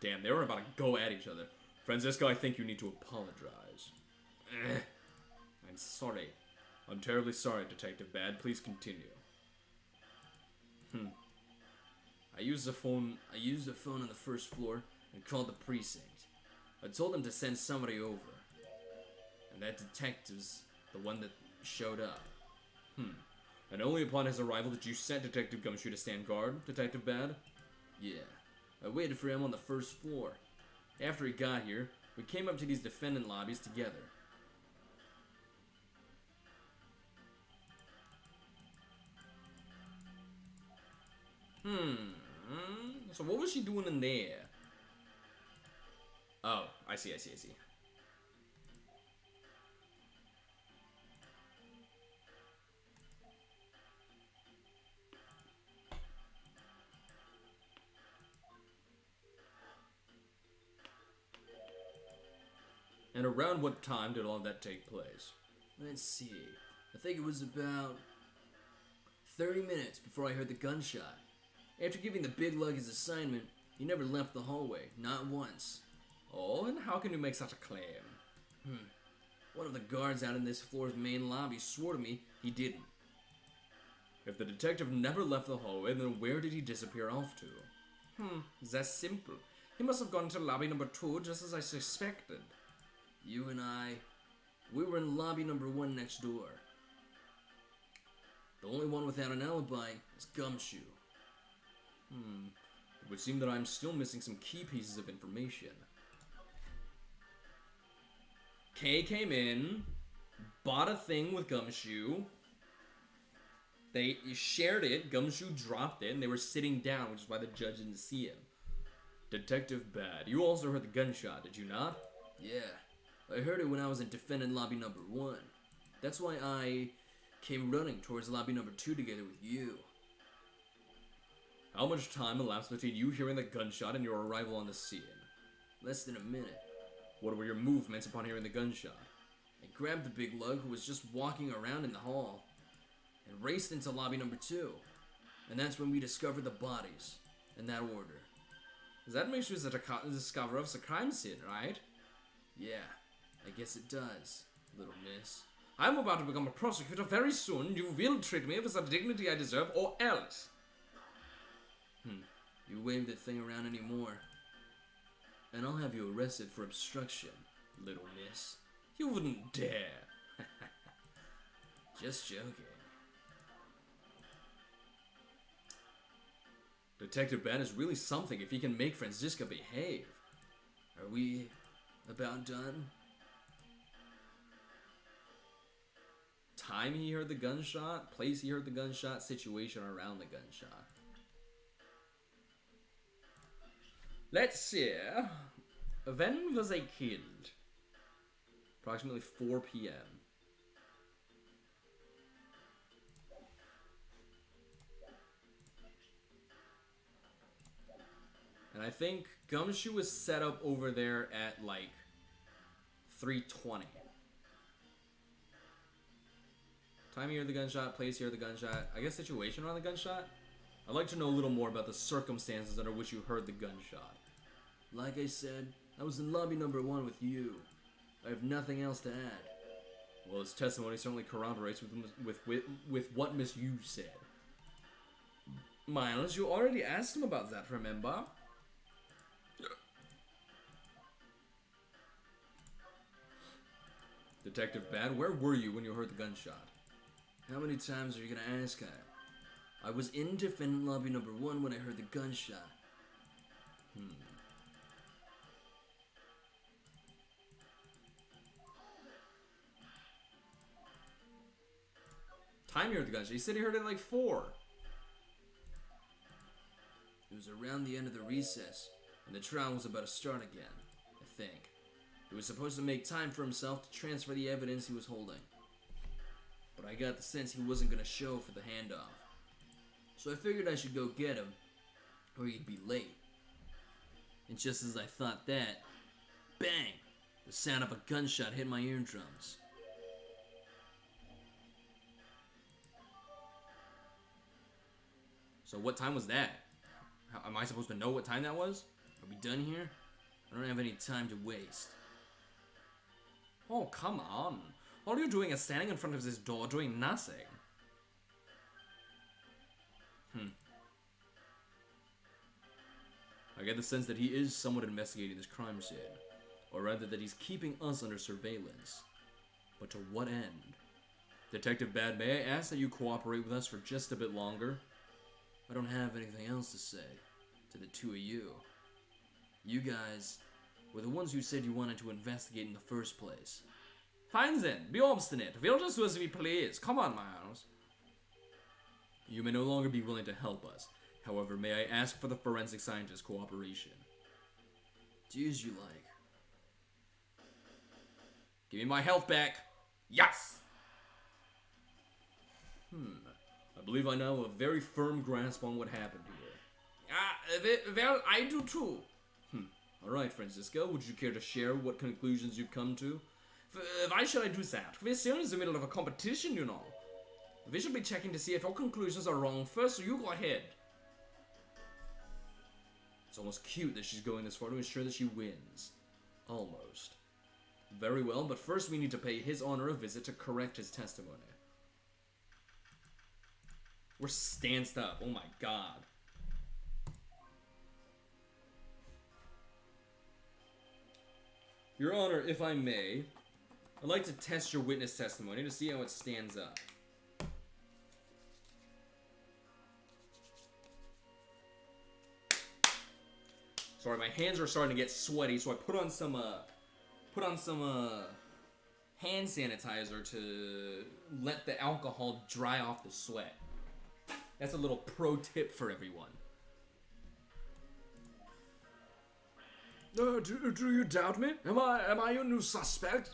B: Damn, they were about to go at each other. Francisco, I think you need to apologize. I'm sorry. I'm terribly sorry, Detective Bad. Please continue. I used the phone on the first floor and called the precinct. I told them to send somebody over. And that detective's the one that showed up. And only upon his arrival did you send Detective Gumshoe to stand guard, Detective Bad? Yeah. I waited for him on the first floor. After he got here, we came up to these defendant lobbies together. So what was she doing in there? Oh, I see. And around what time did all that take place? Let's see. I think it was about 30 minutes before I heard the gunshot. After giving the big lug his assignment, he never left the hallway, not once. Oh, and how can you make such a claim? One of the guards out in this floor's main lobby swore to me he didn't. If the detective never left the hallway, then where did he disappear off to? It's that simple. He must have gone to lobby number 2 just as I suspected. You and I, we were in lobby number 1 next door. The only one without an alibi is Gumshoe. It would seem that I'm still missing some key pieces of information. Kay came in, bought a thing with Gumshoe. They shared it, Gumshoe dropped it, and they were sitting down, which is why the judge didn't see him. Detective Bad, you also heard the gunshot, did you not? Yeah, I heard it when I was in defendant lobby number 1. That's why I came running towards lobby number 2 together with you. How much time elapsed between you hearing the gunshot and your arrival on the scene? Less than a minute. What were your movements upon hearing the gunshot? I grabbed the big lug who was just walking around in the hall and raced into lobby number 2. And that's when we discovered the bodies, in that order. That makes you the discoverer of the crime scene, right? Yeah, I guess it does, little miss. I'm about to become a prosecutor very soon. You will treat me with the dignity I deserve, or else. You wave that thing around anymore, and I'll have you arrested for obstruction, little miss. You wouldn't dare. Just joking. Detective Ben is really something if he can make Franziska behave. Are we about done? Time he heard the gunshot, place he heard the gunshot, situation around the gunshot. Let's see. When was I killed? Approximately 4 p.m. And I think Gumshoe was set up over there at like 3:20. Time you heard the gunshot, place you heard the gunshot. I guess situation around the gunshot? I'd like to know a little more about the circumstances under which you heard the gunshot. Like I said, I was in lobby number 1 with you. I have nothing else to add. Well, his testimony certainly corroborates with what Miss Yu said. Miles, you already asked him about that, remember? Detective Bad, where were you when you heard the gunshot? How many times are you gonna ask her? I was in defendant lobby number 1 when I heard the gunshot. Time you heard the gunshot. He said he heard it at like 4. It was around the end of the recess, and the trial was about to start again, I think. He was supposed to make time for himself to transfer the evidence he was holding. But I got the sense he wasn't going to show for the handoff. So I figured I should go get him, or he'd be late. And just as I thought that, bang! The sound of a gunshot hit my eardrums. So what time was that? How, am I supposed to know what time that was? Are we done here? I don't have any time to waste. Oh, come on. All you're doing is standing in front of this door doing nothing. I get the sense that he is somewhat investigating this crime scene. Or rather that he's keeping us under surveillance. But to what end? Detective Bad, may I ask that you cooperate with us for just a bit longer? I don't have anything else to say to the two of you. You guys were the ones who said you wanted to investigate in the first place. Fine then, be obstinate. We'll just do as we please. Come on, Miles. You may no longer be willing to help us. However, may I ask for the forensic scientist's cooperation? Do as you like. Give me my health back. Yes! I believe I now have a very firm grasp on what happened here.
D: Well, I do too.
B: Alright, Francisco, would you care to share what conclusions you've come to?
D: Why should I do that? We're still in the middle of a competition, you know. We should be checking to see if your conclusions are wrong first, so you go ahead.
B: It's almost cute that she's going this far to ensure that she wins. Almost. Very well, but first we need to pay His Honor a visit to correct his testimony. We're stanced up. Oh my god. Your Honor, if I may, I'd like to test your witness testimony to see how it stands up. Sorry, my hands are starting to get sweaty, so I put on some hand sanitizer to let the alcohol dry off the sweat. That's a little pro tip for everyone.
D: Do you doubt me? Am I your new suspect?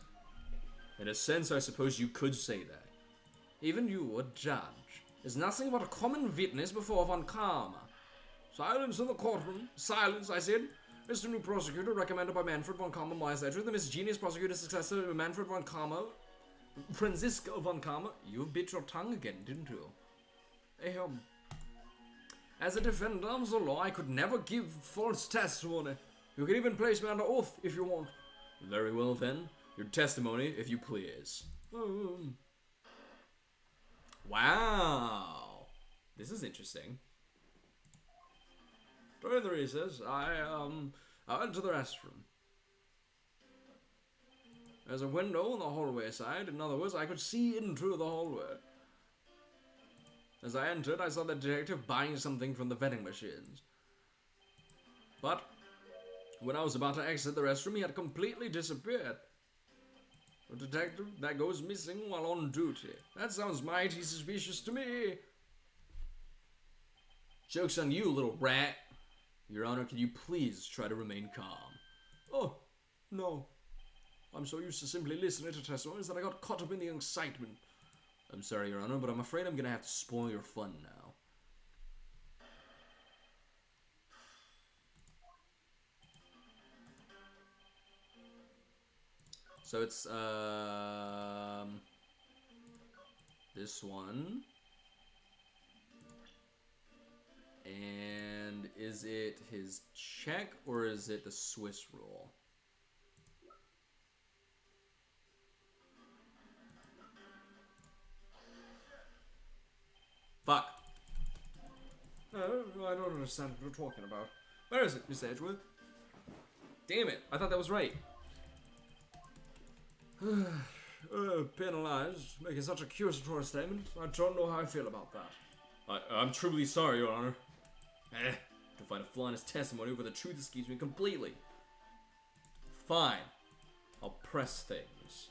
B: In a sense, I suppose you could say that.
D: Even you, a judge, is nothing but a common witness before Von Karma. Silence in the courtroom. Silence, I said. Mr. New Prosecutor, recommended by Manfred Von Karma, Myers Edgeworth, the miscellaneous prosecutor successor, Manfred Von Karma, Francisco Von Karma. You bit your tongue again, didn't you? As a defender of the law, I could never give false testimony. You can even place me under oath if you want.
B: Very well then. Your testimony, if you please. Wow. This is interesting.
D: During the recess, I went to the restroom. There's a window on the hallway side. In other words, I could see into the hallway. As I entered, I saw the detective buying something from the vending machines. But when I was about to exit the restroom, he had completely disappeared. A detective that goes missing while on duty. That sounds mighty suspicious to me.
B: Joke's on you, little rat. Your Honor, can you please try to remain calm?
D: Oh, no. I'm so used to simply listening to testimonies that I got caught up in the excitement.
B: I'm sorry, Your Honor, but I'm afraid I'm gonna have to spoil your fun now. So it's, this one. And is it his check or is it the Swiss rule? Fuck.
D: I don't understand what you're talking about. Where is it, Mr. Edgeworth?
B: Damn it, I thought that was right.
D: Penalized, making such a accusatory statement. I don't know how I feel about that.
B: I'm truly sorry, Your Honor. To find a flaw in his testimony where the truth escapes me completely. Fine. I'll press things.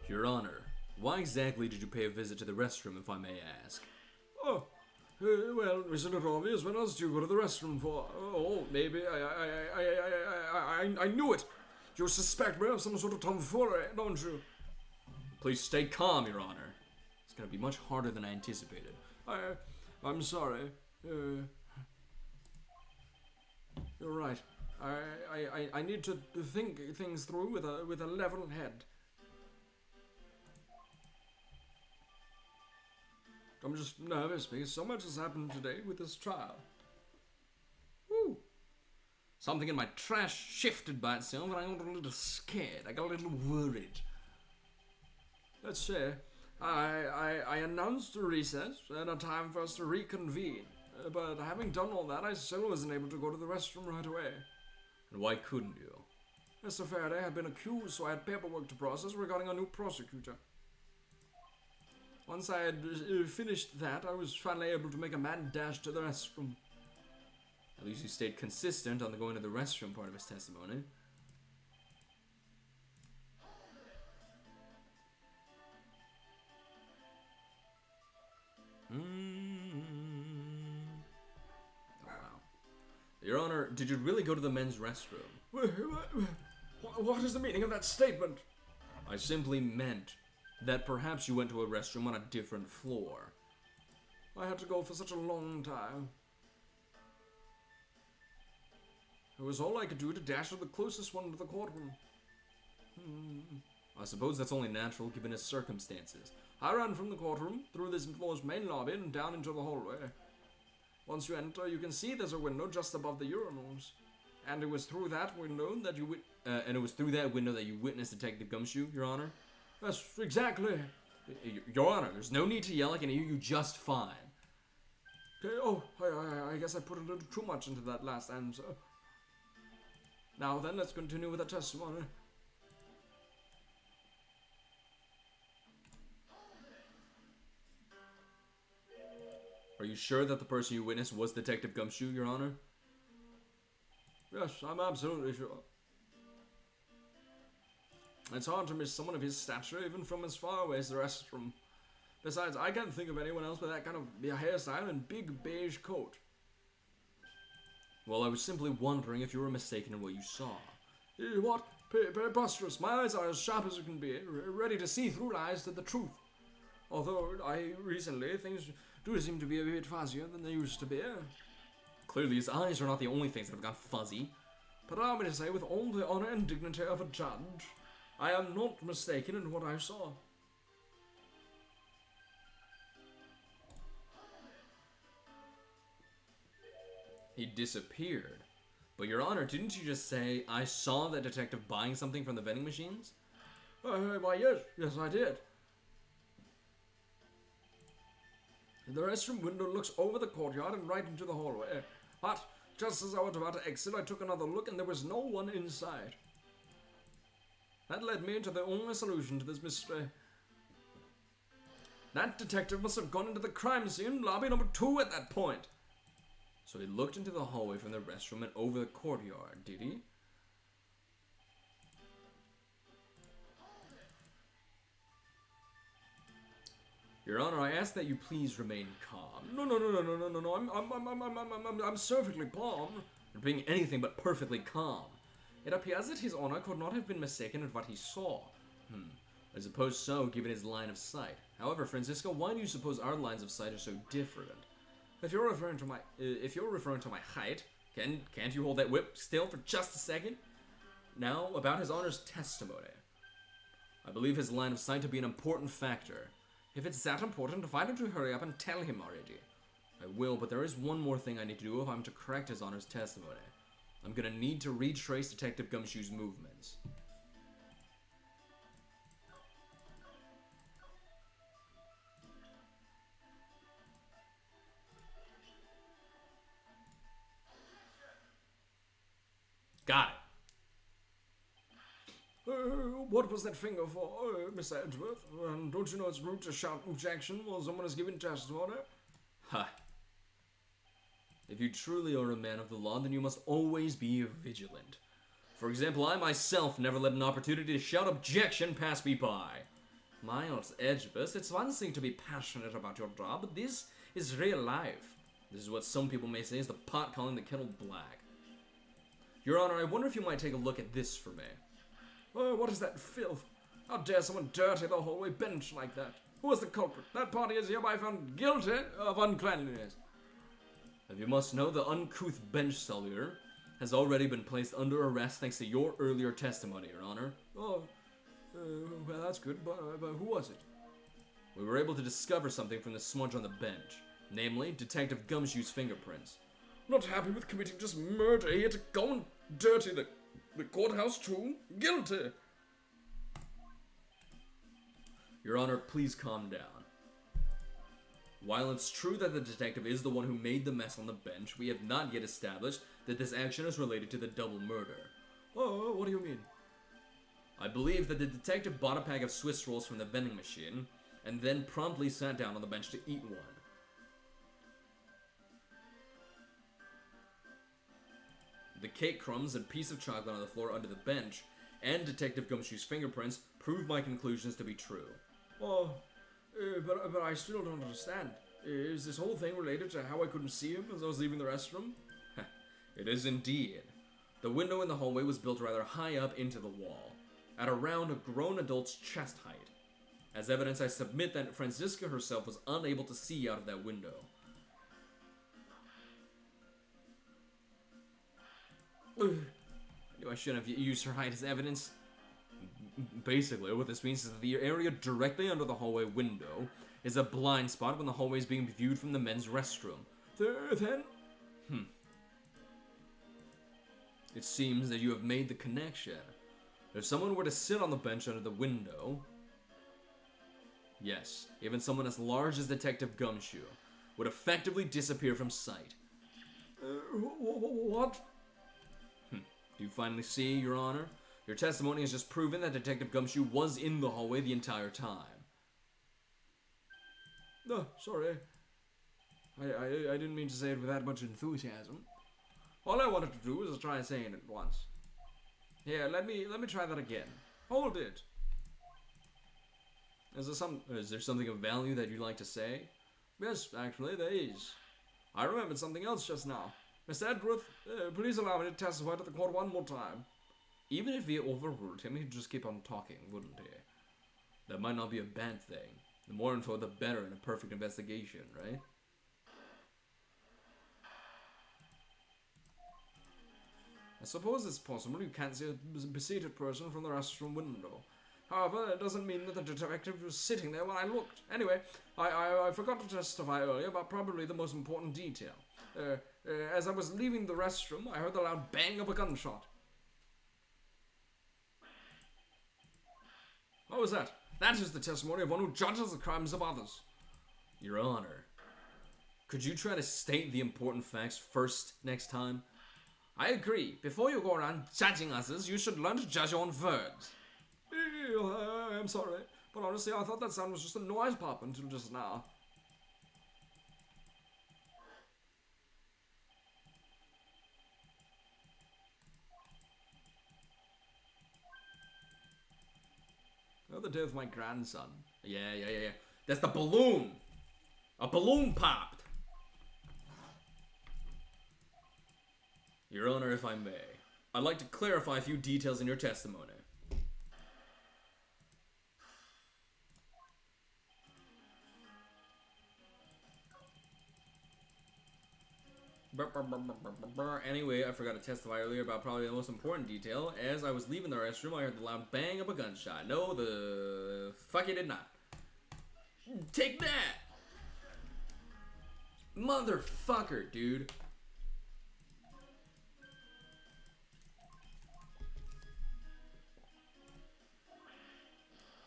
B: Your Honor, why exactly did you pay a visit to the restroom, if I may ask?
D: Oh, well, isn't it obvious? What else do you go to the restroom for? Oh, maybe I knew it. You suspect me of some sort of tomfoolery, don't you?
B: Please stay calm, Your Honor. It's gonna be much harder than I anticipated.
D: I'm sorry. You're right. I need to think things through with a level head. I'm just nervous because so much has happened today with this trial.
B: Woo! Something in my trash shifted by itself and I got a little scared. I got a little worried.
D: Let's say, I announced a recess and a time for us to reconvene. But having done all that, I still wasn't able to go to the restroom right away.
B: And why couldn't you?
D: Mr. Faraday had been accused, so I had paperwork to process regarding a new prosecutor. Once I had finished that, I was finally able to make a mad dash to the restroom.
B: At least you stayed consistent on the going to the restroom part of his testimony. Oh, wow. Your Honor, did you really go to the men's restroom?
D: What is the meaning of that statement?
B: I simply meant that perhaps you went to a restroom on a different floor.
D: I had to go for such a long time. It was all I could do to dash to the closest one to the courtroom.
B: I suppose that's only natural given his circumstances.
D: I ran from the courtroom, through this floor's main lobby, and down into the hallway. Once you enter, you can see there's a window just above the urinals. And it was through that window that you witnessed Detective Gumshoe, Your Honor? Yes, exactly.
B: Your Honor, there's no need to yell. I can hear you just fine.
D: Okay, I guess I put a little too much into that last answer. Now then, let's continue with the testimony.
B: Are you sure that the person you witnessed was Detective Gumshoe, Your Honor?
D: Yes, I'm absolutely sure. It's hard to miss someone of his stature, even from as far away as the restroom. Besides, I can't think of anyone else with that kind of hairstyle and big beige coat.
B: Well, I was simply wondering if you were mistaken in what you saw.
D: What? Preposterous. My eyes are as sharp as you can be, ready to see through lies to the truth. Although, recently, things do seem to be a bit fuzzier than they used to be.
B: Clearly, his eyes are not the only things that have gone fuzzy.
D: But allow me to say, with all the honor and dignity of a judge, I am not mistaken in what I saw.
B: He disappeared. But Your Honor, didn't you just say, I saw that detective buying something from the vending machines?
D: Why, yes, I did. The restroom window looks over the courtyard and right into the hallway. But, just as I was about to exit, I took another look and there was no one inside. That led me to the only solution to this mystery. That detective must have gone into the crime scene, lobby number 2 at that point.
B: So he looked into the hallway from the restroom and over the courtyard, did he? Your Honor, I ask that you please remain calm.
D: No. I'm perfectly calm.
B: You're being anything but perfectly calm. It appears that His Honor could not have been mistaken in what he saw. I suppose so, given his line of sight. However, Francisco, why do you suppose our lines of sight are so different?
D: If you're referring to my height,
B: Can't you hold that whip still for just a second? Now, about his Honor's testimony. I believe his line of sight to be an important factor.
D: if it's that important, why don't you hurry up and tell him already?
B: I will, but there is one more thing I need to do if I'm to correct his Honor's testimony. I'm gonna need to retrace Detective Gumshoe's movements. Got it.
D: What was that finger for, Mr. Edgeworth? Don't you know it's rude to shout objection while someone is giving testimony?
B: Ha. If you truly are a man of the law, then you must always be vigilant. For example, I myself never let an opportunity to shout objection pass me by.
D: Miles Edgeworth, it's one thing to be passionate about your job, but this is real life.
B: This is what some people may say is the pot calling the kettle black. Your Honor, I wonder if you might take a look at this for me.
D: Oh, what is that filth? How dare someone dirty the hallway bench like that? Who is the culprit? That party is hereby found guilty of uncleanliness.
B: As you must know, the uncouth bench sullier has already been placed under arrest thanks to your earlier testimony, Your Honor.
D: Oh, well, that's good, but who was it?
B: We were able to discover something from the smudge on the bench, namely Detective Gumshoe's fingerprints.
D: Not happy with committing just murder here to go and dirty the courthouse too? Guilty!
B: Your Honor, please calm down. While it's true that the detective is the one who made the mess on the bench, we have not yet established that this action is related to the double murder.
D: Oh, what do you mean?
B: I believe that the detective bought a pack of Swiss rolls from the vending machine, and then promptly sat down on the bench to eat one. The cake crumbs and piece of chocolate on the floor under the bench, and Detective Gumshoe's fingerprints prove my conclusions to be true.
D: Oh, but I still don't understand. Is this whole thing related to how I couldn't see him as I was leaving the restroom?
B: It is indeed. The window in the hallway was built rather high up into the wall, at around a grown adult's chest height. As evidence, I submit that Francisca herself was unable to see out of that window.
D: I knew I shouldn't have used her height as evidence.
B: Basically, what this means is that the area directly under the hallway window is a blind spot when the hallway is being viewed from the men's restroom.
D: Then?
B: It seems that you have made the connection. If someone were to sit on the bench under the window, yes, even someone as large as Detective Gumshoe would effectively disappear from sight.
D: What?
B: Do you finally see, Your Honor? Your testimony has just proven that Detective Gumshoe was in the hallway the entire time.
D: No, sorry. I didn't mean to say it with that much enthusiasm. All I wanted to do was try saying it once. Here, let me try that again. Hold it.
B: Is there something of value that you'd like to say?
D: Yes, actually, there is. I remembered something else just now. Mr. Edgeworth, please allow me to testify to the court one more time.
B: Even if we overruled him, he'd just keep on talking, wouldn't he? That might not be a bad thing. The more info, the better in a perfect investigation, right?
D: I suppose it's possible you can't see a seated person from the restroom window. However, it doesn't mean that the detective was sitting there when I looked. Anyway, I forgot to testify earlier about probably the most important detail. As I was leaving the restroom, I heard the loud bang of a gunshot. What was that? That is the testimony of one who judges the crimes of others.
B: Your Honor, could you try to state the important facts first next time?
D: I agree. Before you go around judging others, you should learn to judge your own words. I'm sorry, but honestly, I thought that sound was just a noise pop until just now. The other day with my grandson.
B: Yeah. That's the balloon! A balloon popped! Your Honor, if I may, I'd like to clarify a few details in your testimony. Anyway, I forgot to testify earlier about probably the most important detail. As I was leaving the restroom, I heard the loud bang of a gunshot. No, the fuck, it did not. Take that! Motherfucker, dude.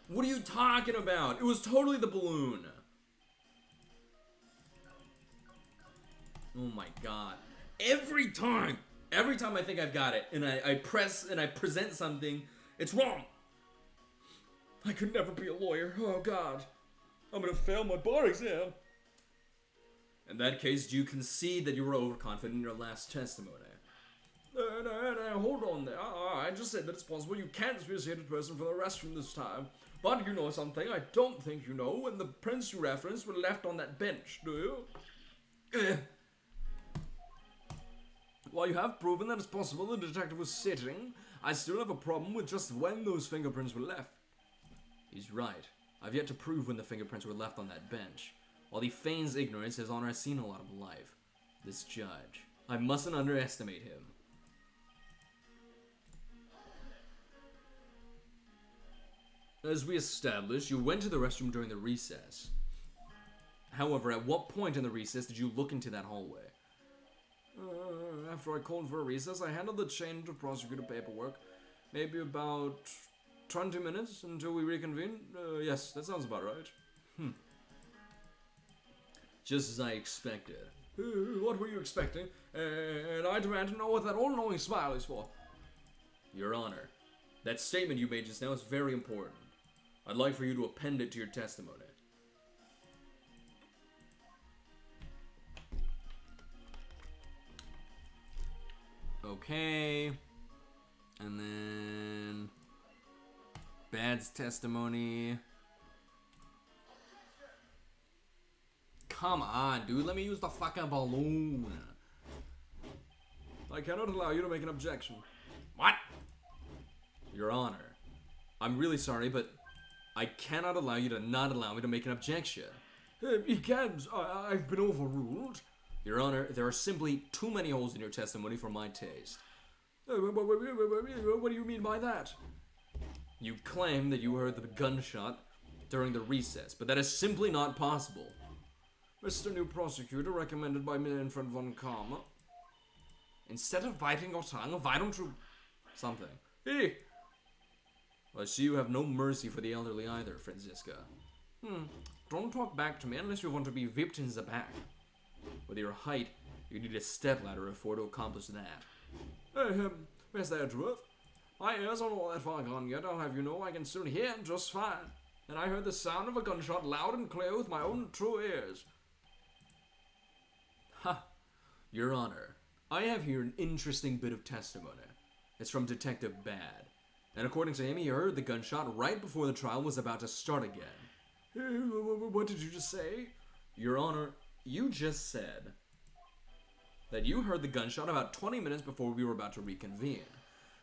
B: What are you talking about? It was totally the balloon. Oh my god. Every time I think I've got it, and I press and I present something, it's wrong.
D: I could never be a lawyer. Oh god. I'm gonna fail my bar exam.
B: In that case, do you concede that you were overconfident in your last testimony?
D: No, hold on there. I just said that it's possible you can't be a seated person for the restroom this time. But you know something I don't think you know, when the prints you referenced were left on that bench, do you? While you have proven that it's possible the detective was sitting, I still have a problem with just when those fingerprints were left.
B: He's right. I've yet to prove when the fingerprints were left on that bench. While he feigns ignorance, His Honor has seen a lot of life. This judge. I mustn't underestimate him. As we established, you went to the restroom during the recess. However, at what point in the recess did you look into that hallway?
D: After I called for a recess, I handled the change of prosecutor paperwork. Maybe about 20 minutes until we reconvene. Yes, that sounds about right.
B: Just as I expected.
D: What were you expecting? And I demand to know what that all-knowing smile is for.
B: Your Honor, that statement you made just now is very important. I'd like for you to append it to your testimony. Okay. And then Bad's testimony. Come on, dude. Let me use the fucking balloon.
D: I cannot allow you to make an objection.
B: What? Your Honor, I'm really sorry, but I cannot allow you to not allow me to make an objection.
D: You can't. I've been overruled.
B: Your Honor, there are simply too many holes in your testimony for my taste.
D: What do you mean by that?
B: You claim that you heard the gunshot during the recess, but that is simply not possible.
D: Mr. New Prosecutor, recommended by Infant von Karma.
B: Instead of biting your tongue, why don't you... something.
D: Hey!
B: I see you have no mercy for the elderly either, Franziska.
D: Don't talk back to me unless you want to be whipped in the back.
B: With your height, you need a stepladder afford to accomplish that.
D: Mr. Edgeworth, my ears aren't all that far gone yet. I'll have you know I can still hear him just fine. And I heard the sound of a gunshot loud and clear with my own true ears.
B: Ha! Your Honor, I have here an interesting bit of testimony. It's from Detective Bad. And according to him, he heard the gunshot right before the trial was about to start again.
D: What did you just say?
B: Your Honor, you just said that you heard the gunshot about 20 minutes before we were about to reconvene.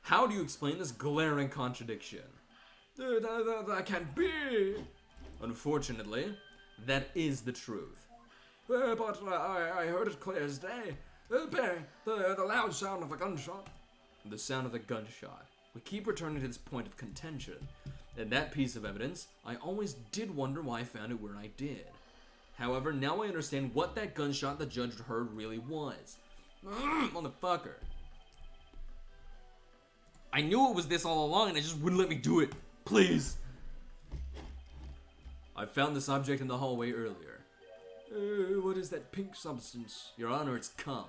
B: How do you explain this glaring contradiction?
D: That can't be.
B: Unfortunately, that is the truth.
D: But I heard it clear as day. Bang, the loud sound of a gunshot.
B: The sound of the gunshot. We keep returning to this point of contention. And that piece of evidence, I always did wonder why I found it where I did. However, now I understand what that gunshot the judge heard really was. Motherfucker. I knew it was this all along and it just wouldn't let me do it. Please. I found this object in the hallway earlier.
D: What is that pink substance?
B: Your Honor, it's cum.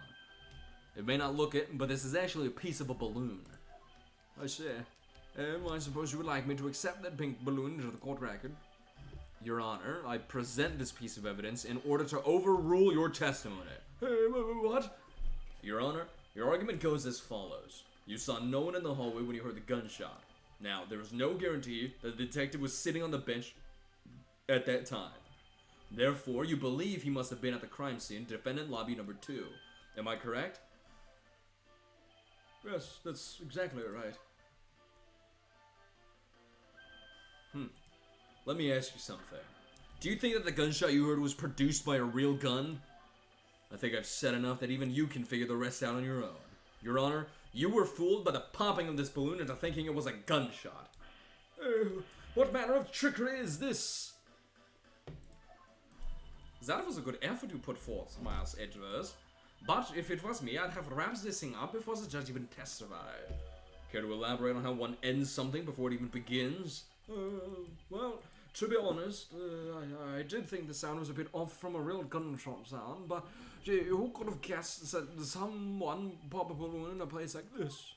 B: It may not look it, but this is actually a piece of a balloon.
D: I see. I suppose you would like me to accept that pink balloon into the court record.
B: Your Honor, I present this piece of evidence in order to overrule your testimony.
D: What?
B: Your Honor, your argument goes as follows. You saw no one in the hallway when you heard the gunshot. Now, there is no guarantee that the detective was sitting on the bench at that time. Therefore, you believe he must have been at the crime scene, defendant lobby number 2. Am I correct?
D: Yes, that's exactly right.
B: Let me ask you something. Do you think that the gunshot you heard was produced by a real gun? I think I've said enough that even you can figure the rest out on your own. Your Honor, you were fooled by the popping of this balloon into thinking it was a gunshot.
D: What manner of trickery is this?
B: That was a good effort you put forth, Miles Edgeworth. But if it was me, I'd have wrapped this thing up before the judge even testified. Care to elaborate on how one ends something before it even begins?
D: Well, to be honest, I did think the sound was a bit off from a real gunshot sound, but gee, who could have guessed that someone pop a balloon in a place like this?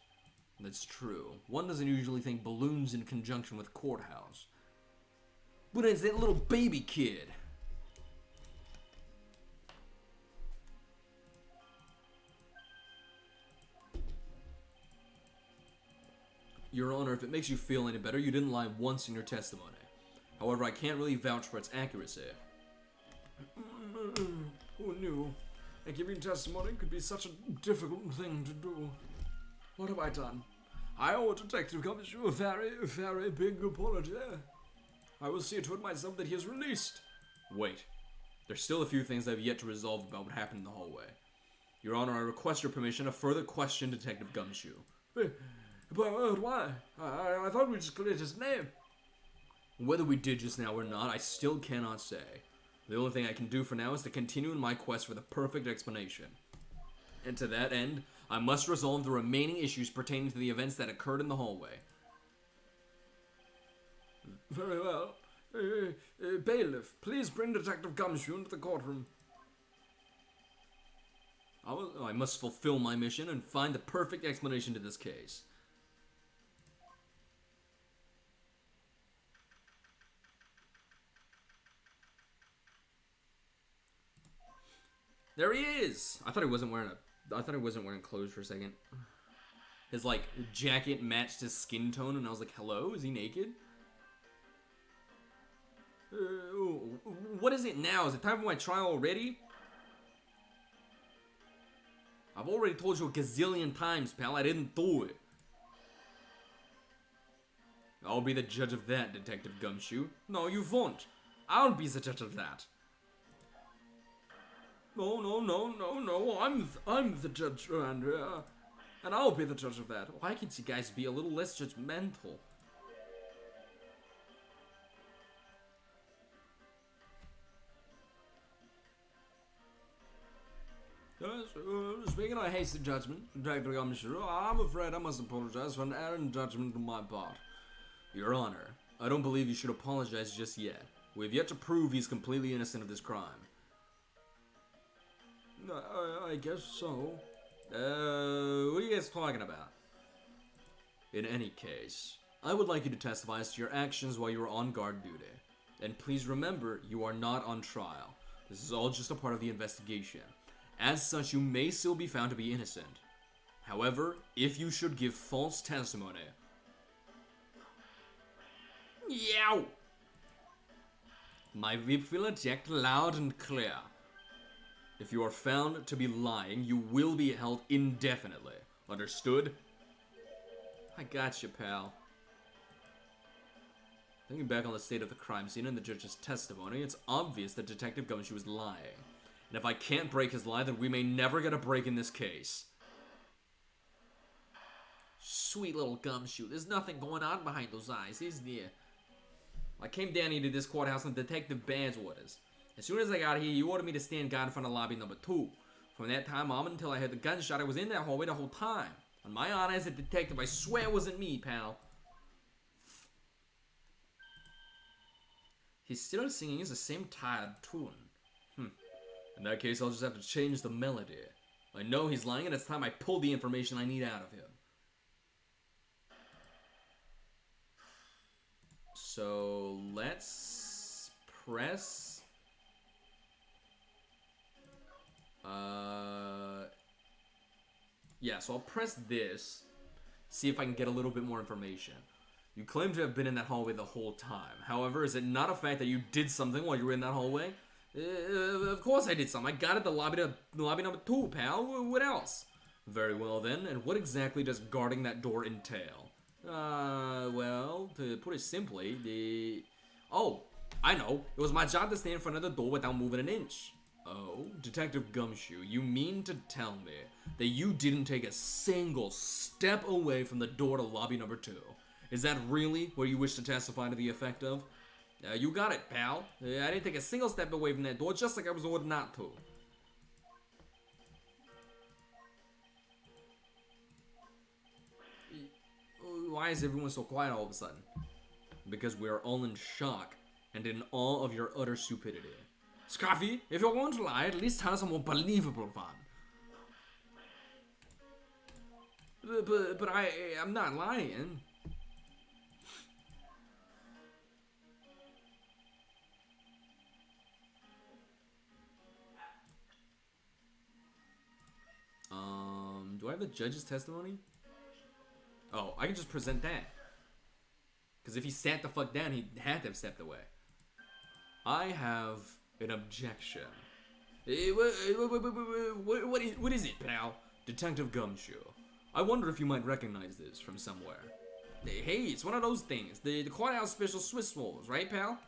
B: That's true. One doesn't usually think balloons in conjunction with courthouse. But it's that little baby kid. Your Honor, if it makes you feel any better, you didn't lie once in your testimony. However, I can't really vouch for its accuracy.
D: Who knew? Giving testimony could be such a difficult thing to do. What have I done? I owe Detective Gumshoe a very, very big apology. I will see to it myself that he is released.
B: Wait. There's still a few things I've yet to resolve about what happened in the hallway. Your Honor, I request your permission to further question Detective Gumshoe.
D: But why? I thought we just cleared his name.
B: Whether we did just now or not, I still cannot say. The only thing I can do for now is to continue in my quest for the perfect explanation. And to that end, I must resolve the remaining issues pertaining to the events that occurred in the hallway.
D: Very well. Bailiff, please bring Detective Gumshoe into the courtroom.
B: I must fulfill my mission and find the perfect explanation to this case. There he is! I thought he wasn't wearing clothes for a second. His, like, jacket matched his skin tone, and I was like, hello? Is he naked? What is it now? Is it time for my trial already? I've already told you a gazillion times, pal. I didn't do it. I'll be the judge of that, Detective Gumshoe. No, you won't. I'll be the judge of that.
D: No. I'm the judge around here. And I'll be the judge of that.
B: Why can't you guys be a little less judgmental?
D: Speaking of hasty judgment, Detective Gumshoe, I'm afraid I must apologize for an errant judgment on my part.
B: Your Honor, I don't believe you should apologize just yet. We've yet to prove he's completely innocent of this crime.
D: I guess so.
B: What are you guys talking about? In any case, I would like you to testify as to your actions while you were on guard duty. And please remember, you are not on trial. This is all just a part of the investigation. As such, you may still be found to be innocent. However, if you should give false testimony... Yow! My whip will eject loud and clear. If you are found to be lying, you will be held indefinitely. Understood? I got you, pal. Thinking back on the state of the crime scene and the judge's testimony, it's obvious that Detective Gumshoe was lying. And if I can't break his lie, then we may never get a break in this case. Sweet little Gumshoe, there's nothing going on behind those eyes, is there? I came down here to this courthouse on Detective Bad's orders. As soon as I got here, you ordered me to stand guard in front of lobby number 2. From that time on until I heard the gunshot, I was in that hallway the whole time. On my honor as a detective, I swear it wasn't me, pal. He's still singing the same tired tune. In that case, I'll just have to change the melody. I know he's lying, and it's time I pull the information I need out of him. So, let's press... Yeah, so I'll press this, see if I can get a little bit more information. You claim to have been in that hallway the whole time. However, is it not a fact that you did something while you were in that hallway? Of course I did something. I got at the lobby number 2, pal. What else? Very well then, and what exactly does guarding that door entail? Well, to put it simply, Oh, I know. It was my job to stay in front of the door without moving an inch. Oh, Detective Gumshoe, you mean to tell me that you didn't take a single step away from the door to lobby number 2? Is that really what you wish to testify to the effect of? You got it, pal. I didn't take a single step away from that door, just like I was ordered not to. Why is everyone so quiet all of a sudden? Because we are all in shock and in awe of your utter stupidity. Scruffy, if you're going to lie, at least tell us a more believable one. But I'm not lying. Do I have the judge's testimony? Oh, I can just present that. Because if he sat the fuck down, he had to have stepped away. I have an objection. What is it, pal? Detective Gumshoe. I wonder if you might recognize this from somewhere. Hey, it's one of those things. The courthouse special Swiss rolls, right, pal?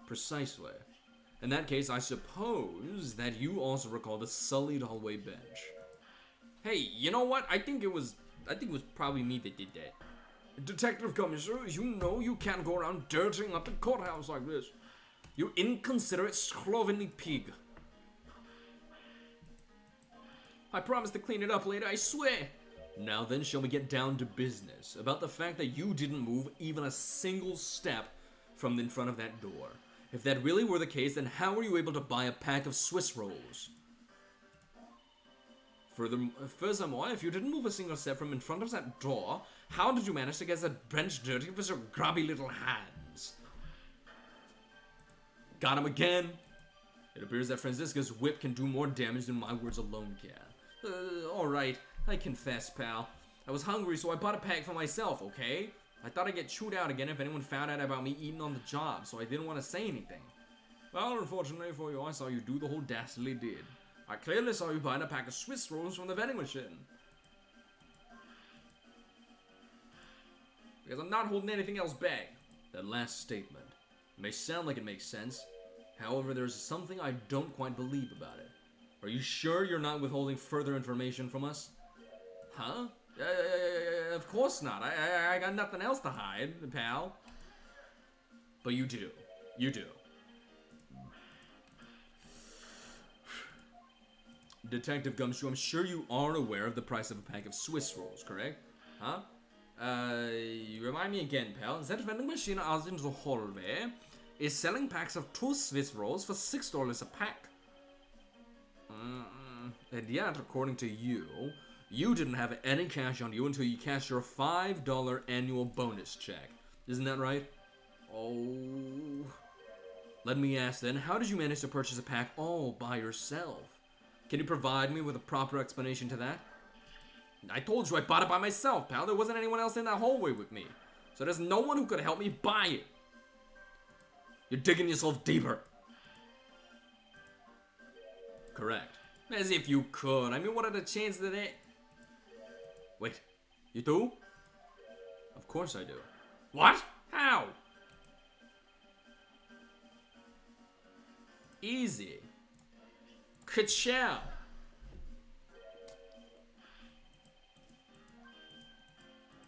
B: Precisely. In that case, I suppose that you also recall the sullied hallway bench. Hey, you know what? I think it was probably me that did that.
D: Detective Commissioner, you know you can't go around dirtying up the courthouse like this.
B: You inconsiderate, slovenly pig. I promise to clean it up later, I swear. Now then, shall we get down to business about the fact that you didn't move even a single step from in front of that door. If that really were the case, then how were you able to buy a pack of Swiss rolls? Furthermore, if you didn't move a single step from in front of that door, how did you manage to get that bench dirty with your grubby little hands? Got him again. It appears that Franziska's whip can do more damage than my words alone can. Alright, I confess, pal. I was hungry, so I bought a pack for myself, okay? I thought I'd get chewed out again if anyone found out about me eating on the job, so I didn't want to say anything. Well, unfortunately for you, I saw you do the whole dastardly deed. I clearly saw you buying a pack of Swiss rolls from the vending machine. Because I'm not holding anything else back. That last statement may sound like it makes sense. However, there's something I don't quite believe about it. Are you sure you're not withholding further information from us? Huh? Of course not. I got nothing else to hide, pal. But you do. You do. Detective Gumshoe, I'm sure you are aware of the price of a pack of Swiss rolls, correct? Huh? You remind me again, pal. That vending machine out in the hallway is selling packs of 2 Swiss rolls for $6 a pack. And yet, according to you, you didn't have any cash on you until you cashed your $5 annual bonus check. Isn't that right? Oh. Let me ask then, how did you manage to purchase a pack all by yourself? Can you provide me with a proper explanation to that? I told you I bought it by myself, pal. There wasn't anyone else in that hallway with me. So there's no one who could help me buy it. You're digging yourself deeper. Correct. As if you could. I mean, what are the chances that it... Wait, you do? Of course I do. What? How? Easy. Ka-chow.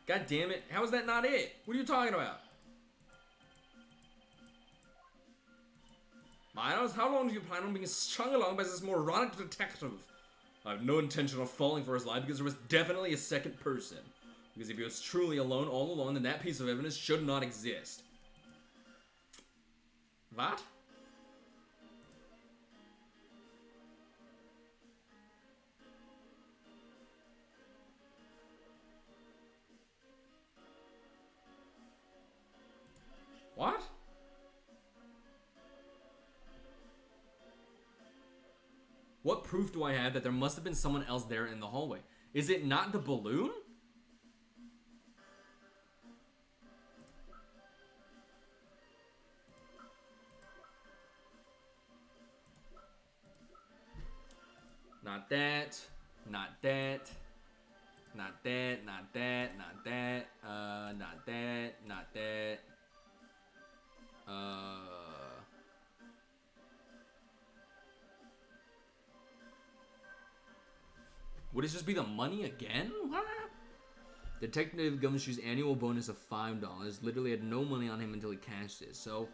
B: God damn it. How is that not it? What are you talking about? Miles, how long do you plan on being strung along by this moronic detective? I have no intention of falling for his lie because there was definitely a second person. Because if he was truly alone all along, then that piece of evidence should not exist. What? What? What proof do I have that there must have been someone else there in the hallway? Is it not the balloon? Not that. Not that. Not that. Not that. Not that. Not that. Not that. Would it just be the money again? What? Detective Gumshoe's annual bonus of $5 literally had no money on him until he cashed it, so...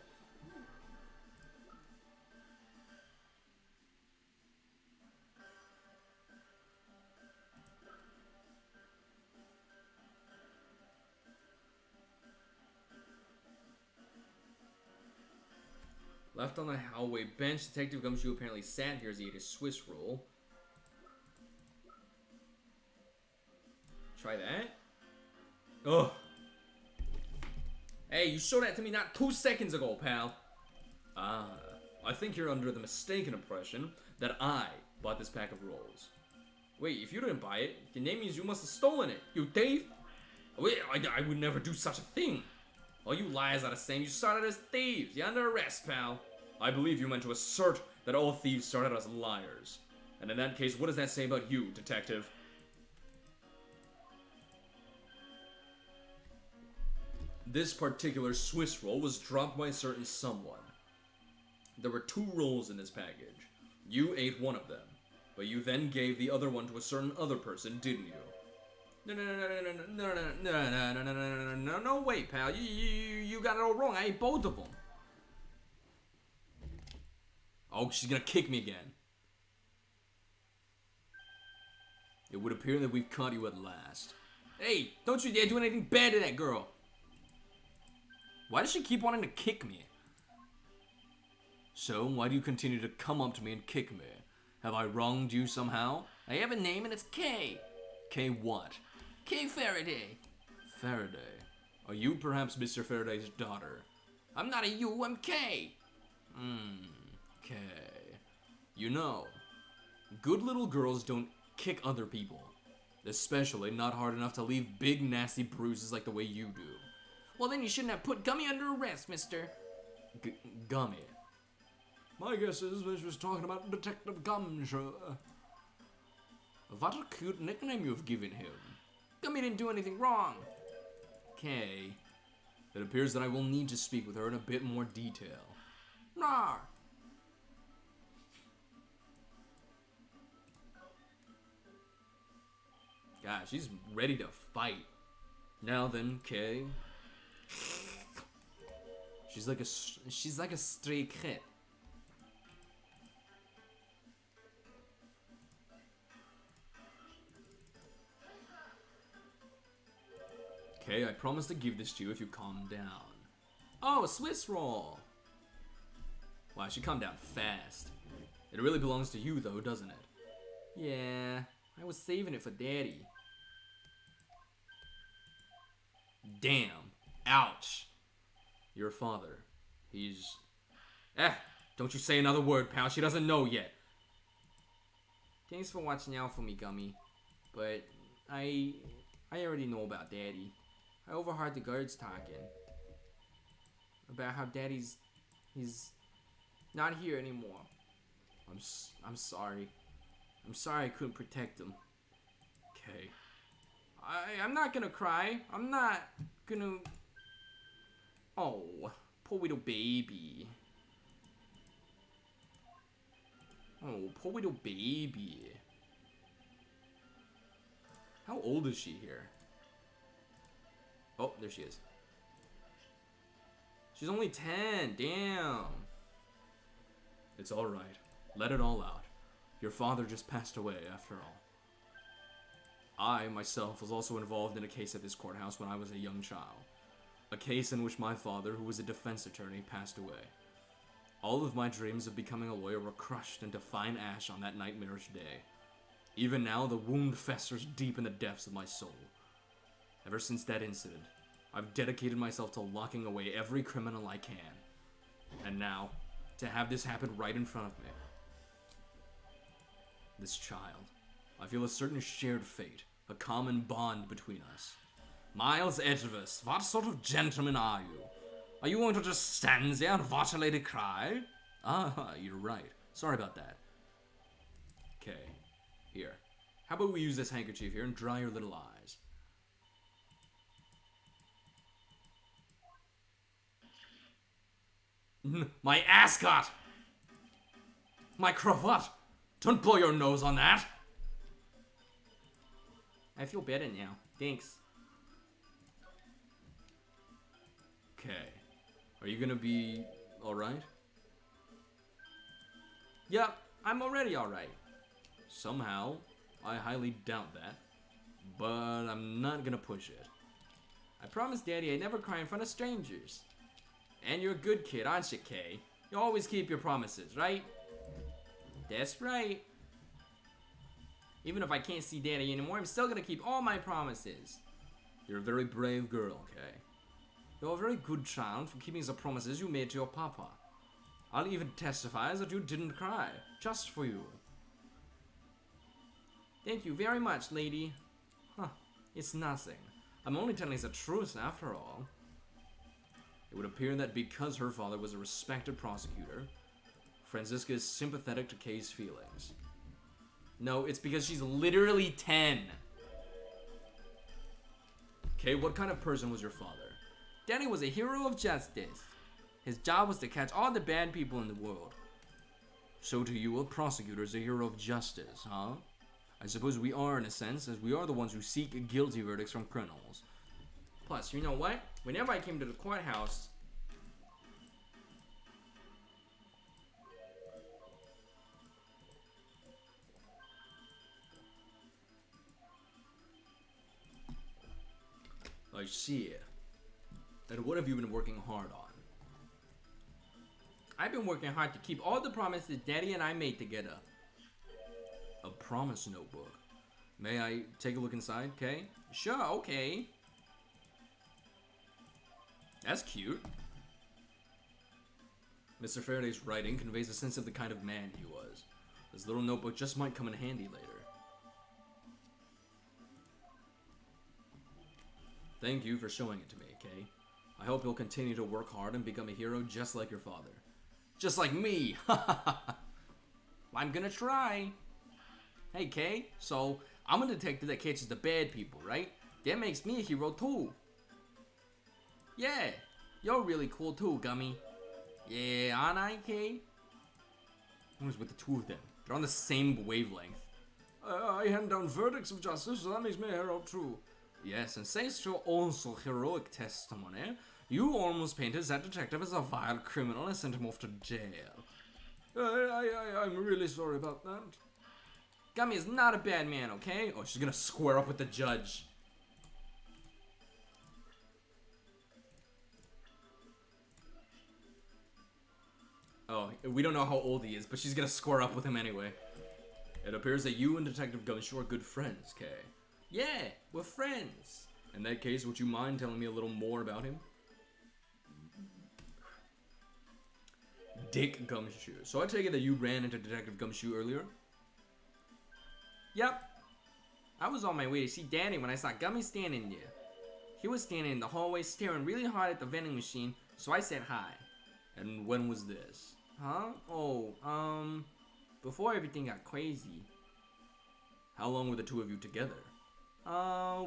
B: Left on the hallway bench, Detective Gumshoe apparently sat here as he ate his Swiss roll. Try that. Ugh. Hey, you showed that to me not 2 seconds ago, pal. Ah, I think you're under the mistaken impression that I bought this pack of rolls. Wait, if you didn't buy it, the name means you must have stolen it. You thief? Wait, I would never do such a thing. All you liars are the same. You started as thieves. You're under arrest, pal. I believe you meant to assert that all thieves started as liars. And in that case, what does that say about you, detective? This particular Swiss roll was dropped by a certain someone. There were 2 rolls in this package. You ate one of them, but you then gave the other one to a certain other person, didn't you? No, wait, pal. You got it all wrong. I ate both of them. Oh, she's gonna kick me again. It would appear that we've caught you at last. Hey, don't you dare do anything bad to that girl. Why does she keep wanting to kick me? So, why do you continue to come up to me and kick me? Have I wronged you somehow? I have a name and it's K. K what? K Faraday. Faraday. Are you perhaps Mr. Faraday's daughter? I'm not a you, I'm K. K. You know, good little girls don't kick other people. Especially not hard enough to leave big nasty bruises like the way you do. Well then you shouldn't have put Gummy under arrest, mister. Gummy.
D: My guess is she was talking about Detective Gumshoe.
B: What a cute nickname you've given him. Gummy didn't do anything wrong. Okay. It appears that I will need to speak with her in a bit more detail. Rawr. God, she's ready to fight. Now then, Kay. She's like a stray cat. Okay, I promise to give this to you if you calm down. Oh, a Swiss roll! Wow, she calmed down fast. It really belongs to you though, doesn't it? Yeah, I was saving it for Daddy. Damn. Ouch. Your father. He's... don't you say another word, pal. She doesn't know yet. Thanks for watching out for me, Gummy. But I already know about Daddy. I overheard the guards talking about how Daddy's... he's not here anymore. I'm sorry. I'm sorry I couldn't protect him. Okay. I'm not gonna cry. I'm not gonna... Oh, poor little baby. Oh, poor little baby. How old is she here? Oh, there she is. She's only 10. Damn. It's alright. Let it all out. Your father just passed away, after all. I, myself, was also involved in a case at this courthouse when I was a young child. A case in which my father, who was a defense attorney, passed away. All of my dreams of becoming a lawyer were crushed into fine ash on that nightmarish day. Even now, the wound festers deep in the depths of my soul. Ever since that incident, I've dedicated myself to locking away every criminal I can. And now, to have this happen right in front of me. This child. I feel a certain shared fate, a common bond between us. Miles Edgeworth, what sort of gentleman are you? Are you going to just stand there and watch a lady cry? Ah, you're right. Sorry about that. Okay, here. How about we use this handkerchief here and dry your little eyes? My ascot! My cravat! Don't blow your nose on that! I feel better now. Thanks.
A: Okay. Are you gonna be alright?
B: Yep, I'm already alright.
A: Somehow, I highly doubt that. But I'm not gonna push it.
B: I promised Daddy I'd never cry in front of strangers. And you're a good kid, aren't you, Kay? You always keep your promises, right? That's right. Even if I can't see Daddy anymore, I'm still gonna keep all my promises.
A: You're a very brave girl, Kay.
B: You're a very good child for keeping the promises you made to your papa. I'll even testify that you didn't cry, just for you. Thank you very much, lady. Huh, it's nothing. I'm only telling the truth after all.
A: It would appear that because her father was a respected prosecutor, Franziska is sympathetic to Kay's feelings.
B: No, it's because she's literally 10.
A: Kay, what kind of person was your father?
B: Daddy was a hero of justice. His job was to catch all the bad people in the world.
A: So to you, a prosecutor is a hero of justice, huh? I suppose we are in a sense, as we are the ones who seek guilty verdicts from criminals.
B: Plus, you know what? Whenever I came to the courthouse...
A: I see. And what have you been working hard on?
B: I've been working hard to keep all the promises Daddy and I made together.
A: A promise notebook. May I take a look inside, Kay?
B: Sure, okay.
A: That's cute. Mr. Faraday's writing conveys a sense of the kind of man he was. This little notebook just might come in handy later. Thank you for showing it to me, Kay. I hope you'll continue to work hard and become a hero just like your father.
B: Just like me! I'm gonna try. Hey, Kay, so I'm a detective that catches the bad people, right? That makes me a hero too. Yeah, you're really cool too, Gummy. Yeah, aren't I, Kay?
A: What is with the two of them? They're on the same wavelength.
D: I hand down verdicts of justice, so that makes me a hero too.
B: Yes, and thanks to your also heroic testimony, you almost painted that detective as a vile criminal and sent him off to jail.
D: I'm really sorry about that.
B: Gummy is not a bad man, okay?
A: Oh, she's gonna square up with the judge. Oh, we don't know how old he is, but she's gonna square up with him anyway. It appears that you and Detective Gumshoe are good friends, Kay.
B: Yeah, we're friends.
A: In that case, would you mind telling me a little more about him? Dick Gumshoe. So I take it that you ran into Detective Gumshoe earlier?
B: Yep. I was on my way to see Daddy when I saw Gummy standing there. He was standing in the hallway staring really hard at the vending machine, so I said hi.
A: And when was this?
B: Huh? Oh, before everything got crazy.
A: How long were the two of you together?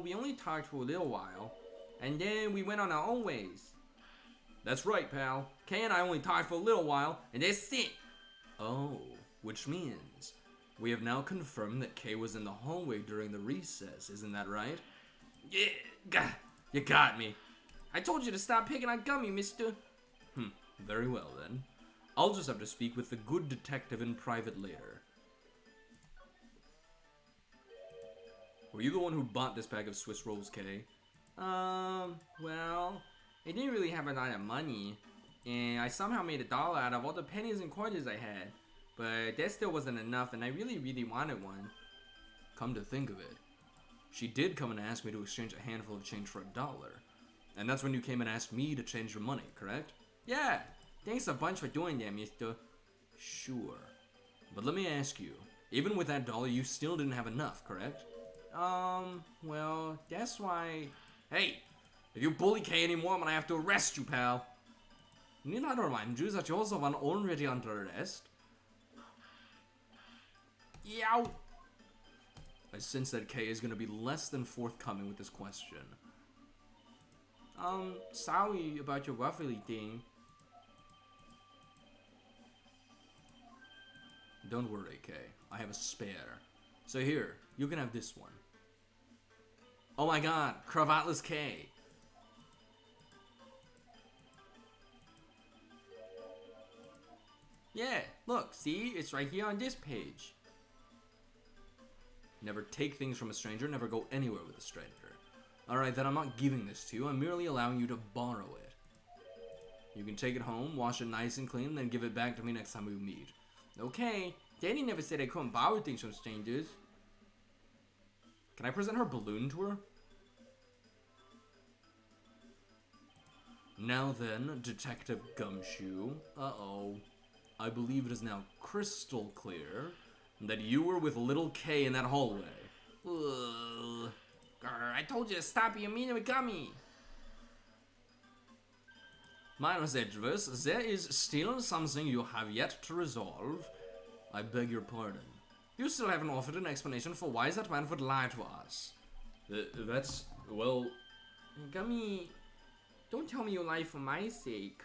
B: We only talked for a little while, and then we went on our own ways.
A: That's right, pal.
B: Kay and I only talked for a little while, and that's it.
A: Oh, which means we have now confirmed that Kay was in the hallway during the recess, isn't that right?
B: Yeah, you got me. I told you to stop picking on Gummy, mister.
A: Very well then. I'll just have to speak with the good detective in private later. Were you the one who bought this bag of Swiss rolls, Kay?
B: Well, I didn't really have a lot of money, and I somehow made $1 out of all the pennies and quarters I had. But that still wasn't enough, and I really, really wanted one.
A: Come to think of it, she did come and ask me to exchange a handful of change for $1. And that's when you came and asked me to change your money, correct?
B: Yeah, thanks a bunch for doing that, mister.
A: Sure. But let me ask you, even with that $1, you still didn't have enough, correct?
B: Well, that's why...
A: Hey, if you bully Kay anymore, I'm gonna have to arrest you, pal.
B: Need I remind you that you're the one already under arrest? Yow!
A: I sense that Kay is gonna be less than forthcoming with this question.
B: Sorry about your ruffly thing.
A: Don't worry, Kay. I have a spare. So here, you can have this one. Oh my god, Cravatless K. Yeah, look, see? It's right here on this page. Never take things from a stranger, never go anywhere with a stranger. Alright, then I'm not giving this to you, I'm merely allowing you to borrow it. You can take it home, wash it nice and clean, then give it back to me next time we meet. Okay, Daddy never said I couldn't borrow things from strangers. Can I present her balloon to her? Now then, Detective Gumshoe. Uh-oh. I believe it is now crystal clear that you were with little K in that hallway. Ugh. Grr, I told you to stop being mean with Gummy. Minus Edgeworth, there is still something you have yet to resolve. I beg your pardon. You still haven't offered an explanation for why that man would lie to us. That's, well... Gummy, don't tell me you lie for my sake.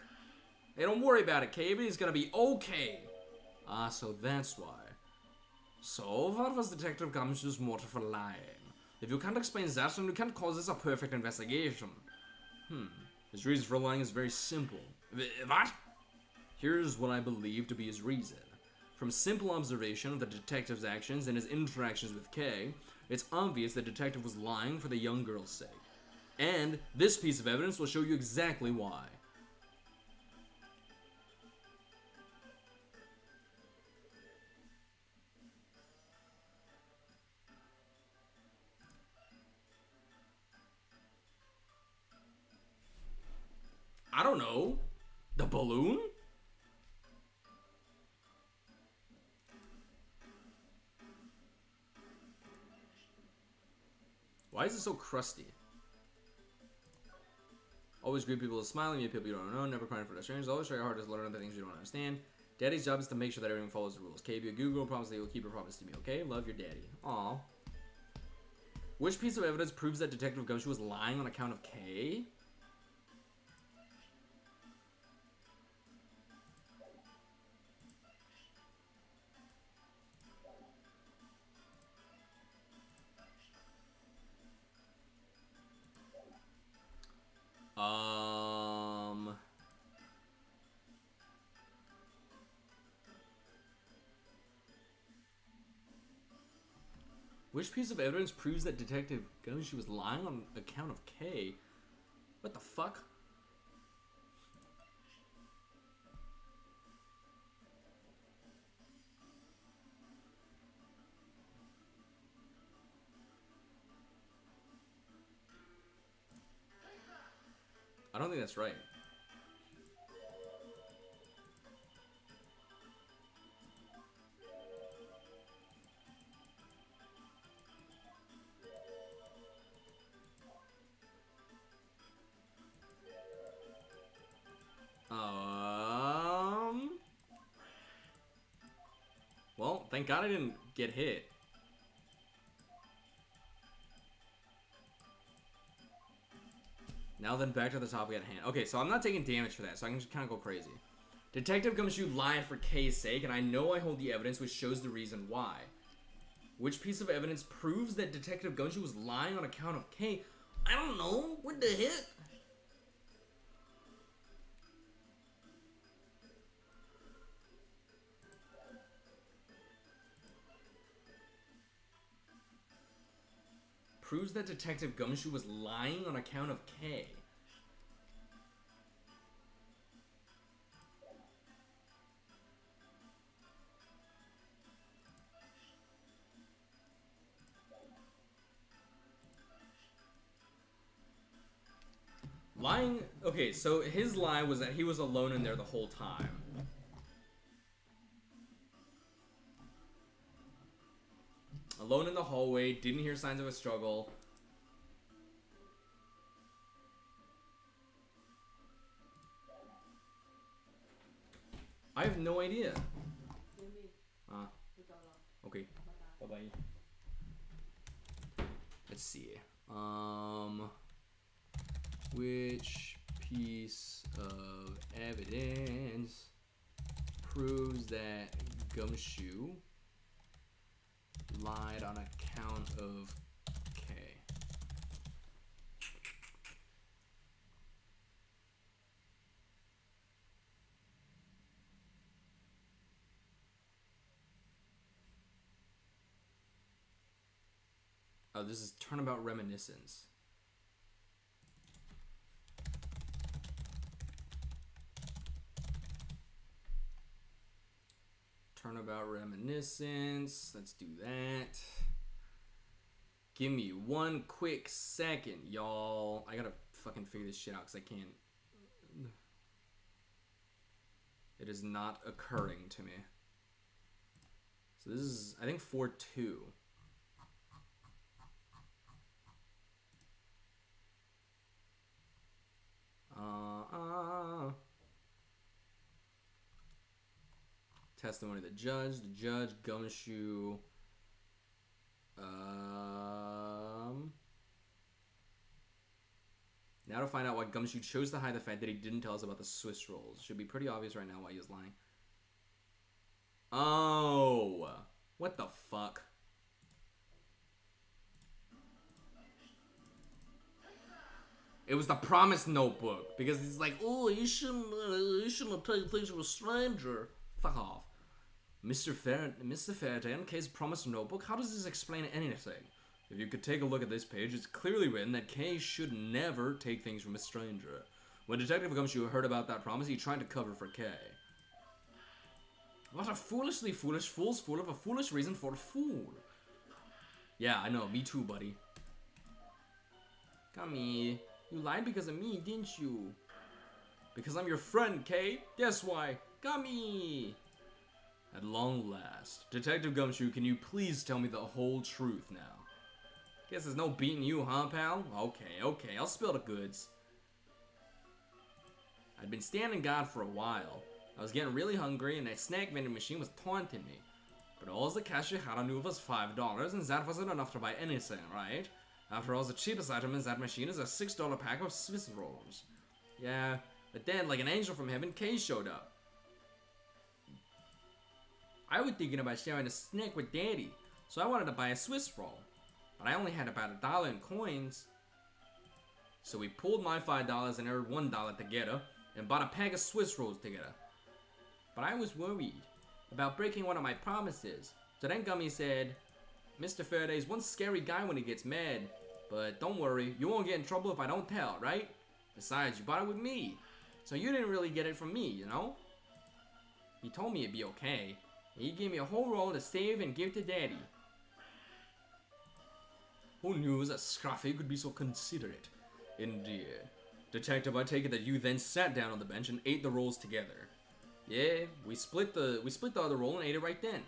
A: Hey, don't worry about it, K. Everything's gonna be okay. Ah, so that's why. So, what was Detective Gumshoe's motive for lying? If you can't explain that, then you can't call this a perfect investigation. His reason for lying is very simple. What? Here's what I believe to be his reason. From simple observation of the detective's actions and his interactions with Kay, it's obvious the detective was lying for the young girl's sake. And this piece of evidence will show you exactly why. I don't know. The balloon? Why is it so crusty? Always greet people with smiling, meet people you don't know, never crying for the strangers, always try your hardest to learn other things you don't understand. Daddy's job is to make sure that everyone follows the rules. KB, Google promise that you'll keep your promise to me, okay? Love your daddy. Aw. Which piece of evidence proves that Detective Gumshoe was lying on account of K? Which piece of evidence proves that Detective Gumshoe was lying on account of K? What the fuck? I don't think that's right. Well, thank God I didn't get hit. Now then, back to the topic at hand. Okay, so I'm not taking damage for that, so I can just kind of go crazy. Detective Gumshoe lied for K's sake, and I know I hold the evidence which shows the reason why. Which piece of evidence proves that Detective Gumshoe was lying on account of K? I don't know. What the heck? Proves that Detective Gumshoe was lying on account of K. Lying... Okay, so his lie was that he was alone in there the whole time. Alone in the hallway, didn't hear signs of a struggle. I have no idea. Okay. Bye-bye. Let's see. Which piece of evidence proves that Gumshoe lied on account of K? Oh, this is Turnabout Reminiscence. Turnabout Reminiscence. Let's do that. Give me one quick second, y'all. I gotta fucking figure this shit out because I can't. It is not occurring to me. So this is, I think, 4-2. Testimony of the judge, Gumshoe. Now to find out why Gumshoe chose to hide the fact that he didn't tell us about the Swiss rolls. Should be pretty obvious right now why he was lying. Oh, what the fuck? It was the promise notebook because he's like, oh, you shouldn't have taken things from a stranger. Fuck off. Mr. Faraday, in case promise notebook, how does this explain anything? If you could take a look at this page, it's clearly written that Kay should never take things from a stranger. When Detective Gumshoe heard about that promise, he tried to cover for Kay. What a foolishly foolish fool's fool of a foolish reason for a fool. Yeah, I know, me too, buddy. Gummy, you lied because of me, didn't you? Because I'm your friend, Kay. Guess why? Gummy! At long last. Detective Gumshoe, can you please tell me the whole truth now? Guess there's no beating you, huh, pal? Okay, I'll spill the goods. I'd been standing guard for a while. I was getting really hungry and that snack vending machine was taunting me. But all the cash I had on knew was $5 and that wasn't enough to buy anything, right? After all, the cheapest item in that machine is a $6 pack of Swiss rolls. Yeah, but then, like an angel from heaven, Kay showed up. I was thinking about sharing a snack with Daddy, so I wanted to buy a Swiss roll. But I only had about $1 in coins. So we pulled my $5 and earned $1 together and bought a pack of Swiss rolls together. But I was worried about breaking one of my promises. So then Gummy said, Mr. Faraday's one scary guy when he gets mad. But don't worry, you won't get in trouble if I don't tell, right? Besides, you bought it with me. So you didn't really get it from me, you know? He told me it'd be okay. He gave me a whole roll to save and give to Daddy. Who knew that Scruffy could be so considerate? Indeed. Detective, I take it that you then sat down on the bench and ate the rolls together. Yeah, we split the other roll and ate it right then.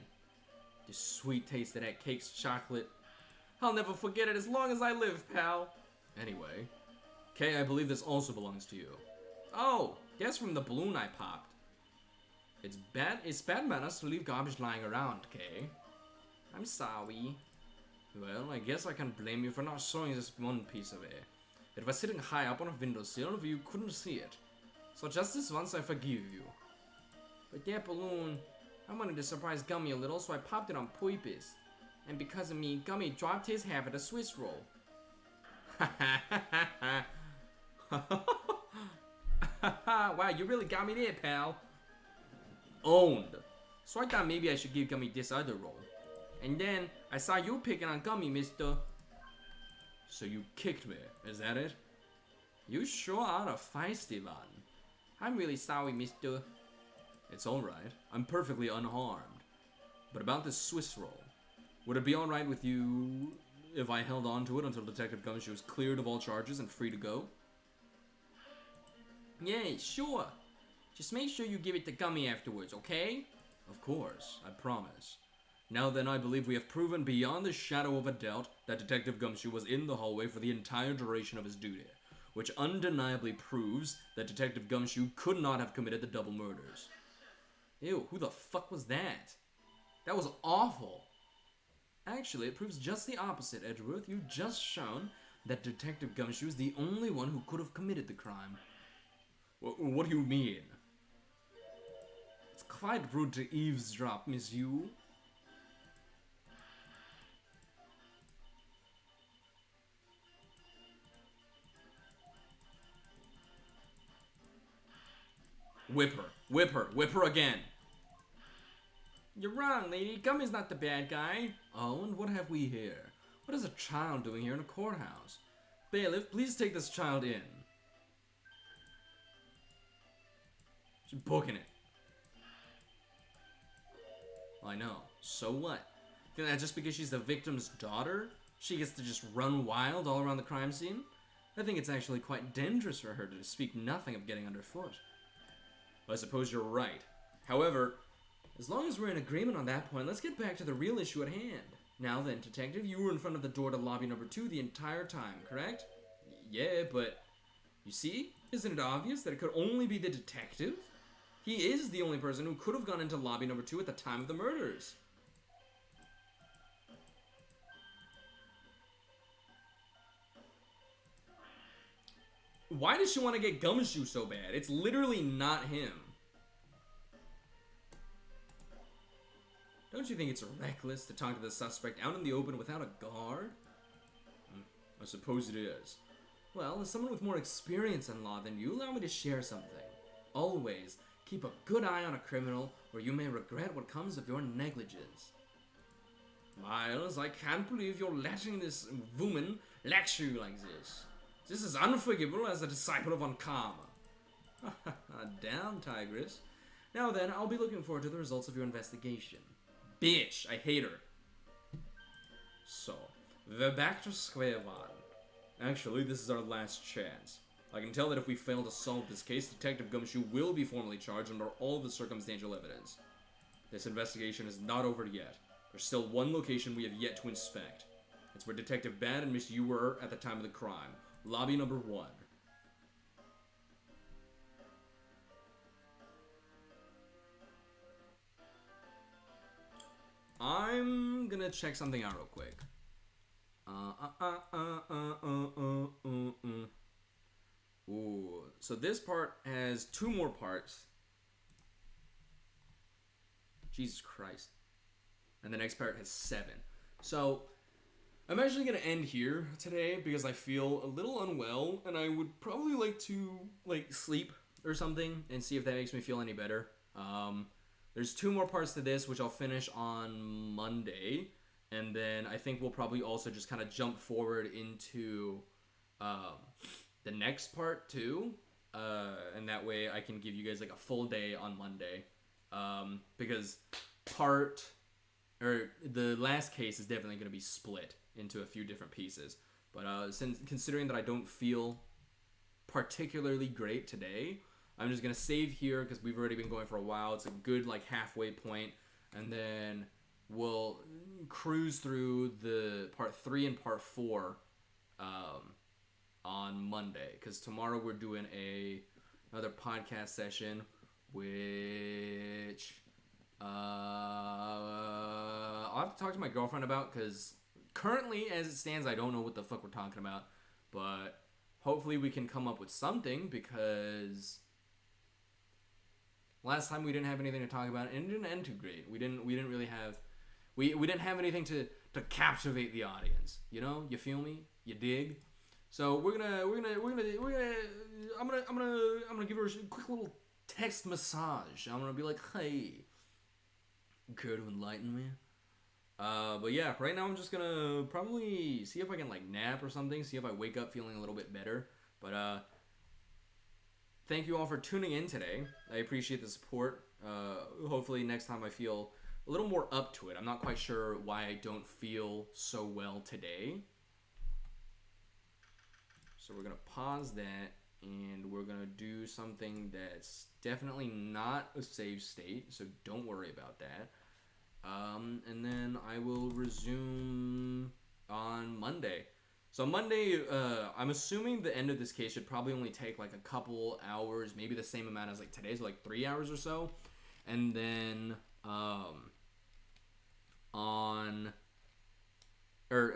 A: The sweet taste of that cake's chocolate. I'll never forget it as long as I live, pal. Anyway, Kay, I believe this also belongs to you. Oh, that's from the balloon I popped. It's bad manners to leave garbage lying around, Kay. I'm sorry. Well, I guess I can't blame you for not showing this one piece of it. It was sitting high up on a windowsill where you couldn't see it. So just this once I forgive you. But that balloon, I wanted to surprise Gummy a little, so I popped it on purpose. And because of me, Gummy dropped his half of the Swiss roll. Wow, you really got me there, pal. Owned. So I thought maybe I should give Gummy this other roll. And then I saw you picking on Gummy, mister. So you kicked me, is that it? You sure are a feisty one. I'm really sorry, mister. It's alright. I'm perfectly unharmed. But about this Swiss roll. Would it be alright with you if I held on to it until Detective Gumshoe was cleared of all charges and free to go? Yeah, sure. Just make sure you give it to Gummy afterwards, okay? Of course, I promise. Now then, I believe we have proven beyond the shadow of a doubt that Detective Gumshoe was in the hallway for the entire duration of his duty, which undeniably proves that Detective Gumshoe could not have committed the double murders. Ew, who the fuck was that? That was awful. Actually, it proves just the opposite, Edgeworth. You've just shown that Detective Gumshoe is the only one who could have committed the crime. What do you mean? It's quite rude to eavesdrop, Miss Yu. Whip her. Whip her. Whip her again. You're wrong, lady. Gummy's not the bad guy. Oh, and what have we here?
B: What is a child doing here in a courthouse? Bailiff, please take this child in. She's booking it. I know. So what? Think that just because she's the victim's daughter, she gets to just run wild all around the crime scene? I think it's actually quite dangerous for her to speak nothing of getting underfoot. I suppose you're right. However, as long as we're in agreement on that point, let's get back to the real issue at hand. Now then, detective, you were in front of the door to lobby number 2 the entire time, correct? Yeah, but you see? Isn't it obvious that it could only be the detective? He is the only person who could have gone into lobby number 2 at the time of the murders. Why does she want to get Gumshoe so bad? It's literally not him. Don't you think it's reckless to talk to the suspect out in the open without a guard? I suppose it is. Well, as someone with more experience in law than you, allow me to share something. Always keep a good eye on a criminal, or you may regret what comes of your negligence. Miles, I can't believe you're letting this woman lecture you like this. This is unforgivable as a disciple of Ankama. Damn, Tigress. Now then, I'll be looking forward to the results of your investigation. Bitch, I hate her. So, we're back to square one. Actually, this is our last chance. I can tell that if we fail to solve this case, Detective Gumshoe will be formally charged under all of the circumstantial evidence. This investigation is not over yet. There's still one location we have yet to inspect. It's where Detective Bad and Miss Yu were at the time of the crime. Lobby number 1. I'm gonna check something out real quick. Ooh, so this part has 2 more parts. Jesus Christ. And the next part has 7. So, I'm actually going to end here today because I feel a little unwell and I would probably like to sleep or something and see if that makes me feel any better. There's 2 more parts to this which I'll finish on Monday, and then I think we'll probably also just kind of jump forward into the next part too, and that way I can give you guys like a full day on Monday, because the last case is definitely going to be split into a few different pieces. But since considering that I don't feel particularly great today, I'm just going to save here because we've already been going for a while. It's a good halfway point, and then we'll cruise through the part 3 and part 4 on Monday, because tomorrow we're doing another podcast session, which I'll have to talk to my girlfriend about, because currently, as it stands, I don't know what the fuck we're talking about, but hopefully we can come up with something, because last time we didn't have anything to talk about, and it didn't end too great. We didn't really have we didn't have anything to captivate the audience. You know, you feel me? You dig? So I'm gonna give her a quick little text massage. I'm gonna be like, hey, care to enlighten me? But yeah, right now I'm just gonna probably see if I can nap or something, see if I wake up feeling a little bit better. But thank you all for tuning in today. I appreciate the support. Hopefully next time I feel a little more up to it. I'm not quite sure why I don't feel so well today. So we're gonna pause that, and we're gonna do something that's definitely not a save state, so don't worry about that. And then I will resume on Monday. So Monday, I'm assuming the end of this case should probably only take a couple hours, maybe the same amount as today, so 3 hours or so. And then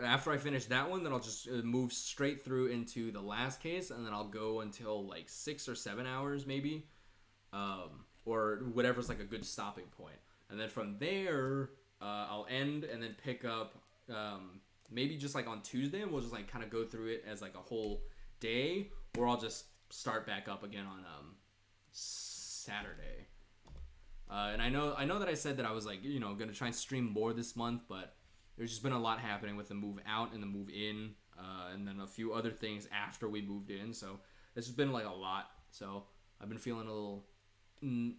B: after I finish that one, then I'll just move straight through into the last case, and then I'll go until 6 or 7 hours maybe, or whatever's a good stopping point. And then from there, I'll end and then pick up maybe just on Tuesday, and we'll just kind of go through it as a whole day, or I'll just start back up again on Saturday. And I know that I said that I was gonna try and stream more this month, but there's just been a lot happening with the move out and the move in, and then a few other things after we moved in. So it's just been like a lot. So I've been feeling a little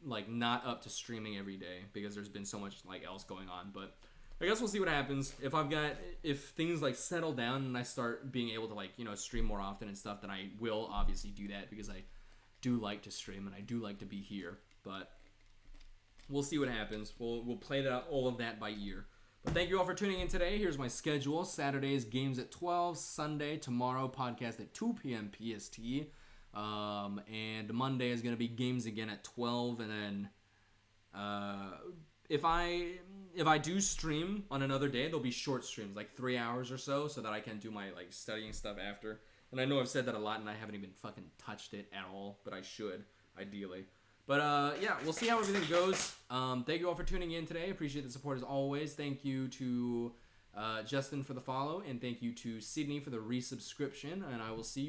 B: like not up to streaming every day because there's been so much like else going on. But I guess we'll see what happens. If things like settle down and I start being able to like, you know, stream more often and stuff, then I will obviously do that because I do like to stream and I do like to be here. But we'll see what happens. We'll play that all of that by ear. But thank you all for tuning in today. Here's my schedule. Saturday's games at 12. Sunday, tomorrow, podcast at 2 p.m. PST. And Monday is going to be games again at 12. And then if I do stream on another day, there'll be short streams, like 3 hours or so that I can do my like studying stuff after. And I know I've said that a lot and I haven't even fucking touched it at all, but I should, ideally. But yeah, we'll see how everything goes. Thank you all for tuning in today. Appreciate the support as always. Thank you to Justin for the follow, and thank you to Sydney for the resubscription. And I will see you